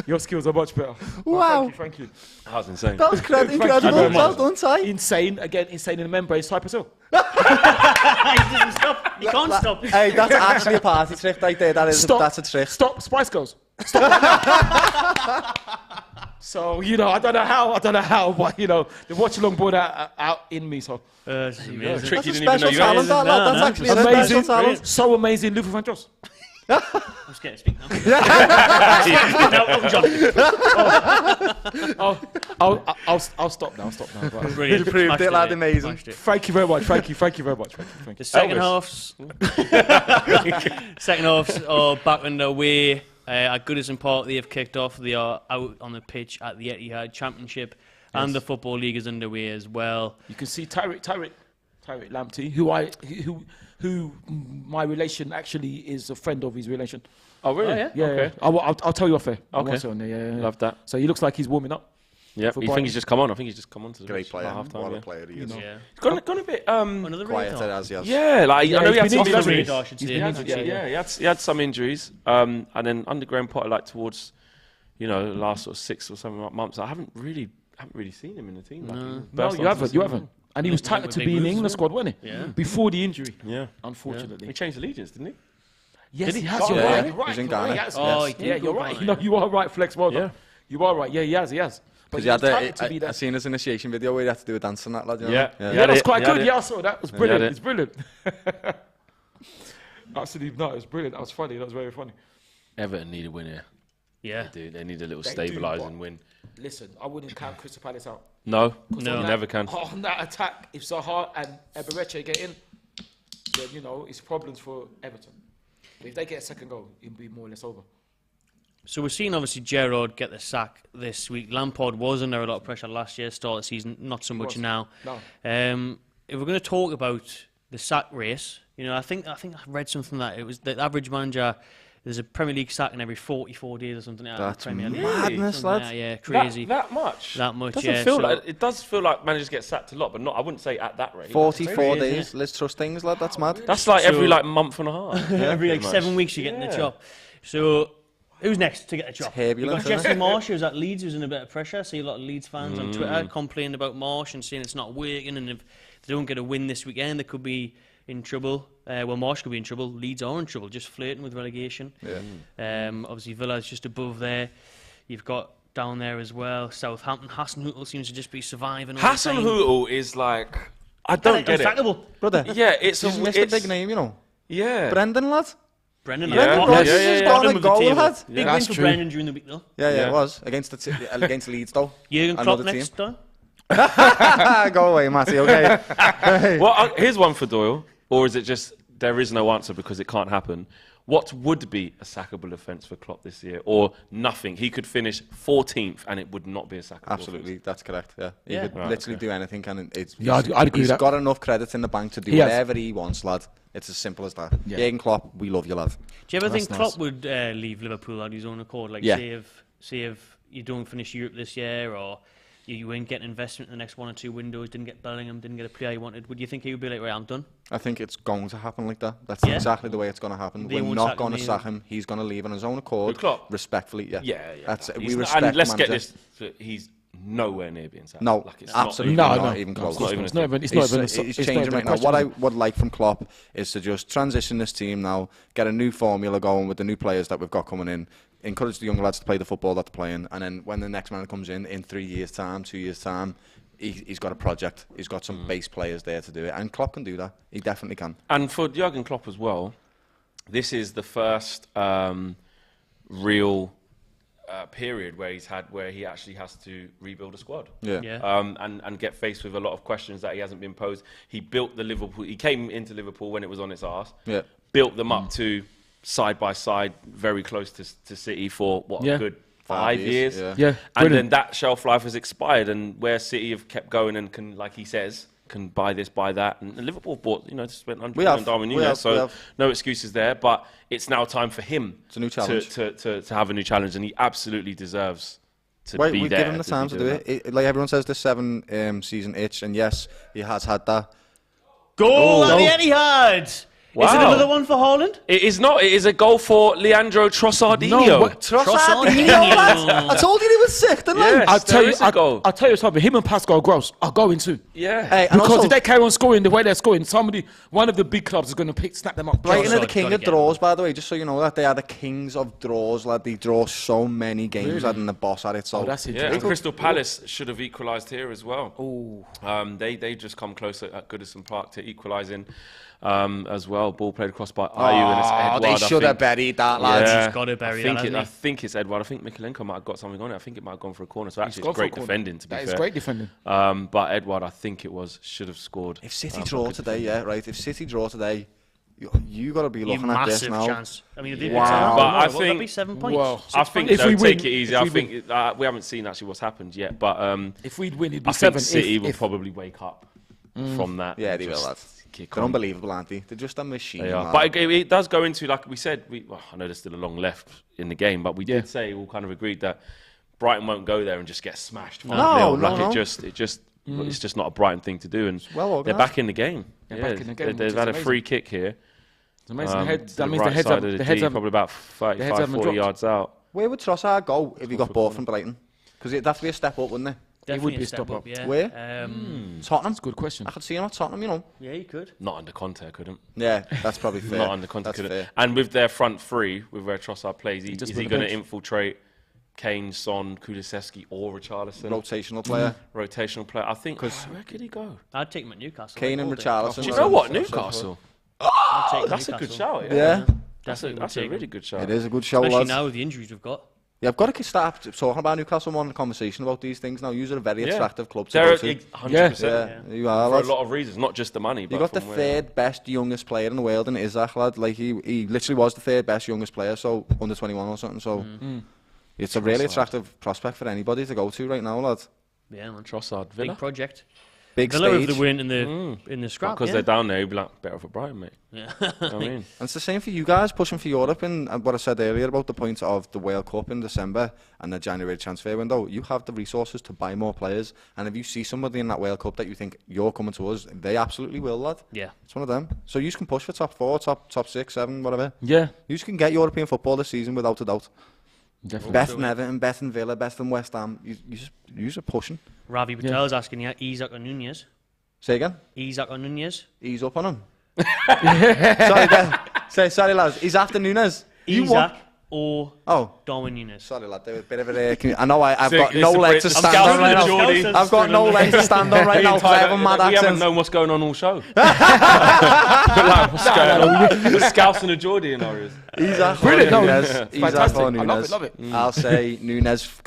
Your skills are much better. Wow. Thank you. That was insane. That was incredible. Well done, Ty. Insane in the membrane, Cypress Hill. He doesn't stop. He can't stop. Hey, that's actually a party trick right there. That's a trick. Stop, Spice Girls. Stop right now. So, you know, I don't know how, but, you know, the watch along brought that out in me, so. That's amazing. Trick That's you a didn't even know special you talent, had. that, lad. That's actually a special Amazing. talent. So amazing, Luther Vandross. I'm scared to speak now. I'll stop now. Right. Brilliant. You proved Smashed it, lad. mate. Amazing. Smashed it. Thank you very much. Thank you very much. The second halves are back underway. At Goodison Park, they have kicked off. They are out on the pitch at the Etihad Championship, and the Football League is underway as well. You can see Tyrick Lamptey, who my relation actually is a friend of his relation. Oh, really? Oh, yeah? Yeah, Okay. I'll tell you off air. Okay. Yeah. Love that. So he looks like he's warming up. Yeah, For you Brighton. think he's just come on? I think he's just come on to the Great pitch player. at half-time, What yeah. a player he is. Yeah. It's gone a bit Another Quiet radar. as he has. yeah, like Yeah, I know he had he's some been injured, injuries. radar, I should say. He's been injured, yeah. He had some injuries, and then underground Potter like towards, you know, the last sort of 6 or 7 months. I haven't really seen him in the team. No, you haven't. And he was titled to big be in the moves, England yeah. squad, wasn't he? Yeah. Before the injury. Yeah, Unfortunately. he changed allegiance, didn't he? Yes, he has. Oh, You're yeah. right. You're right. He's in You're right, Ghana. he has. Oh, Yes. he Yeah, did you're go right. Ghana, No, you are right, Flex. Well done. Yeah. You are right. Yeah, he has. But Because he had titled to be I that. seen his initiation video where he had to do a dance and that, lad. You know? Yeah. Yeah, that's quite He had good. it. Yeah, I saw that. It was He brilliant. had It's brilliant. Absolutely not. It was brilliant. That was funny. That was very funny. Everton need a win here. Yeah. They need a little They do, stabilising but- win. Listen, I wouldn't count Crystal Palace out. No, No. you never can. On that attack, if Zaha and Eberechi get in, then, you know, it's problems for Everton. But if they get a second goal, it'll be more or less over. So we're seeing obviously Gerrard get the sack this week. Lampard was under a lot of pressure last year, start of the season, not so much now. No. If we're going to talk about the sack race, you know, I think I read something that it was the average manager. There's a Premier League sack in every 44 days or something. That's Premier League. madness, Something lad. like that, yeah, crazy. That much? That much, Doesn't yeah. feel so- like, it does feel like managers get sacked a lot, but not. I wouldn't say at that rate. 44 That's days. Let's trust things, lad. That's mad. That's like every So- like month and a half. every like pretty 7 much. weeks you're getting the Yeah. job. So who's next to get the job? Turbulent, You've got isn't Jesse it? Marsh, who's at Leeds, who's in a bit of pressure. I see a lot of Leeds fans on Twitter complaining about Marsh and saying it's not working, and if they don't get a win this weekend, they could be in trouble. Well, Marsh could be in trouble. Leeds are in trouble, just flirting with relegation. Yeah. Obviously, Villa's just above there. You've got down there as well Southampton. Hasenhüttl seems to just be surviving all the time. Hasenhüttl is like I don't get it. Unsackable. Brother. Yeah, it's He's missed a big name, you know. Yeah. Brendan, lad. Brendan, Yeah. Bottom- Ross yeah, has yeah. gone bottom and of the goal, table. lad. Big That's win for true. Brendan during the week, though. Yeah, Yeah. it was against against Leeds, though. Jurgen Klopp Another team. next time. Go away, Matty. Okay. Well, here's one for Doyle, or is it just there is no answer because it can't happen? What would be a sackable offence for Klopp this year, or nothing? He could finish 14th, and it would not be a sackable. Absolutely, offence. That's correct. Yeah, he Yeah. could Right, literally okay. do anything, and I'd agree he's with that. got enough credit in the bank to do He has. whatever he wants, lad. It's as simple as that. Yeah. Jurgen Klopp, we love you, lad. Do you ever That's think Klopp nice. would leave Liverpool on his own accord? Like, Yeah. say if you don't finish Europe this year, or you weren't getting investment in the next 1 or 2 windows, didn't get Bellingham, didn't get a player you wanted, would you think he would be like, right, I'm done? I think it's going to happen like that. That's Yeah. exactly the way it's going to happen. They We're won't not sack going to him sack him. He's going to leave on his own accord. Who, Klopp? Respectfully, yeah. Yeah. That's, He's we not- respect and let's the get manager. this. He's nowhere near being sacked. No, Like, it's absolutely not even close. It's not even. It's not even. It's not even. He's changing right now. What I would like from Klopp is to just transition this team now, get a new formula going with the new players that we've got coming in, encourage the young lads to play the football that they're playing, and then when the next man comes in 3 years' time, 2 years' time, he's got a project. He's got some base players there to do it, and Klopp can do that. He definitely can. And for Jurgen Klopp as well, this is the first real period where he actually has to rebuild a squad. And get faced with a lot of questions that he hasn't been posed. He built the Liverpool. He came into Liverpool when it was on its arse. Yeah. Built them up to side by side, very close to City for a good 5 years. Yeah, and then that shelf life has expired, and where City have kept going and can, like he says, can buy this, buy that, and Liverpool bought, just spent 100 million on Darwin Núñez, so no excuses there. But it's now time for him It's a new challenge. to have a new challenge, and he absolutely deserves to be we there. give him the time to do it. Like everyone says, the 7-season itch, and yes, he has had that. Goal at the Etihad! Wow. Is it another one for Haaland? It is not. It is a goal for Leandro Trossardinho. No, Trossardinho. I told you he was sick, didn't Yes, I'll tell you. goal. I'll tell you something. Him and Pascal Gross are going to. Yeah. Hey, and Because also, if they carry on scoring the way they're scoring, one of the big clubs is going to snap them up. Brighton are the Trossard's king gotta of get draws, by the way, just so you know that. They are the kings of draws, lad. They draw so many games, lad, and the boss at it. So that's it. Yeah, and Crystal Palace should have equalised here as well. They just come close at Goodison Park to equalising as well. Ball played across by Ayew, and it's Edouard. They should have buried that, lads. Yeah, He's got to bury that, hasn't he? I think it's Edouard. I think Mikalenko might have got something on it. I think it might have gone for a corner. So actually, gone it's for a great corner. defending, to be fair. That is great defending. But Edouard, I think it should have scored. If City draw today, yeah, right. If City draw today, you got to be looking at this Massive now. chance. I mean, Wow. But I would that think- be 7 points? Well, I think If they'll we take win- it easy. if I we think we haven't seen actually what's happened yet, but If we'd win, it'd be I 7. think City will probably wake up from that. Yeah, and they will, just lads. kick They're on. unbelievable, aren't they? They're just a machine. They are. man. But it does go into, like we said, I know there's still a long left in the game, but we did say, all kind of agreed that Brighton won't go there and just get smashed 5-0. It's just not a Brighton thing to do, and well they're organised. back in the game. They're back in the game, which They've is had a amazing. free kick here. It's amazing. To That the means right the heads side have of the the heads D, have probably about the heads haven't 40 dropped. yards out. Where would Trossard go if he got bought from Brighton? Because it'd have to be a step up, wouldn't it? Definitely would be a step up, yeah. Where? Tottenham. That's a good question. I could see him at Tottenham, you know. Yeah, you could. Not under Conte, couldn't. Yeah, that's probably fair. Not under Conte, That's couldn't. fair. And with their front three, with where Trossard plays, is just he put the going to bench. infiltrate Kane, Son, Kulusevski, or Richarlison? Rotational player. Rotational player. I think. Where could he go? I'd take him at Newcastle. Kane and Richarlison. Do you know what? Newcastle. I'd take That's a Newcastle. good shout. Yeah. That's Definitely would a take really him. good shout. It is a good show, Especially lads. now with the injuries we've got. Yeah, I've got to start talking about Newcastle more in the conversation about these things now. You're a very attractive club to They're go to. 100%. Yeah, you are, For lads. a lot of reasons, not just the money. You but got the from where- third best youngest player in the world in Isaac, lad. Like he literally was the third best youngest player, so under 21 or something. So it's a really attractive prospect for anybody to go to right now, lad. Yeah, man. Trossard, Villa. Big project. Big Villa if stage. they weren't in the scrap. Because yeah. they're down there, you'd be like, better for Brighton, mate. Yeah. You know what I mean? And it's the same for you guys pushing for Europe. And what I said earlier about the point of the World Cup in December and the January transfer window, you have the resources to buy more players. And if you see somebody in that World Cup that you think you're coming to us, they absolutely will, lad. Yeah. It's one of them. So you can push for top 4, top 6, 7, whatever. Yeah. You can get European football this season without a doubt. Definitely. Best than Everton, best than Villa, best than West Ham. You just pushing. Ravi Patel's asking you, Isaac or Núñez? Say again? Isaac or Núñez? Ease up on him. Sorry, lads. He's after Núñez. Isaac or Darwin Núñez? Sorry, lad. They're a bit of a... I know I've got It's no a legs Brit- to I'm stand on right Geordie. now. I've got no legs to stand on right now because I have a mad We haven't accent. known what's going on all show. Like, what's going on? The Scouse and the Geordie in ours. Isaac or Brilliant, no, Núñez. it's Isaac fantastic. or I love Núñez. it, love it. I'll say Núñez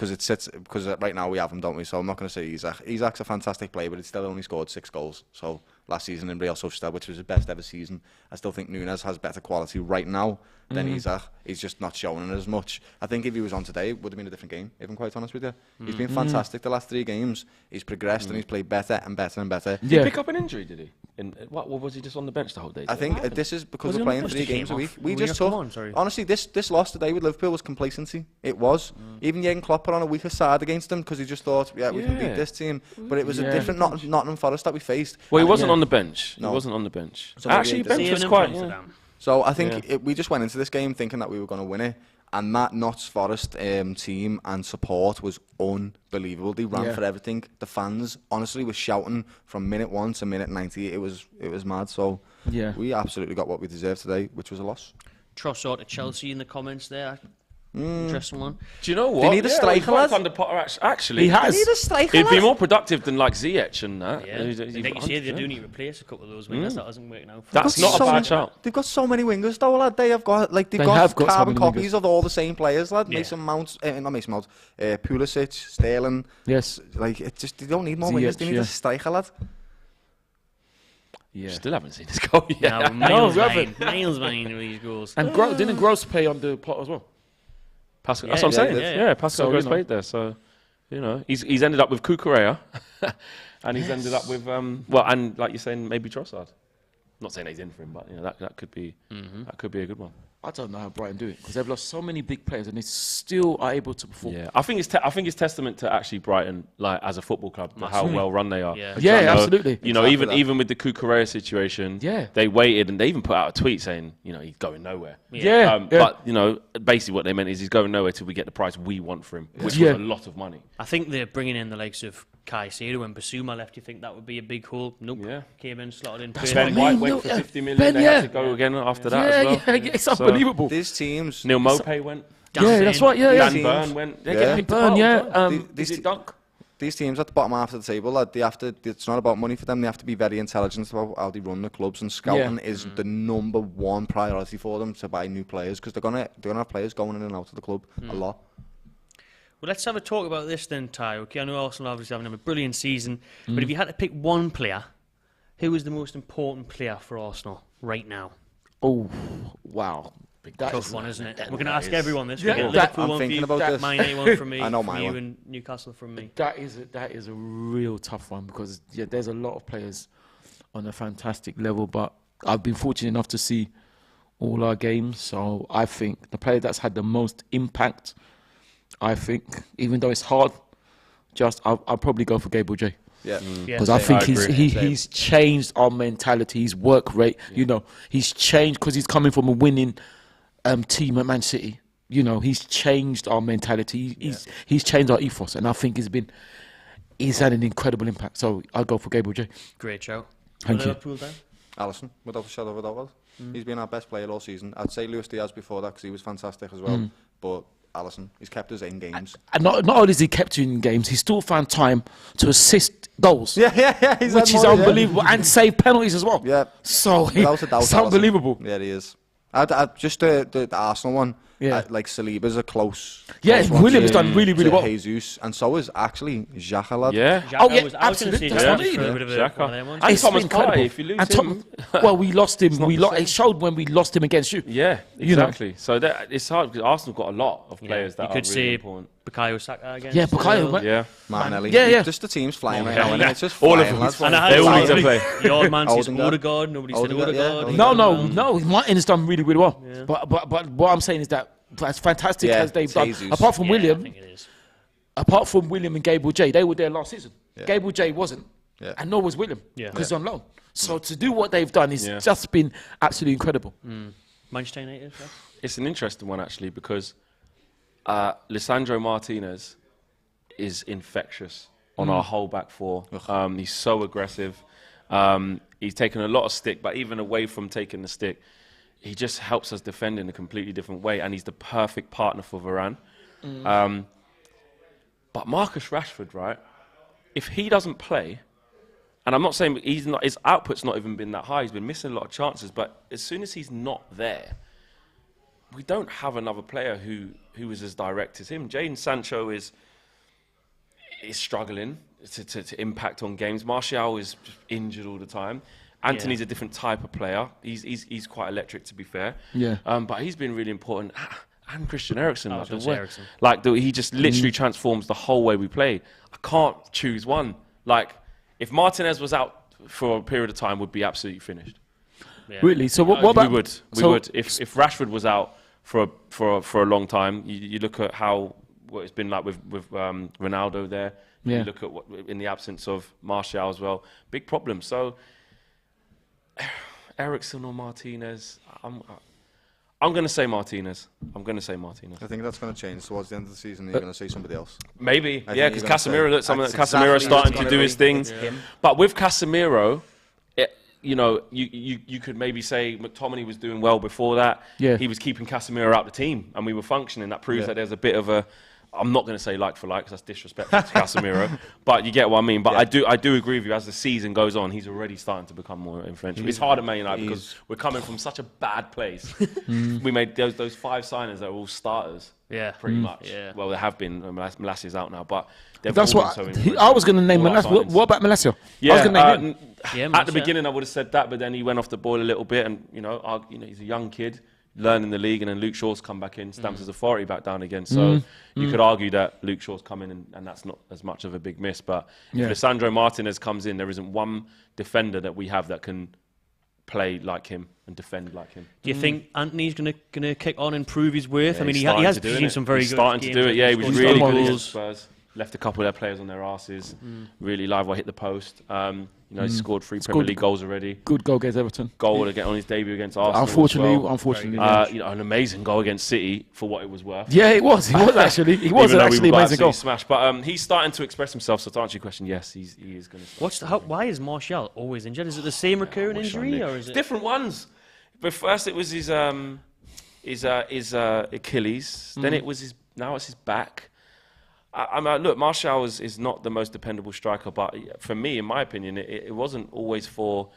because right now we have him, don't we? So I'm not going to say Isaac. Isaac's a fantastic player, but he's still only scored 6 goals. So last season in Real Sociedad, which was his best ever season. I still think Núñez has better quality right now than Isak. He's just not showing it as much. I think if he was on today, it would have been a different game, if I'm quite honest with you. He's been fantastic the last 3 games. He's progressed and he's played better and better and better. Did he pick up an injury, did he? What was he just on the bench the whole day? I think this is because we're playing 3 games a week. We just took... Honestly, this loss today with Liverpool was complacency. It was. Even Jurgen Klopp put on a weaker side against them because he just thought, yeah, we can beat this team. But it was a different Nottingham Forest that we faced. Well, he wasn't on the bench. No. He wasn't on the bench. So actually, bench was quite... So I think we just went into this game thinking that we were going to win it. And that Notts Forest team and support was unbelievable. They ran for everything. The fans, honestly, were shouting from minute 1 to minute 90. It was mad. So we absolutely got what we deserved today, which was a loss. Trossard to Chelsea in the comments there. Interesting one. Do you know what? They need a striker, lad. Under Potter, actually. He has. They need a striker, He'd be lad. more productive than like Ziyech and that. Yeah. Like you say, they do need to replace a couple of those wingers. That hasn't worked out. That's not a bad shout. They've got so many wingers though, lad. They've got carbon copies of all the same players, lad. Mason Mount, not Mason Mount, Pulisic, Sterling. Yes. Like it just they don't need more wingers. They need a striker, lad. Yeah. Still haven't seen this goal yet. No, miles behind with these goals. And didn't Gross play on the pot as well? Pascal, that's what I'm saying. Yeah, Pascal Gross played there. So, you know, he's ended up with Cucurella, and he's ended up with and like you're saying, maybe Trossard. Not saying he's in for him, but you know that could be a good one. I don't know how Brighton do it because they've lost so many big players and they still are able to perform. Yeah, I think it's testament to actually Brighton, like as a football club, how well run they are. Yeah, absolutely. You know, even with the Cucurella situation, they waited and they even put out a tweet saying, you know, he's going nowhere. But you know, basically what they meant is he's going nowhere till we get the price we want for him, which was a lot of money. I think they're bringing in the likes of Caicedo and Basuma left. You think that would be a big hole? Nope. Yeah. Came in, slotted in. Ben White went for 50 million. They had to go again after that as well. Yeah, it's unbelievable. These teams. Neil Mopay went. That's right. Dan Burn went. They're getting Burn. These teams at the bottom half of the table, lad, they have to. It's not about money for them. They have to be very intelligent about how they run the clubs, and scouting is the #1 priority for them to buy new players because they're gonna have players going in and out of the club a lot. Well, let's have a talk about this then, Ty. Okay, I know Arsenal obviously having a brilliant season, but if you had to pick one player, who is the most important player for Arsenal right now? Oh, wow. Tough one, isn't it? We're going to ask everyone this. Yeah, Liverpool I'm one thinking for you, about this. Mane one from me, I know from my you, one. and Newcastle from me. That is a real tough one because there's a lot of players on a fantastic level, but I've been fortunate enough to see all our games, so I think the player that's had the most impact, I think, even though it's hard, I'll probably go for Gabriel J. Yeah, because I think he's changed our mentality, his work rate. You know, he's changed because he's coming from a winning team at Man City. You know, he's changed our mentality. He's changed our ethos, and I think he's had an incredible impact. So I'll go for Gabriel J. Great show. Thank you. Liverpool then? Alisson, without a shadow of a doubt. He's been our best player all season. I'd say Luis Diaz before that because he was fantastic as well. But Alisson, he's kept us in games. And not only has he kept you in games, he still found time to assist goals. Yeah. Which is unbelievable. And save penalties as well. Yeah. So it's unbelievable. Yeah, he is. Just the Arsenal one. Yeah. Like Saliba's a close. Yeah, William's done really well. Jesus, and so is actually Xhaka, lad. Yeah. Absolutely. That's what I mean. Xhaka. And Thomas Partey, if you lose him. Well, we lost him. It showed when we lost him against you. Yeah, exactly. You know? So it's hard because Arsenal got a lot of players that are really important. Bukayo Saka again. Yeah, Bukayo. Yeah. Martinelli. Yeah. Just the team's flying right now. It's just all of them. They all need to play. The old man says Odegaard. Nobody said Odegaard. No. Martin has done really well. But what I'm saying is that as fantastic as they've done, apart from William, and Gabriel J, they were there last season. Gabriel J wasn't, and nor was William, because he's on loan. So to do what they've done is just been absolutely incredible. Manchester United. It's an interesting one actually because Lisandro Martinez is infectious on our whole back four. He's so aggressive. He's taken a lot of stick, but even away from taking the stick, he just helps us defend in a completely different way, and he's the perfect partner for Varane. But Marcus Rashford, right? If he doesn't play, and I'm not saying his output's not even been that high, he's been missing a lot of chances, but as soon as he's not there, we don't have another player who is as direct as him. Jadon Sancho is struggling to impact on games. Martial is just injured all the time. Anthony's a different type of player. He's quite electric, to be fair. Yeah. But he's been really important. And Christian Eriksen. Eriksen. He just literally transforms the whole way we play. I can't choose one. Like, if Martinez was out for a period of time, we'd be absolutely finished. Yeah. Really? So what about... We would. If Rashford was out for a long time, you look at what it's been like with Ronaldo there. Yeah. You look at what in the absence of Martial as well. Big problem. So Eriksen or Martinez? I'm going to say Martinez. I think that's going to change towards the end of the season. You're going to say somebody else. Maybe, yeah, because Casemiro's starting to do his thing. But with Casemiro, you could maybe say McTominay was doing well before that. Yeah. He was keeping Casemiro out the team, and we were functioning. That proves that there's a bit of a... I'm not going to say like for like, because that's disrespectful to Casemiro. But you get what I mean. But I do agree with you. As the season goes on, he's already starting to become more influential. It's hard at Man United because we're coming from such a bad place. We made those 5 signings that are all starters. Yeah. Pretty much. Yeah. Well, they have been. Malassia's out now, but that's what I was going to name Malacia. What about Malacia? Yeah. I was gonna name him. At the beginning, I would have said that, but then he went off the boil a little bit, and he's a young kid. Learning the league, and then Luke Shaw's come back in, stamps his authority back down again. So you could argue that Luke Shaw's come in, and that's not as much of a big miss. But if Lisandro Martinez comes in, there isn't one defender that we have that can play like him and defend like him. Do you think Anthony's gonna kick on and prove his worth? I mean, he has seen some very good games. Starting to do it. Yeah, he was really good against Spurs. Left a couple of their players on their asses. Really live. I hit the post. He scored 3 Premier League goals already. Good goal against Everton. Goal on his debut against Arsenal. Unfortunately, an amazing goal against City for what it was worth. Yeah, it was. It was actually. It was actually an amazing goal. Smash. But he's starting to express himself. So to answer your question, yes, he is going to. Why is Martial always injured? Is it the same recurring injury, or is it different ones? But first it was his Achilles. Then it was now it's his back. I mean, look, Martial is not the most dependable striker, but for me, in my opinion, it wasn't always for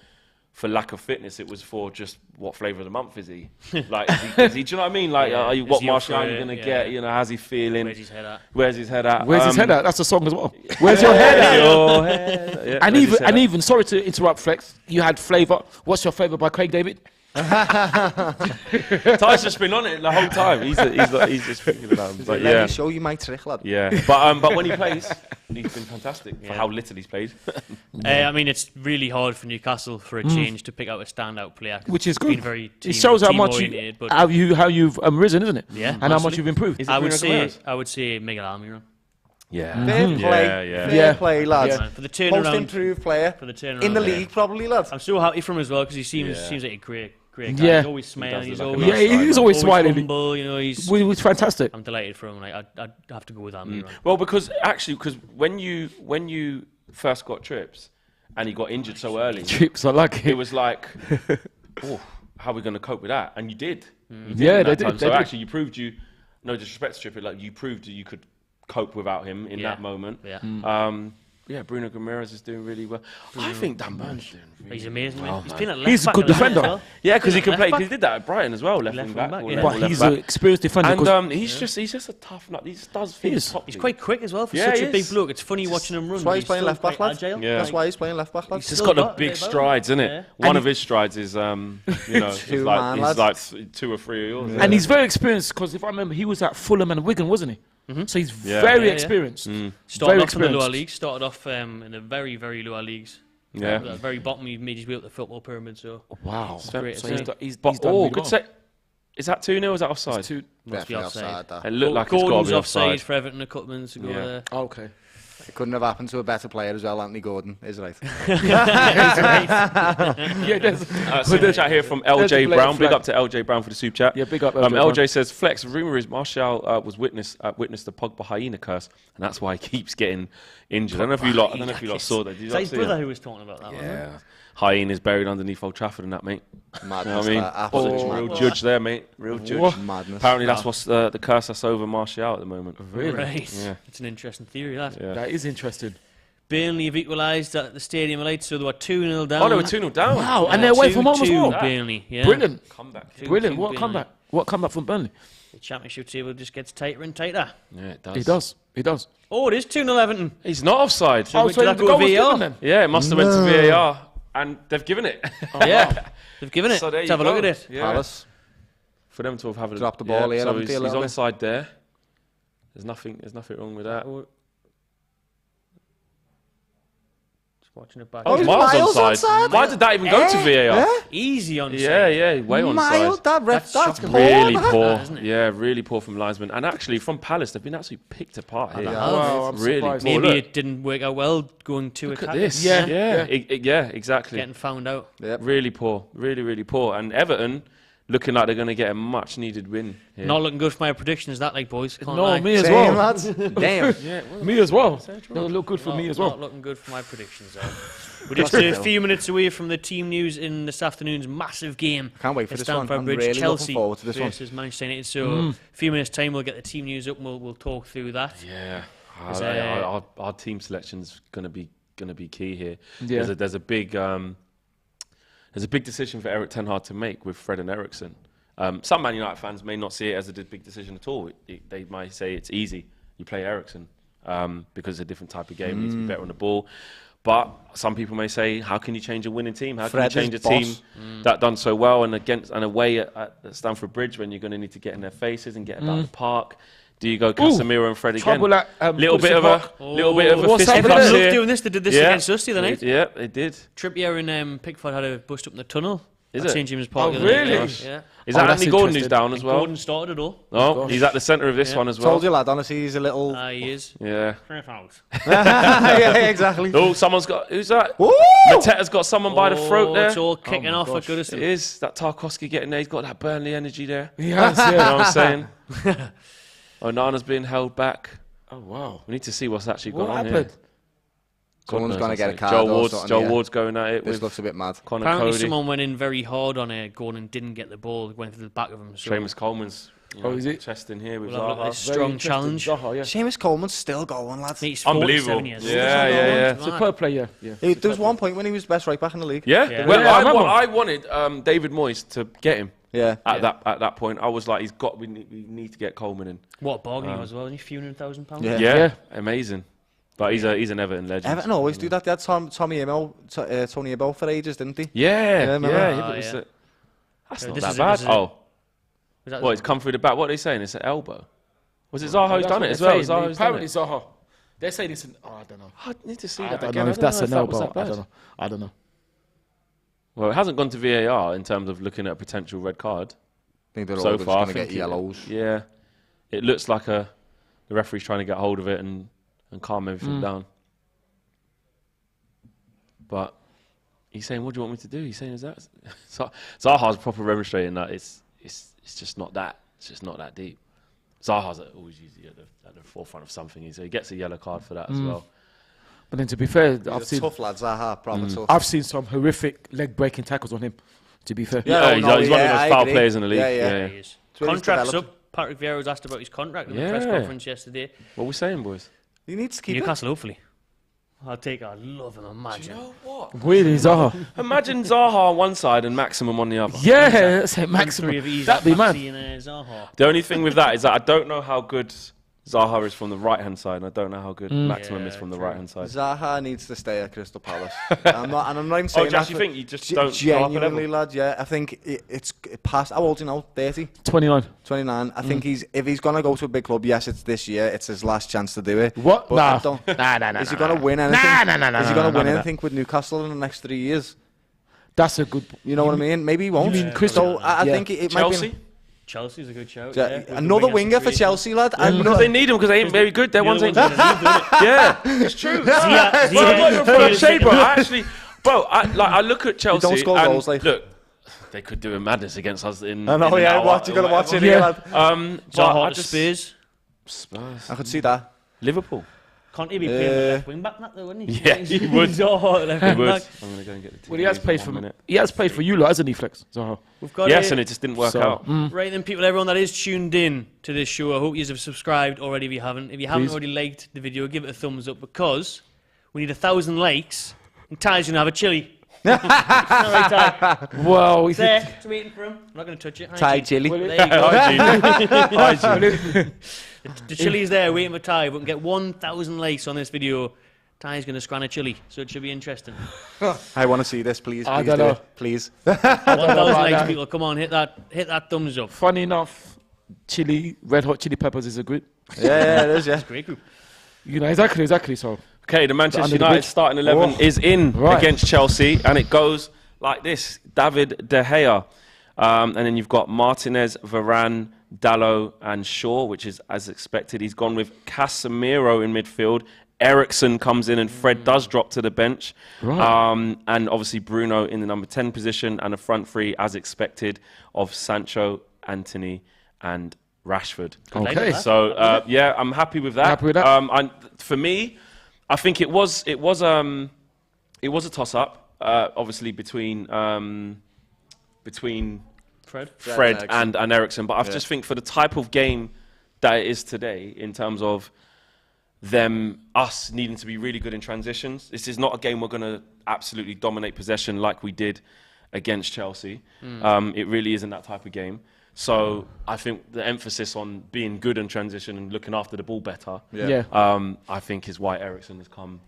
lack of fitness. It was for just what flavour of the month is he? Like, do you know what I mean? Like, what Martial are you going to get? How's he feeling? Where's his head at? Where's his head at? That's a song as well. Where's your head at? And even, sorry to interrupt, Flex, you had Flavour. What's your favourite by Craig David? Ty's just been on it the whole time. He's just thinking about him. But Let me show you my trick, lad. Yeah, but when he plays, he's been fantastic for how little he's played. I mean, it's really hard for Newcastle for a change to pick out a standout player, which is good. It shows how much you've risen, isn't it? Yeah, and how much you've improved. I would say Miguel Almiron. Yeah. Fair play, lads. For the turnaround, most improved player in the league, probably, lads. I'm so happy for him as well because he seems like a great guy. Yeah. He's always smiling. He's always smiling. Humble, he's fantastic. I'm delighted for him. Like I'd have to go with Almiron. Well, because when you first got Trips and he got injured so early, Trips, I like it. It was like, how are we going to cope with that? And you did. They did. So actually, you proved no disrespect to Tripp, like you proved that you could cope without him in that moment. Yeah. Bruno Guimaraes is doing really well. I think Dan Burn's doing really He's amazing. well. He's been at left He's a good defender. well. Yeah, because he can play. He did that at Brighton as well, left wing back. But he's an experienced defender. And he's just a tough nut. He just does things top. He's quite quick as well for such a big bloke. It's funny watching him run. That's why he's playing left back, lads. That's why he's playing left back, lads. He's just got the big strides, isn't it? One of his strides is, he's like 2 or 3 of yours. And he's very experienced because if I remember, he was at Fulham and Wigan, wasn't he? So he's very experienced. Started off in the lower leagues. Started off in the very, very lower leagues. Yeah. At the very bottom, he made his way up the football pyramid. So wow, it's great. So he's done really good well. Is that 2-0 or is that offside? It's must be offside. It looked like it's got to be offside for Everton a couple minutes ago. There. Okay. It couldn't have happened to a better player as well, Anthony Gordon, is right. Super chat here from LJ Brown. Big up to LJ Brown for the super chat. Yeah, big up LJ says, Flex, rumour is Martial was witnessed the Pogba hyena curse, and that's why he keeps getting injured. I don't know if you lot saw that. Is that his brother who was talking about that one? Yeah. Hyena's buried underneath Old Trafford and that, mate. Madness. You know what I mean? Real judge there, mate. Real judge. Madness. Apparently that's what's the curse that's over Martial at the moment. Really? Right. Yeah. It's an interesting theory, that. Yeah. That is interesting. Burnley have equalised at the Stadium of Light, so they were 2-0 down. Oh, they were 2-0 down. Wow, and they're away from home as well. Burnley, yeah. Brilliant. Comeback. Brilliant. What comeback? What comeback from Burnley? The Championship table just gets tighter and tighter. Yeah, it does. It does. It does. Oh, it is 2-0 Everton. He's not offside. So did that go VAR? Yeah, it must have went to VAR. And they've given it. Yeah, they've given it. So there Let's you have a look go. at it. Yeah. Palace. For them to have Dropped the ball here, so haven't they, a he's little bit? onside there. There's nothing wrong with that. Just watching it back. Oh, he's miles miles onside. onside? Why did that even go to VAR? Easy onside. Yeah, way Mild, onside. that ref, that's shocking. poor. Really that. poor. isn't it? Yeah, really poor from linesman. And actually, from Palace, they've been absolutely picked apart here. Wow, I'm really surprised. poor. Maybe Look, it didn't work out well going to look attack. at this. Yeah. Yeah, exactly. Getting found out. Yep. Really poor. Really poor. And Everton looking like they're going to get a much needed win here. Not looking good for my predictions, that like boys. Can't No, lie. me as Same, well. lads. Damn. Yeah, Me as well. Doesn't look good for Not- me as well. Not looking good for my predictions. Though. We're just a few minutes away from the team news in this afternoon's massive game. Can't wait for at this one. Stamford I'm Bridge. really Chelsea looking forward to this one. versus Manchester United. So a few minutes time we'll get the team news up and we'll talk through that. Yeah, Is, our team selection's gonna be key here. Yeah. There's a big decision for Eric Ten Hag to make with Fred and Eriksen. Some Man United fans may not see it as a big decision at all. They might say it's easy. You play Eriksen because it's a different type of game. You need to be better on the ball. But some people may say, how can you change a winning team? How Fred can you change is a team boss. that done so well and away at Stamford Bridge when you're going to need to get in their faces and get about the park? Do you go Casemiro and Fred again? Trouble at little bit of a What's fisticuffs happening? Everton here. love doing this. They did this against us the other night. Yeah, they did. Trippier and Pickford had a bust up in the tunnel. Is at it? St James's Park. Oh, the other night. really? Yeah. Is Oh, that that's Anthony Gordon who's interesting. down as well? Gordon started it all. Oh, he's at the centre of this one as well. Told you, lad, honestly, he's a little... He is. Yeah. yeah, exactly. Oh, someone's got... Who's that? Woo! Mateta's got someone by the throat there. It's all kicking off at Goodison. It is. That Tarkowski getting there. He's got that Burnley energy there. He has, You know yeah. what I'm saying? Onana's being held back. Oh, wow. We need to see what's actually What going on happened? here. Someone's God going to knows, get a I'd say. card Joe or Ward's, something, Joe yeah. Ward's going at it This with looks a bit mad. Connor Apparently Cody. someone went in very hard on Gordon and didn't get the ball. Went through the back of him. So Seamus Coleman's is it? chest in here with we'll have a look at Zaha. this strong challenge. Zaha, yeah. Seamus Coleman's still going, lads. He's Unbelievable. 47 years. Yeah. Superb player. Yeah. There was one point when he was best right back in the league. Yeah? Yeah. Well, Yeah, I remember. I wanted David Moyes to get him. Yeah. At that point, I was like, we need to get Coleman in. What bargain he was as well? Only a few £100,000. Yeah. Yeah, amazing. But he's an Everton legend. Everton always do that. They had Tony Imo for ages, didn't they? Yeah, remember yeah. that? Oh, It's yeah. that's So not this that is it, bad. this is it. Oh, Was that well, it's come through the back. What are they saying? It's an elbow. Was it Zaha who's That's done what it as they're well? saying. Zaha's done Apparently it. Zaha. They're saying it's an... Oh, I don't know. I need to see I that don't again. know if that's an that was elbow. that I bad. don't know. I don't know. Well, it hasn't gone to VAR in terms of looking at a potential red card. I think they're So all just far, going to get yellows. Yeah, it looks like the referee's trying to get hold of it and calm everything down. But he's saying, "What do you want me to do?" He's saying, "Is that Zaha's proper remonstrating that it's just not that. It's just not that deep." Zaha's always usually at the forefront of something. So he gets a yellow card for that as well. But then to be fair, He's I've a seen tough lad, Zaha, proper tough. I've seen some horrific leg-breaking tackles on him, to be fair. Yeah, he's one of the I most foul agree. players in the league. Yeah. He is. It's really Contract's developed. up. Patrick Vieira was asked about his contract in the press Yeah. conference yesterday. What are we saying, boys? He needs to keep it. Newcastle, hopefully. I love him, imagine. what? Really, Zaha. Imagine Zaha on one side and Maximum on the other. Yeah, that's it, Three maximum. of ease, That'd be mad. Matty and Zaha. The only thing with that is that I don't know how good Zaha is from the right-hand side, and I don't know how good Maximum is from the right-hand side. Zaha needs to stay at Crystal Palace. I'm not even saying Josh, that. you think you just Ge- don't go up a genuinely, level? lad? Yeah, I think it's past. How old is he now? 30, 29. 29. I think if he's gonna go to a big club, yes, it's this year. It's his last chance to do it. What? But Nah. I don't- Nah. Is he gonna win anything? Nah. Is he gonna nah, win nah. anything with Newcastle in the next 3 years? That's a good... You know what I mean? Maybe he won't. mean Crystal- So I yeah. think it Chelsea? might be Chelsea's a good shout. Yeah, With the another winger for situation. Chelsea, lad. Because they need him because they ain't very good. Their ones ain't good. Yeah, it's true. Zia- I'm not even full of Zia- shade, bro. I actually, I look at Chelsea don't score and goals, like. look, they could do a madness against us in. I know, in yeah. an What hour you gotta or watch it whatever. here, lad. But Zaha I to just Spurs. I could see that. Liverpool. Can't he be playing the left wing back, that though, wouldn't he? Yeah, he would. Zaha, left He wing would. back. I'm gonna go and get the team. Well, he has news in played 1 for minute. He has played for you lot, hasn't he, Flex? Zaha. We've got Yes, and it just didn't work So, out. Right then, people, everyone that is tuned in to this show, I hope you have subscribed already if you haven't. If you haven't Please. already liked the video, give it a thumbs up because we need 1,000 likes and Ty's going to have a chili. All right, Ty. Well, It's there. It's waiting for him. I'm not going to touch it. Hi, Thai Gene. chili. There you go. Hi, Gene. The The Chillies there waiting for Ty. If we can get 1,000 likes on this video, Ty's going to scran a chili, so it should be interesting. I want to see this, please. I Please don't do know. it. Please. 1,000 likes, people. Come on, hit that thumbs up. Funny enough, Red Hot Chili Peppers is a group. Yeah, it is, yeah. It's a great group. You know, exactly, so. Okay, the Manchester Under the United bridge. starting 11 is in Right. against Chelsea, and it goes like this. David De Gea. And then you've got Martinez, Varane, Dalot, and Shaw, which is as expected. He's gone with Casemiro in midfield. Eriksen comes in, and Fred does drop to the bench. Right. And obviously Bruno in the number 10 position, and a front three, as expected, of Sancho, Anthony, and Rashford. Okay. So, yeah, I'm happy with that. Happy with that? And for me, I think it was a toss-up, obviously between Fred and Eriksen. But I just think for the type of game that it is today, in terms of us needing to be really good in transitions, this is not a game we're going to absolutely dominate possession like we did against Chelsea. It really isn't that type of game. So I think the emphasis on being good in transition and looking after the ball better, I think is why Eriksen has come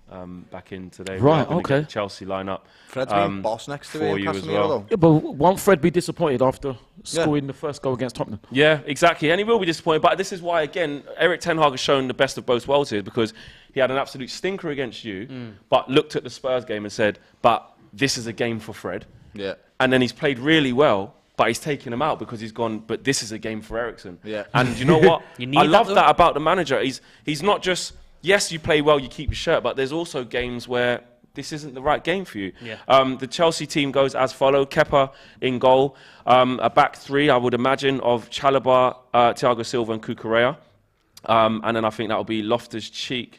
back in today. Right, We're gonna okay. get the Chelsea lineup. Fred's been boss next to for him, you as Casemiro, well. though. Yeah, but won't Fred be disappointed after scoring the first goal against Tottenham? Yeah, exactly. And he will be disappointed. But this is why, again, Erik ten Hag has shown the best of both worlds here, because he had an absolute stinker against you, but looked at the Spurs game and said, but this is a game for Fred. Yeah. And then he's played really well, but he's taken him out because he's gone, but this is a game for Eriksen. Yeah. And you know what? You I need love that, that about the manager. He's not just, yes, you play well, you keep your shirt, but there's also games where this isn't the right game for you. Yeah. The Chelsea team goes as follows. Kepa in goal. A back three, I would imagine, of Chalobah, Thiago Silva and Cucurella. And then I think that will be Chilwell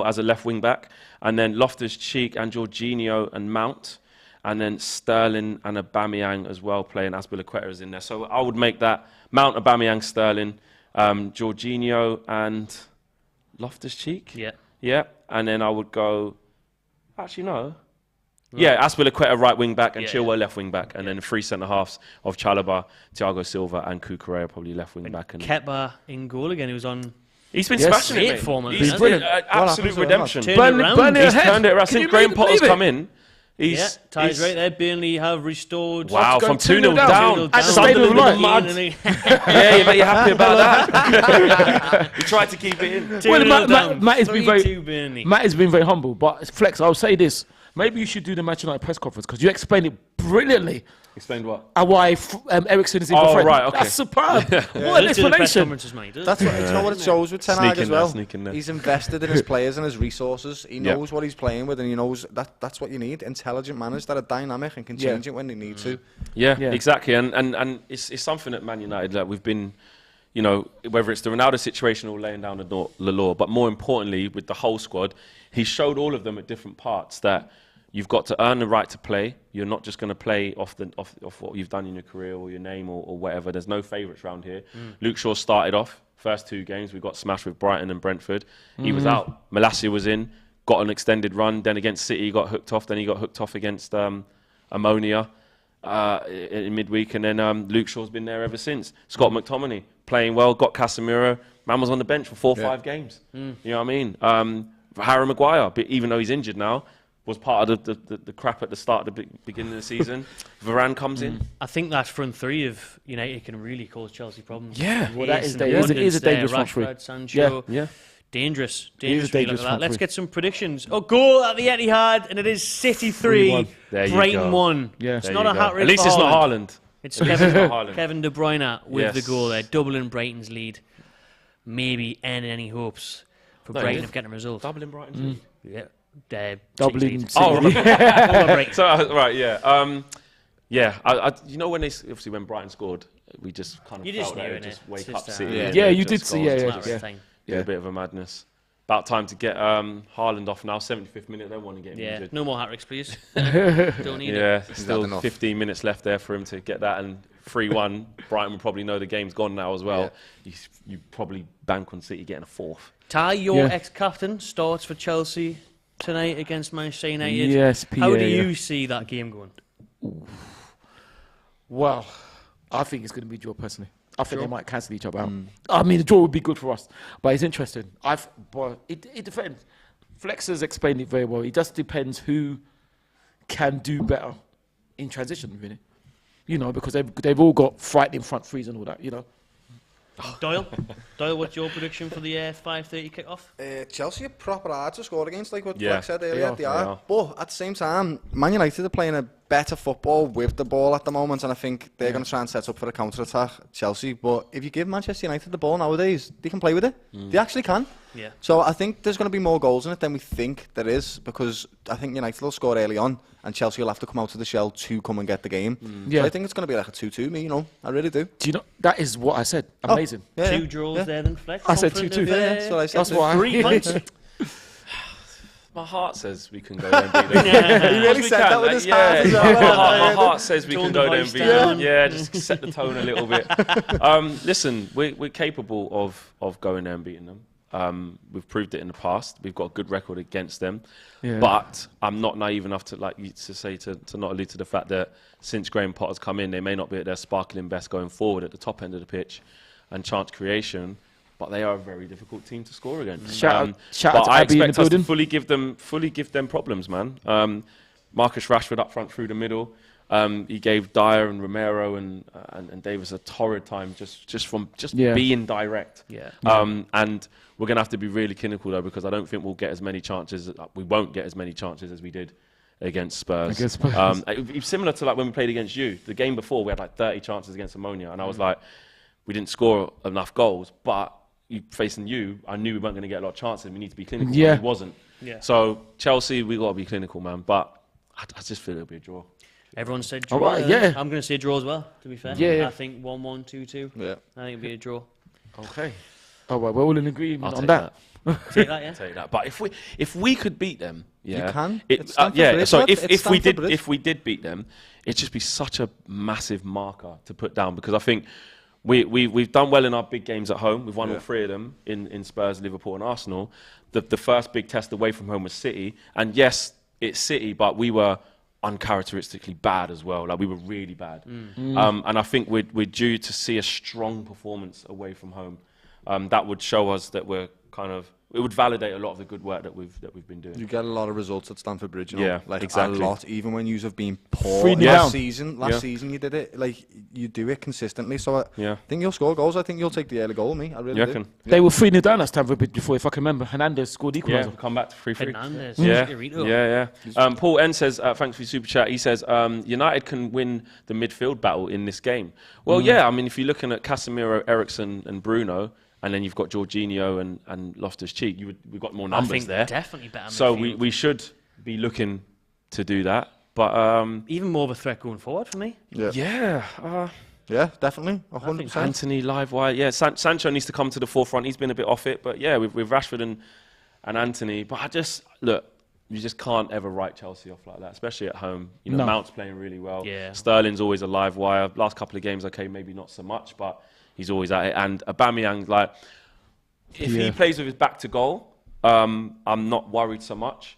as a left wing back. And then Loftus-Cheek and Jorginho and Mount. And then Sterling and Aubameyang as well, playing Azpilicueta is in there. So I would make that Mount, Aubameyang, Sterling, Jorginho and Loftus-Cheek. Yeah. Yeah. And then I would go, actually no. Right. Yeah, Azpilicueta right wing back and Chilwell left wing back. And then 3 centre-halves of Chalobah, Thiago Silva and Cucurella probably left wing back. And Kepa in goal again. He was on... He's been smashing it, mate. Form, He's brilliant. Absolute redemption. He's turned it around. Since Graham Potter's come in, Ty's right there. Burnley have restored. Wow, from 2-0 down. At the Stadium of Light. Yeah, you bet you're happy about that. He tried to keep it in. Matt has been very humble, but Flex, I'll say this. Maybe you should do the Manchester United press conference because you explained it brilliantly. Explained what? Why Eriksen is in the front. Right, okay. That's superb. What an explanation. That's what, you know what it shows with Ten Hag as well. There. He's invested in his players and his resources. He knows what he's playing with, and he knows that's what you need. Intelligent managers that are dynamic and can change it when they need to. Yeah, exactly. And it's something at Man United that we've been, you know, whether it's the Ronaldo situation or laying down the law, but more importantly, with the whole squad, he showed all of them at different parts that you've got to earn the right to play. You're not just going to play off what you've done in your career or your name or whatever. There's no favourites around here. Luke Shaw started off, first 2 games, we got smashed with Brighton and Brentford. He was out. Malacia was in, got an extended run. Then against City, he got hooked off. Then he got hooked off against Ammonia in midweek. And then Luke Shaw's been there ever since. Scott McTominay playing well, got Casemiro. Man was on the bench for 4 or 5 games. You know what I mean? Harry Maguire, but even though he's injured now, was part of the crap at the start of the beginning of the season. Varane comes in. I think that front three of United can really cause Chelsea problems. Yeah. Well, that is a dangerous front three. Rashford, Sancho. Yeah. Dangerous. Dangerous Look at that. Let's get some predictions. Goal at the Etihad, and it is City 3, Brighton 1. Yeah. It's not a hat-trick. At least it's not Haaland. It's Kevin De Bruyne with the goal there, doubling Brighton's lead. Maybe end any hopes for Brighton of getting a result. Doubling Brighton's lead. Yeah. Dublin. Right. So, right, yeah. You know when when Brighton scored, we just kind of felt that it would just wake up City. Yeah, you did see. Yeah, a bit of a madness. About time to get Haaland off now. 75th minute, they want to get him injured. No more hat-tricks, please. Don't need it. Yeah, still 15 minutes left there for him to get that, and 3-1. Brighton will probably know the game's gone now as well. Yeah. You probably bank on City getting a 4th. Ty, your ex-captain, starts for Chelsea tonight against Manchester United. Yes, How do you see that game going? Well, I think it's going to be draw personally. I think they might cancel each other out. I mean, the draw would be good for us, but it's interesting. But it depends. Flex has explained it very well. It just depends who can do better in transition, really. You know, because they've all got frightening front threes and all that, you know. Doyle, what's your prediction for the 5:30 kickoff? Chelsea are proper hard to score against, like what Yeah. Flex said earlier. They are. But at the same time, Man United are playing a better football with the ball at the moment, and I think they're going to try and set up for a counter-attack, Chelsea. But if you give Manchester United the ball nowadays, they can play with it. They actually can. Yeah. So I think there's going to be more goals in it than we think there is, because I think United will score early on, and Chelsea will have to come out of the shell to come and get the game. So I think it's going to be like a 2-2, you know. I really do. Do you know, that is what I said. Amazing. Two draws there then, Flex. I said Confident 2-2. of, That's what I said. That's why. 3 points. My heart says we can go there and beat them. He really said that with his heart as well. My heart says we can go there and beat them. Yeah, just set the tone a little bit. Listen, we're capable of going there and beating them. We've proved it in the past. We've got a good record against them. Yeah. But I'm not naive enough to to not allude to the fact that since Graham Potter's come in, they may not be at their sparkling best going forward at the top end of the pitch and chance creation. But they are a very difficult team to score against. Shout out but to I Abby in expect the us to building. fully give them problems, man. Marcus Rashford up front through the middle. He gave Dyer and Romero and Davis a torrid time just from being direct. Yeah. And we're going to have to be really clinical though, because I don't think we'll get as many chances. We won't get as many chances as we did against Spurs. It's similar to like when we played against you. The game before we had like 30 chances against Ammonia, and I was like, we didn't score enough goals, but facing you, I knew we weren't going to get a lot of chances. We need to be clinical. Yeah. It wasn't. Yeah. So Chelsea, we got to be clinical, man. But I just feel it'll be a draw. Everyone said draw. Right, yeah. I'm going to say draw as well, to be fair. Yeah. I think 1-1, 2-2. Yeah. I think it'll be a draw. Okay. All right, we're all in agreement I'll on take that. Take that, yeah. Take that. But if we could beat them, yeah, You can. It, It's Stamford yeah. Bridge, So lad. if It's we Stamford Bridge. if we did beat them, it'd just be such a massive marker to put down, because I think we've done well in our big games at home. We've won all 3 of them in Spurs, Liverpool, and Arsenal. The first big test away from home was City, and yes, it's City, but we were uncharacteristically bad as well. Like, we were really bad. And I think we're due to see a strong performance away from home. That would show us that we're it would validate a lot of the good work that we've been doing. You get a lot of results at Stamford Bridge, you know? Yeah, like exactly. a lot. Even when you have been poor 3-0 down. last season you did it. Like, you do it consistently. So I think you'll score goals. I think you'll take the early goal, me. I really do. They were 3-0 down at Stamford Bridge before, if I can remember. Hernandez scored equaliser. Yeah, come back to 3-3. Hernandez. Yeah. Paul N says, thanks for your super chat. He says, United can win the midfield battle in this game. Well, yeah, I mean, if you're looking at Casemiro, Eriksen and Bruno, and then you've got Jorginho and Loftus-Cheek, we've got more numbers I think there. Definitely better. So midfield. we should be looking to do that. But even more of a threat going forward for me. Yeah, definitely. 100%. Anthony, live wire. Yeah, Sancho needs to come to the forefront. He's been a bit off it. But yeah, with Rashford and Anthony. But you just can't ever write Chelsea off like that, especially at home. You know, Mount's playing really well. Yeah. Sterling's always a live wire. Last couple of games, okay, maybe not so much, but he's always at it. And Aubameyang, like, if he plays with his back to goal, I'm not worried so much.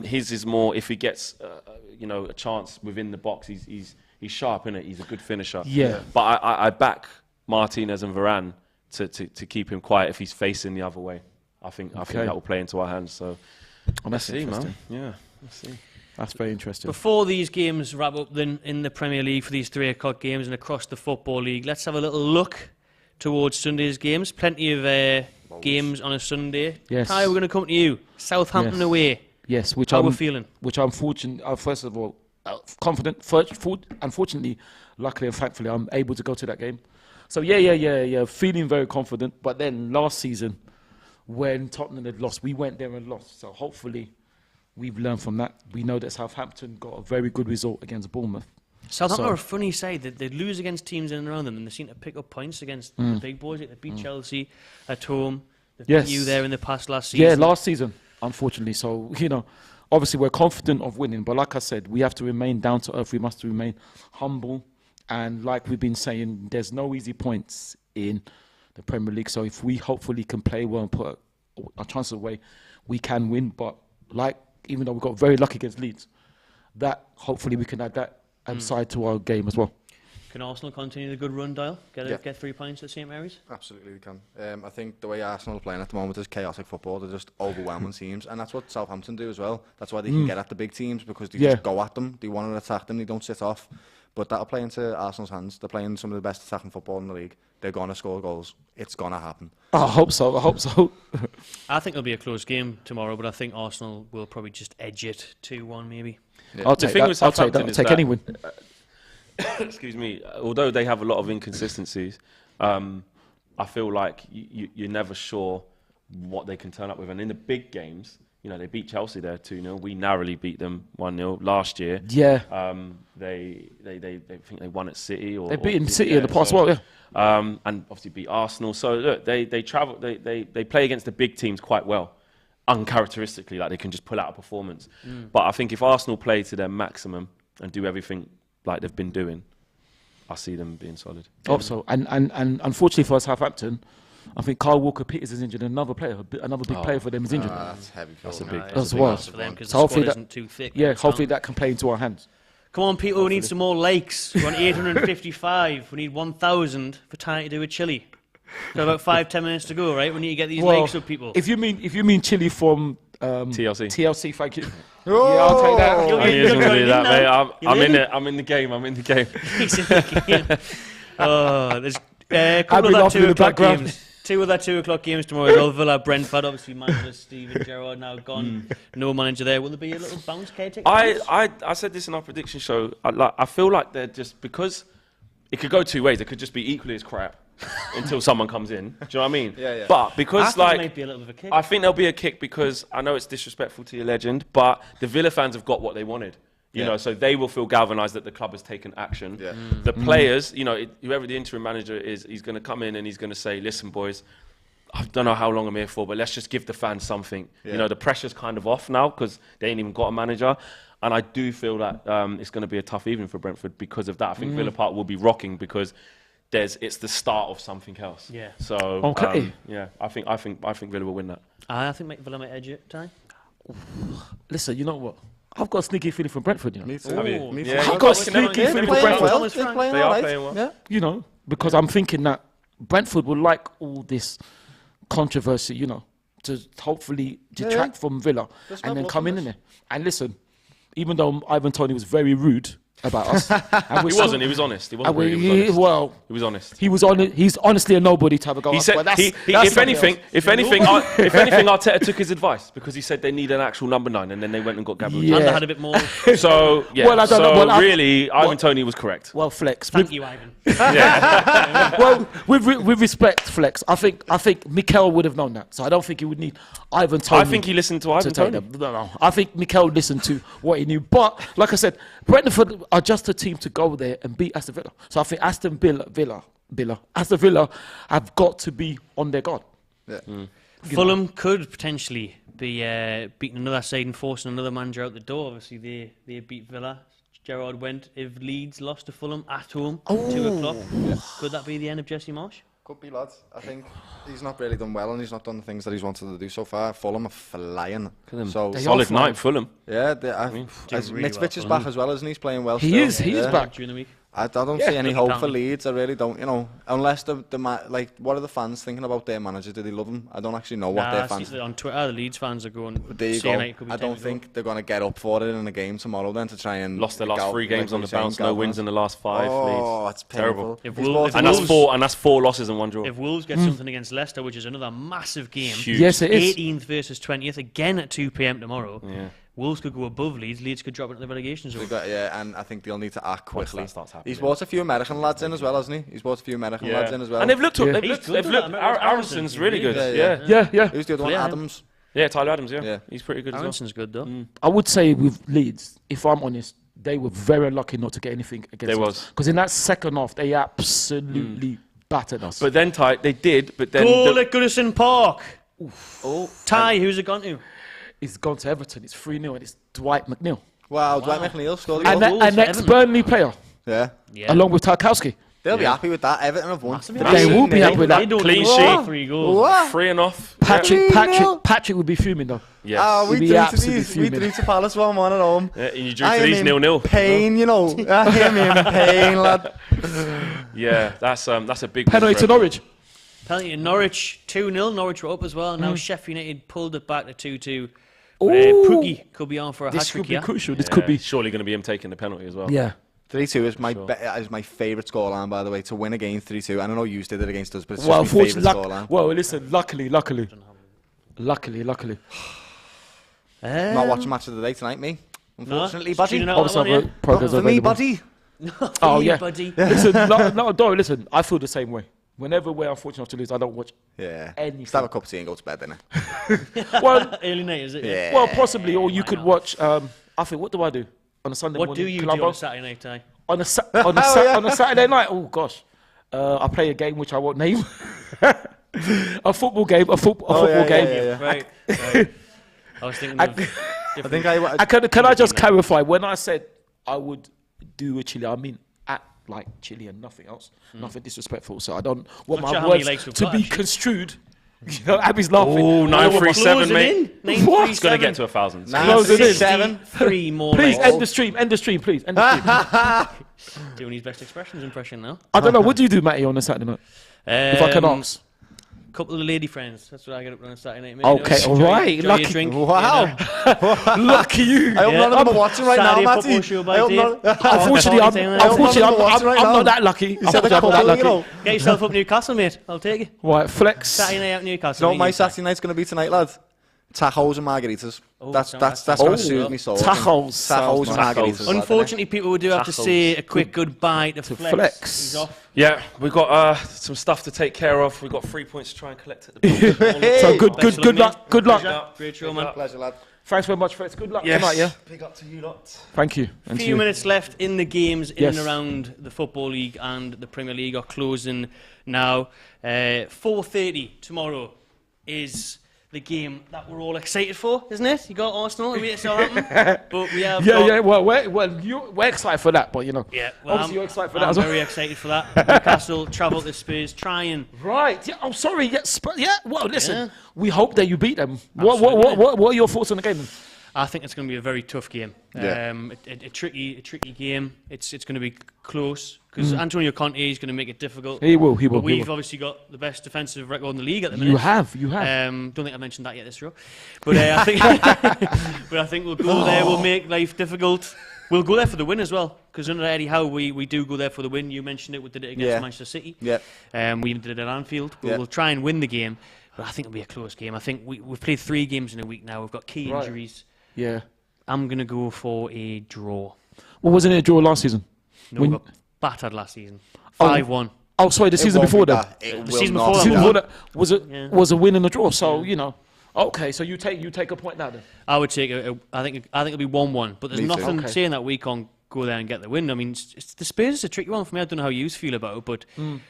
His is more if he gets, a chance within the box. He's sharp, innit? He's a good finisher. Yeah. But I back Martinez and Varane to keep him quiet if he's facing the other way. I think that will play into our hands. So let's see, man. Yeah, let's see. That's very interesting. Before these games wrap up then in the Premier League for these 3 o'clock games and across the Football League, let's have a little look towards Sunday's games. Plenty of games on a Sunday. Yes. Ty, we're going to come to you. Southampton away. Yes, which How we're feeling? Which I'm fortunate. First of all, confident. Unfortunately, luckily and thankfully, I'm able to go to that game. So yeah. Feeling very confident. But then last season, when Tottenham had lost, we went there and lost. So hopefully, we've learned from that. We know that Southampton got a very good result against Bournemouth. Southampton are a funny side. They lose against teams in and around them, and they seem to pick up points against the big boys. They beat Chelsea at home. They beat you there in the past last season. Yeah, last season, unfortunately. So, obviously we're confident of winning. But like I said, we have to remain down to earth. We must remain humble. And like we've been saying, there's no easy points in the Premier League. So if we hopefully can play well and put our chances away, we can win. But even though we got very lucky against Leeds, that hopefully we can add that side to our game as well. Can Arsenal continue the good run, Doyle? Get 3 points at St Mary's? Absolutely, they can. I think the way Arsenal are playing at the moment is chaotic football. They're just overwhelming teams, and that's what Southampton do as well. That's why they can get at the big teams, because they just go at them. They want to attack them. They don't sit off. But that'll play into Arsenal's hands. They're playing some of the best attacking football in the league. They're going to score goals. It's going to happen. I hope so. I think it'll be a close game tomorrow, but I think Arsenal will probably just edge it 2-1 maybe. Yeah. I'll take that. I'll take any win. Excuse me. Although they have a lot of inconsistencies, I feel like you're never sure what they can turn up with. And in the big games, you know, they beat Chelsea there 2-0. We narrowly beat them 1-0 last year. Yeah. They think they won at City. They beat City in the past, well, yeah. And obviously beat Arsenal. So look, they travel. They play against the big teams quite well, uncharacteristically. Like they can just pull out a performance. But I think if Arsenal play to their maximum and do everything like they've been doing, I see them being solid. Hope so. And unfortunately for Southampton, I think Kyle Walker-Peters is injured. Another big player for them is injured. That's heavy. That's a big. As well. For them, 'cause so the hopefully squad that isn't too thick. Yeah, hopefully that can play into our hands. Come on, people, we need some more likes. We're on 855. We need 1,000 for Tiny to do a chili. Got about 5-10 minutes to go, right? We need to get these likes up, people. If you mean chili from TLC, thank you. Oh, yeah, I'll take that. I'm in the game. He's in the game. Oh, there's a couple I'll of that be 2 o'clock background. games. 2 of that 2 o'clock games tomorrow as well. Villa, Brentford, obviously manager Steven Gerrard now gone. No manager there. Will there be a little bounce caretaker? I said this in our prediction show. I feel like they're just, because it could go 2 ways. It could just be equally as crap until someone comes in. Do you know what I mean? Yeah. But because I think there might be a little bit of a kick. I think there'll be a kick, because I know it's disrespectful to your legend, but the Villa fans have got what they wanted. You know, so they will feel galvanised that the club has taken action. Yeah. The players, you know, whoever the interim manager is, he's going to come in and he's going to say, listen, boys, I don't know how long I'm here for, but let's just give the fans something. Yeah. You know, the pressure's kind of off now because they ain't even got a manager. And I do feel that it's going to be a tough evening for Brentford because of that. I think Villa Park will be rocking because it's the start of something else. Yeah. So, yeah, I think Villa will win that. I think Villa might edge it, Ty. Listen, you know what? I've got a sneaky feeling for Brentford, you know. Me too. I've got a sneaky feeling for Brentford. They are playing well. Yeah. You know, because I'm thinking that Brentford will like all this controversy, you know, to hopefully detract from Villa and then come in there. And listen, even though Ivan Toney was very rude about us. He wasn't. He was honest. He wasn't rude. He was honest. He was honest. He's honestly a nobody type of guy. He said, if anything, Arteta took his advice because he said they need an actual number 9, and then they went and got Gabriel. Yeah. And they had a bit more. So yeah. Well, I don't know. Well, really, Ivan Toney was correct. Well, Flex. Thank you, Ivan. Well, with respect, Flex, I think Mikel would have known that. So I don't think he would need Ivan Toney. I think he listened to Ivan Toney. No. I think Mikel listened to what he knew. But like I said, Brentford are just a team to go there and beat Aston Villa. So I think Aston Villa have got to be on their guard. Yeah. Fulham could potentially be beating another side and forcing another manager out the door. Obviously, they beat Villa. Gerrard went. If Leeds lost to Fulham at home, 2 o'clock, could that be the end of Jesse Marsh? Could be, lads. I think he's not really done well, and he's not done the things that he's wanted to do so far. Fulham are flying. So solid night, Fulham. Yeah, Mitrovic is back as well, isn't he? He's playing well. He is back during the week. I don't see any hope for Leeds. I really don't. You know, unless what are the fans thinking about their manager? Do they love him? I don't actually know what their fans. On Twitter, the Leeds fans are going. There you go. I don't think they're going to get up for it in a game tomorrow. Then to try and lost their last 3 games on the bounce. No wins in the last 5. Oh, it's terrible. That's 4 losses and 1 draw. If Wolves get something against Leicester, which is another massive game, huge. Yes, it is. 18th versus 20th again at 2 p.m. tomorrow. Yeah. Wolves could go above Leeds. Leeds could drop into the relegation zone. And I think they'll need to act quickly. He's brought a few American lads in as well, hasn't he? He's brought a few American lads in as well. And they've looked. Aaronson's really good. Yeah. Who's the other one? Adams. Yeah, Tyler Adams. Yeah. He's pretty good. Aaronson's good though. I would say with Leeds, if I'm honest, they were very lucky not to get anything against us. Because in that second half, they absolutely battered us. But then, they did. But then goal at Goodison Park. Ty, who's it gone to? It's gone to Everton. It's 3-0 and it's Dwight McNeil. Wow, Dwight McNeil scored. An ex-Burnley player. Yeah. Along with Tarkowski. They'll be happy with that. Everton have won. They will be happy with that. Clean sheet. 3 goals. 3-0. Patrick would be fuming though. Yes. We He'd be drew to absolutely these. We fuming. drew to Palace 1-1 at home. Yeah, and you drew to these 0-0. Pain, you know. I am in pain, lad. Yeah, that's a big Penalty to Norwich. Penalty to Norwich, 2-0. Norwich were up as well. Now Sheffield United pulled it back to 2-2. Pookie could be on for a hat-trick. This could be here. crucial. This could be surely going to be him taking the penalty as well. Yeah. 3-2 is my favourite scoreline, by the way. To win against 3-2. I don't know you did it against us, but it's Well, just my favourite scoreline. well, listen. Luckily. Not watching match of the day tonight, me. Unfortunately, buddy. Obviously, For me, buddy. Oh yeah. buddy. Listen, Doyle, listen. I feel the same way. Whenever we're unfortunate to lose, I don't watch anything. Just have a cup of tea and go to bed, innit? Well, early night, is it? Yeah. Well, possibly, or you could watch. I think. What do I do on a Sunday morning? What do you do Colombo? on a Saturday night, Ty? On a Saturday night? Oh gosh, I play a game which I won't name. A football game. A football game. Yeah. Right. I was thinking. Can I just clarify? When I said I would do a chili, I mean like chili and nothing else. Nothing disrespectful. So I don't want my words to be construed. You know, Abby's laughing. Oh, 937, mate. What? It's going to get to 1,000. 937. 3 more. Please end the stream. End the stream, please. End the stream. Doing his best expressions impression now. I don't know. What do you do, Matty, on a Saturday night? If I can ask. Couple of lady friends. That's what I get up on a Saturday night. Mate. Okay, all right. Enjoy Lucky. your drink, Wow. Lucky you. I hope none of them are watching right now, Matty. Unfortunately, I'm not that lucky. I'm not that lucky. Get yourself up Newcastle, mate. I'll take it. Right, flex. Saturday night out Newcastle. You know what my Saturday night's going to be tonight, lad? Tacos and margaritas. That's going to soothe me soul. Tacos and margaritas. Unfortunately, people, we do have to say a quick goodbye to Flex. He's off. Yeah, we've got some stuff to take care of. We've got 3 points to try and collect at the So good luck. Good luck. Great show, man. Pleasure, lad. Thanks very much, Flex. Good luck Yes. tonight, yeah? Big up to you lot. Thank you. A few minutes left in the games in Yes. and around the Football League and the Premier League are closing now. 4:30 tomorrow is the game that we're all excited for, isn't it? You got Arsenal, we Southampton, but we have Well, we're excited for that, but you know. Yeah, well, obviously you're excited for that I'm as well. very excited for that. Newcastle travel to Spurs, trying. Right. Yeah. I'm sorry. Yeah. Well, listen. Yeah. We hope that you beat them. What are your thoughts on the game then? I think it's going to be a very tough game. Yeah. A tricky game. It's going to be close because Antonio Conte is going to make it difficult. He will. But we've obviously got the best defensive record in the league at the minute. You have. Don't think I mentioned that yet this show, but I think we'll go there. We'll make life difficult. We'll go there for the win as well because under Eddie Howe we do go there for the win. You mentioned it. We did it against Manchester City. Yeah. We did it at Anfield. But we'll try and win the game. But I think it'll be a close game. I think we've played 3 games in a week now. We've got key injuries. Yeah. I'm going to go for a draw. Well, wasn't it a draw last season? No, we got battered last season. 5-1. Oh, sorry, the season before that. The season before that was a win and a draw. So you know. Okay, so you take a point now then. I would take I think it'll be 1-1. But there's nothing saying that we can't go there and get the win. I mean, the Spurs is a tricky one for me. I don't know how you feel about it, but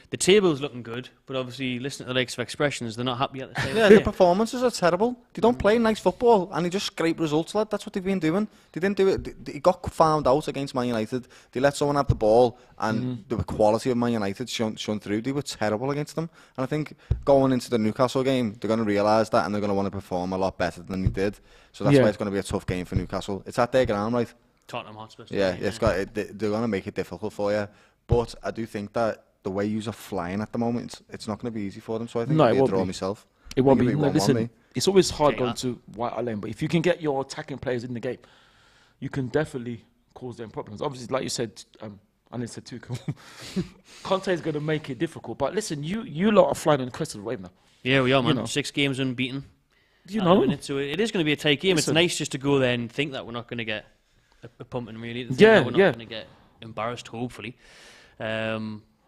the table's looking good. But obviously, listening to the likes of expressions, they're not happy at the same time. The performances are terrible. They don't play nice football, and they just scrape results, lad. That's what they've been doing. They didn't do it. They got found out against Man United. They let someone have the ball, and the quality of Man United shone through. They were terrible against them. And I think going into the Newcastle game, they're going to realise that, and they're going to want to perform a lot better than they did. So that's why it's going to be a tough game for Newcastle. It's at their ground, right? Tottenham Hotspur. Yeah, they're going to make it difficult for you. But I do think that the way yous are flying at the moment, it's not going to be easy for them. So I think it'll be a draw myself. It won't be. Listen, it's always hard going to White Hart Lane, but if you can get your attacking players in the game, you can definitely cause them problems. Obviously, like you said, I didn't say too cool. Conte is going to make it difficult. But listen, you lot are flying on the crest of the wave now. Yeah, we are, man. You know. 6 games unbeaten. You know. So it is going to be a tight game. Listen. It's nice just to go there and think that we're not going to get a pumping, really. Yeah, we're not going to get embarrassed, hopefully. But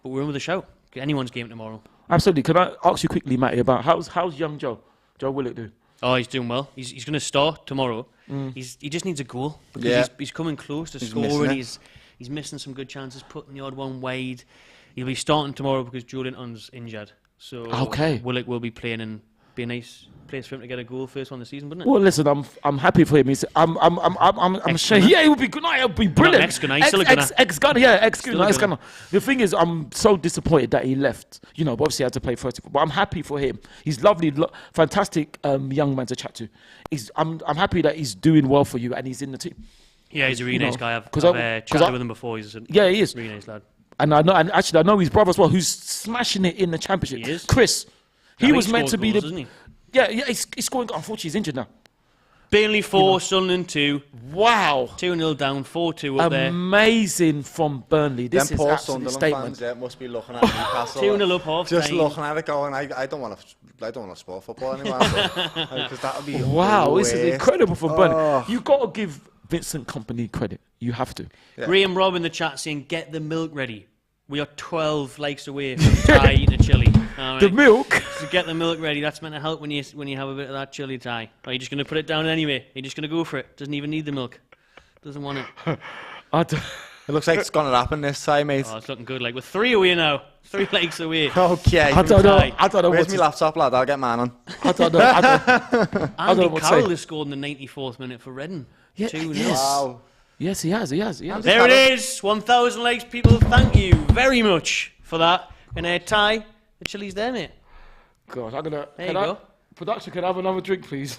we're in with a shout. Anyone's game tomorrow. Absolutely. Can I ask you quickly, Matty, about how's young Joe Willock do? Oh, he's doing well. He's going to start tomorrow. He just needs a goal because he's coming close to scoring. He's missing some good chances, putting the odd one wide. He'll be starting tomorrow because Joe Linton's injured. So Willock will be playing in Be a nice place for him to get a goal first one of the season, wouldn't it? Well, listen, I'm happy for him. I'm sure. Yeah, it would be good. No, it would be brilliant. Ex-Gunner, he's still a gunner. Ex-Gunner, yeah, ex-Gunner. The thing is, I'm so disappointed that he left. You know, but obviously I had to play 30. But I'm happy for him. He's lovely, fantastic young man to chat to. I'm happy that he's doing well for you and he's in the team. Yeah, he's a really nice guy. I've chatted with him before. He's he is. Really nice lad. And I know his brother as well, who's smashing it in the championship. He is. Chris. He was meant to be goals, the. Isn't he? Yeah, he's scoring. Unfortunately, he's injured now. Burnley 4, Sunderland 2. Wow. 2-0 down, 4-2 up there. Amazing from Burnley. This is poor absolute Sunderland statement. fans must be looking at Newcastle. 2-0 up half Just time. looking at it going, I don't want to sport football anymore. Because that would be Wow, this is incredible from Burnley. Oh. You got to give Vincent Kompany credit. You have to. Yeah. Graham Robb in the chat saying, get the milk ready. We are 12 likes away from Ty eating a chili. Right. The milk? So get the milk ready. That's meant to help when you have a bit of that chili, Ty. Or are you just going to put it down anyway? You're just going to go for it. Doesn't even need the milk. Doesn't want it. It looks like it's going to happen this time, mate. Oh, it's looking good. Like, we're 3 away now. 3 likes away. Okay. I don't know. Where's my laptop, lad? I'll get mine on. I don't know. Andy Carroll has scored in the 94th minute for Reading. Yeah, 2-0. yes. Wow. Yes, he has. There it is. 1,000 likes, people. Thank you very much for that. And Ty, the chili's there, mate. God, I'm gonna. There you go. Production, can I have another drink, please?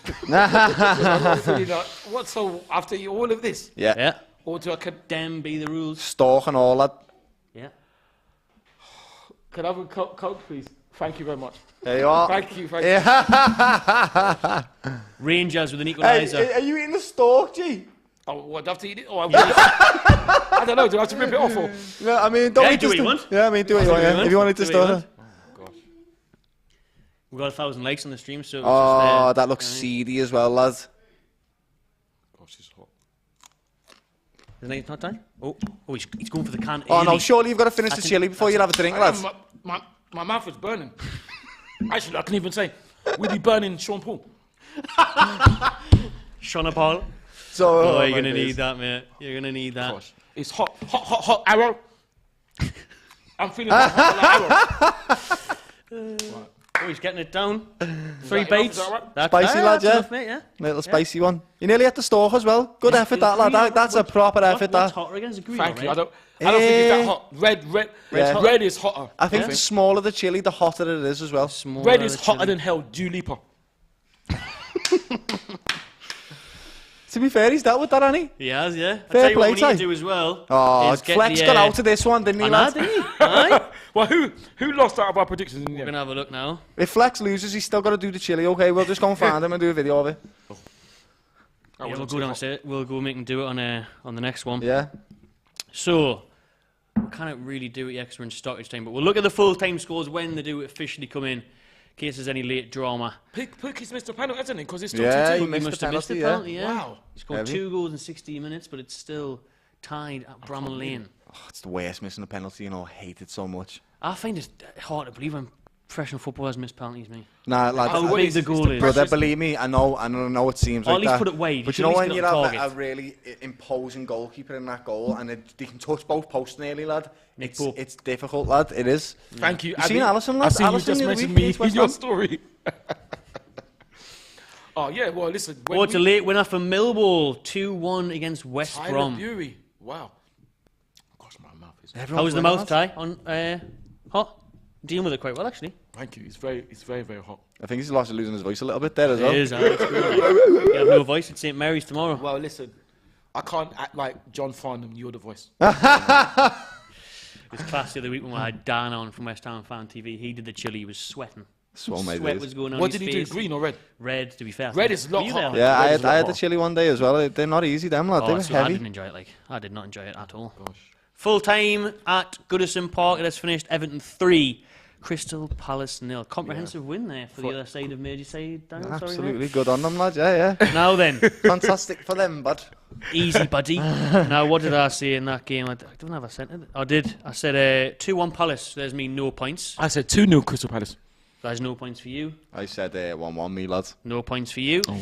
What? So after all of this? Yeah. Or do I Them be the rules. Stork and all that. Yeah. Can I have a Coke, please? Thank you very much. There you are. Thank you. Yeah. Rangers with an equaliser. Hey, are you eating the stork, G? Oh, what, do I have to eat it? Or I don't know. Do I have to rip it off? Or? No, I mean, don't eat do what the you want. Yeah, I mean, do what you want. Yeah. If you wanted to start. We've got 1,000 likes on the stream, so. Oh, that looks seedy as well, lads. Gosh, it's hot. Isn't it not time? Oh, he's going for the can. Oh, no, surely you've got to finish the chili before you have a drink, lads. My mouth is burning. Actually, I can even say, we'd be burning Sean Paul. Sean Paul. So, you're going to need that, mate. You're going to need that. Gosh, it's hot, Arrow. I'm feeling hot, Arrow. Oh, he's getting it down. 3 bites. That's spicy, lad, yeah. Enough, mate, yeah. Little spicy one. You nearly at the Stork as well. Good effort, that, lad. That's a proper effort, that. What's hotter again? Is it green? Thank you. I don't think it's that hot. Red is hotter. I think the smaller the chili, the hotter it is as well. Red is hotter than hell. Dua Lipa. To be fair, he's dealt with that, hasn't he? He has, yeah. Fair I'll tell you play, what we need to do as well. Oh, is get Flex the, got out of this one, didn't he, lad? Didn't he? Aye. Well, who lost out of our predictions in the We're going to have a look now. If Flex loses, he's still got to do the chili. Okay, we'll just go and find him and do a video of it. Yeah, we'll go downstairs. We'll go make him do it on the next one. Yeah. So, we can't really do it yet because we're in stoppage time, but we'll look at the full-time scores when they do officially come in case there's any late drama. Pookie missed a penalty, hasn't he? Because it's still 2-2. He must have missed the penalty, yeah. Wow. He scored 2 goals in 60 minutes, but it's still tied at Bramall Lane. Oh, it's the worst missing a penalty, you know. I hate it so much. I find it hard to believe when professional footballers miss penalties, mate. Nah, lad. How big the goal is. Brother, believe me, I know it seems like that. Or at least put it wide. But you know when you have a really imposing goalkeeper in that goal and they can touch both posts nearly, lad? It's difficult, lad. It is. Thank you. You seen Alisson, lad? I see you Alisson just mentioned me in your story. Oh, yeah, well, listen. It's a late winner for Millwall. 2-1 against West Brom. Bury. Wow. Gosh, my mouth is... How was the mouth, Ty? Hot? Dealing with it quite well, actually. Thank you. It's very, very hot. I think he's lost losing his voice a little bit there as well. It is, you have no voice at St Mary's tomorrow. Well, listen. I can't act like John Farnham. You're the voice. It was class the other week when we had Dan on from West Ham Fan TV. He did the chili. He was sweating. Sweat was going on. What did he do? Green or red? Red, to be fair. Red is a lot hotter. Yeah, I had the chili one day as well. They're not easy, them, lad. They were heavy. I didn't enjoy it. I did not enjoy it at all. Gosh. Full time at Goodison Park. It has finished Everton 3, Crystal Palace 0. Comprehensive win there for the other side of Merseyside. Absolutely good on them, lad. Yeah. Now then, fantastic for them, bud. Easy, buddy. Now, what did I say in that game? I don't have a sentence. I did. I said 2-1 Palace. There's me no points. I said 2-0 Crystal Palace. There's no points for you. I said 1-1 me, lads. No points for you. Oh.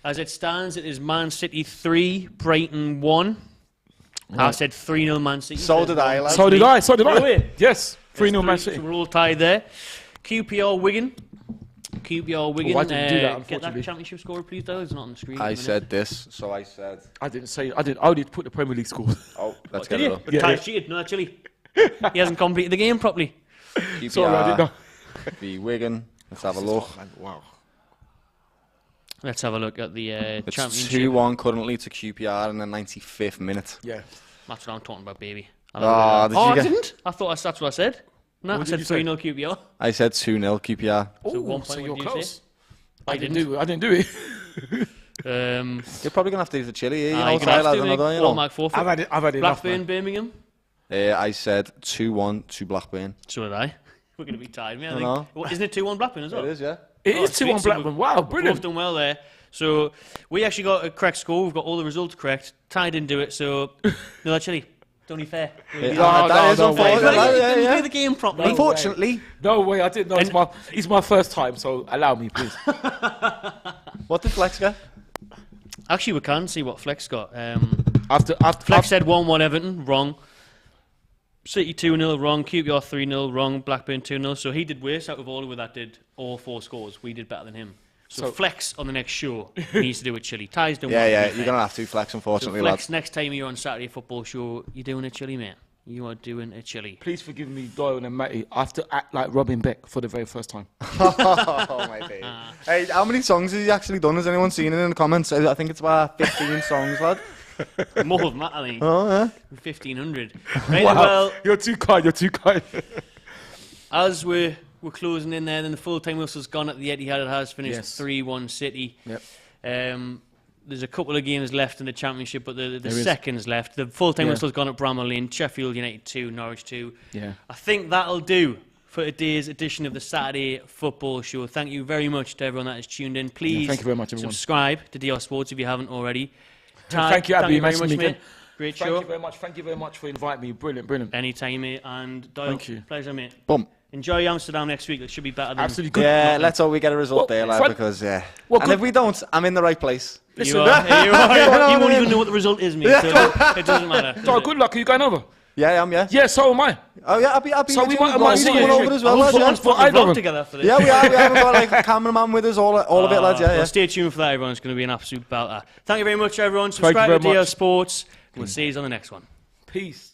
As it stands, it is Man City 3, Brighton 1. I said 3-0 Man City. So did I, lads. So did I. Yes. 3-0 Man City. So we're all tied there. QPR Wigan. QPR Wigan. I didn't do that, Get that unfortunately. championship score, please, Doyle. It's not on the screen. I said this, so I said. I didn't say. I only put the Premier League score. Oh, let's Did get it you? up. But Ty's cheated. No, actually, he hasn't completed the game properly. QPR Sorry, I didn't know. v Wigan. Let's have a look. Wow. Let's have a look at the It's championship. 2-1 currently to QPR in the 95th minute. Yeah. That's what I'm talking about, baby. Oh, did you I get- didn't. I thought that's what I said. No, I What said did you say? 3-0 QPR. I said 2-0 QPR. So 1 so point. you're What did you close. say? I didn't do it. You're probably gonna have to do the Chilli here. You you're know, gonna have Tyler, to another, make you know. automatic forfeit. I've had enough, Blackburn, man. Birmingham. I said 2-1 to Blackburn. So did I. We're going to be tied, mate. I I think. know. Well, isn't it 2-1 Blackburn as well? It is, yeah. It is sweet. 2-1 So Blackburn. Wow, we've both brilliant. done well there. So we actually got a correct score. We've got all the results correct. Ty didn't do it, so no, actually, it's only fair. That is unfortunate. Didn't Yeah. play the game properly. Unfortunately. No way, I didn't know. It's my first time, so allow me, please. What did Flex get? Actually, we can see what Flex got. After Flex said 1-1 Everton, wrong. City 2-0, wrong. QPR 3-0, wrong. Blackburn 2-0. So he did worse out of all of that did all 4 scores. We did better than him. So Flex on the next show needs to do with Chilli. Ty's done well. Yeah, you're going to have to Flex, unfortunately, So Flex, lads. next time you're on Saturday Football Show, you're doing a Chilli, mate. You are doing a Chilli. Please forgive me, Doyle and Matty. I have to act like Robin Beck for the very first time. Oh, my baby. Hey, how many songs has he actually done? Has anyone seen it in the comments? I think it's about 15 songs, lad. More than that, I think. Oh, yeah. 1,500. Right, Wow, well, you're too kind. You're too kind. as we're closing in there, then the full-time whistle's gone at the Etihad. It has finished Yes. 3-1 City. Yep. There's a couple of games left in the Championship, but the There is. seconds left. The full-time Yeah. whistle's gone at Bramall Lane, Sheffield United 2, Norwich 2. Yeah. I think that'll do for today's edition of the Saturday Football Show. Thank you very much to everyone that has tuned in. Please thank you very much, everyone. subscribe to DR Sports if you haven't already. Ty, Thank you, Abby. thank you very Nice much, to meet you. mate. Great Thank show. you very much. Thank you very much for inviting me. Brilliant, brilliant. Anytime, mate. And Doyle, Thank you. pleasure, mate. Boom. Enjoy Amsterdam next week. It should be better than... Absolutely good. Yeah, let's hope we get a result there, lad, Fred- because, yeah. Well, And good. if we don't, I'm in the right place. You won't even know what the result is, mate. So it doesn't matter. Doyle, good luck. Are you going over? Yeah, I am, yeah. Yeah, so am I. Oh, yeah, I'll be So we might see coming you. over as well, We'll lads, put yeah. on for Put the either of vlog them. together for this. Yeah, we are. We haven't got like a cameraman with us, all of it, lads. Yeah, Well, yeah. stay tuned for that, everyone. It's going to be an absolute belter. Thank you very much, everyone. you Subscribe very to DL much. Sports. We'll see you on the next one. Peace.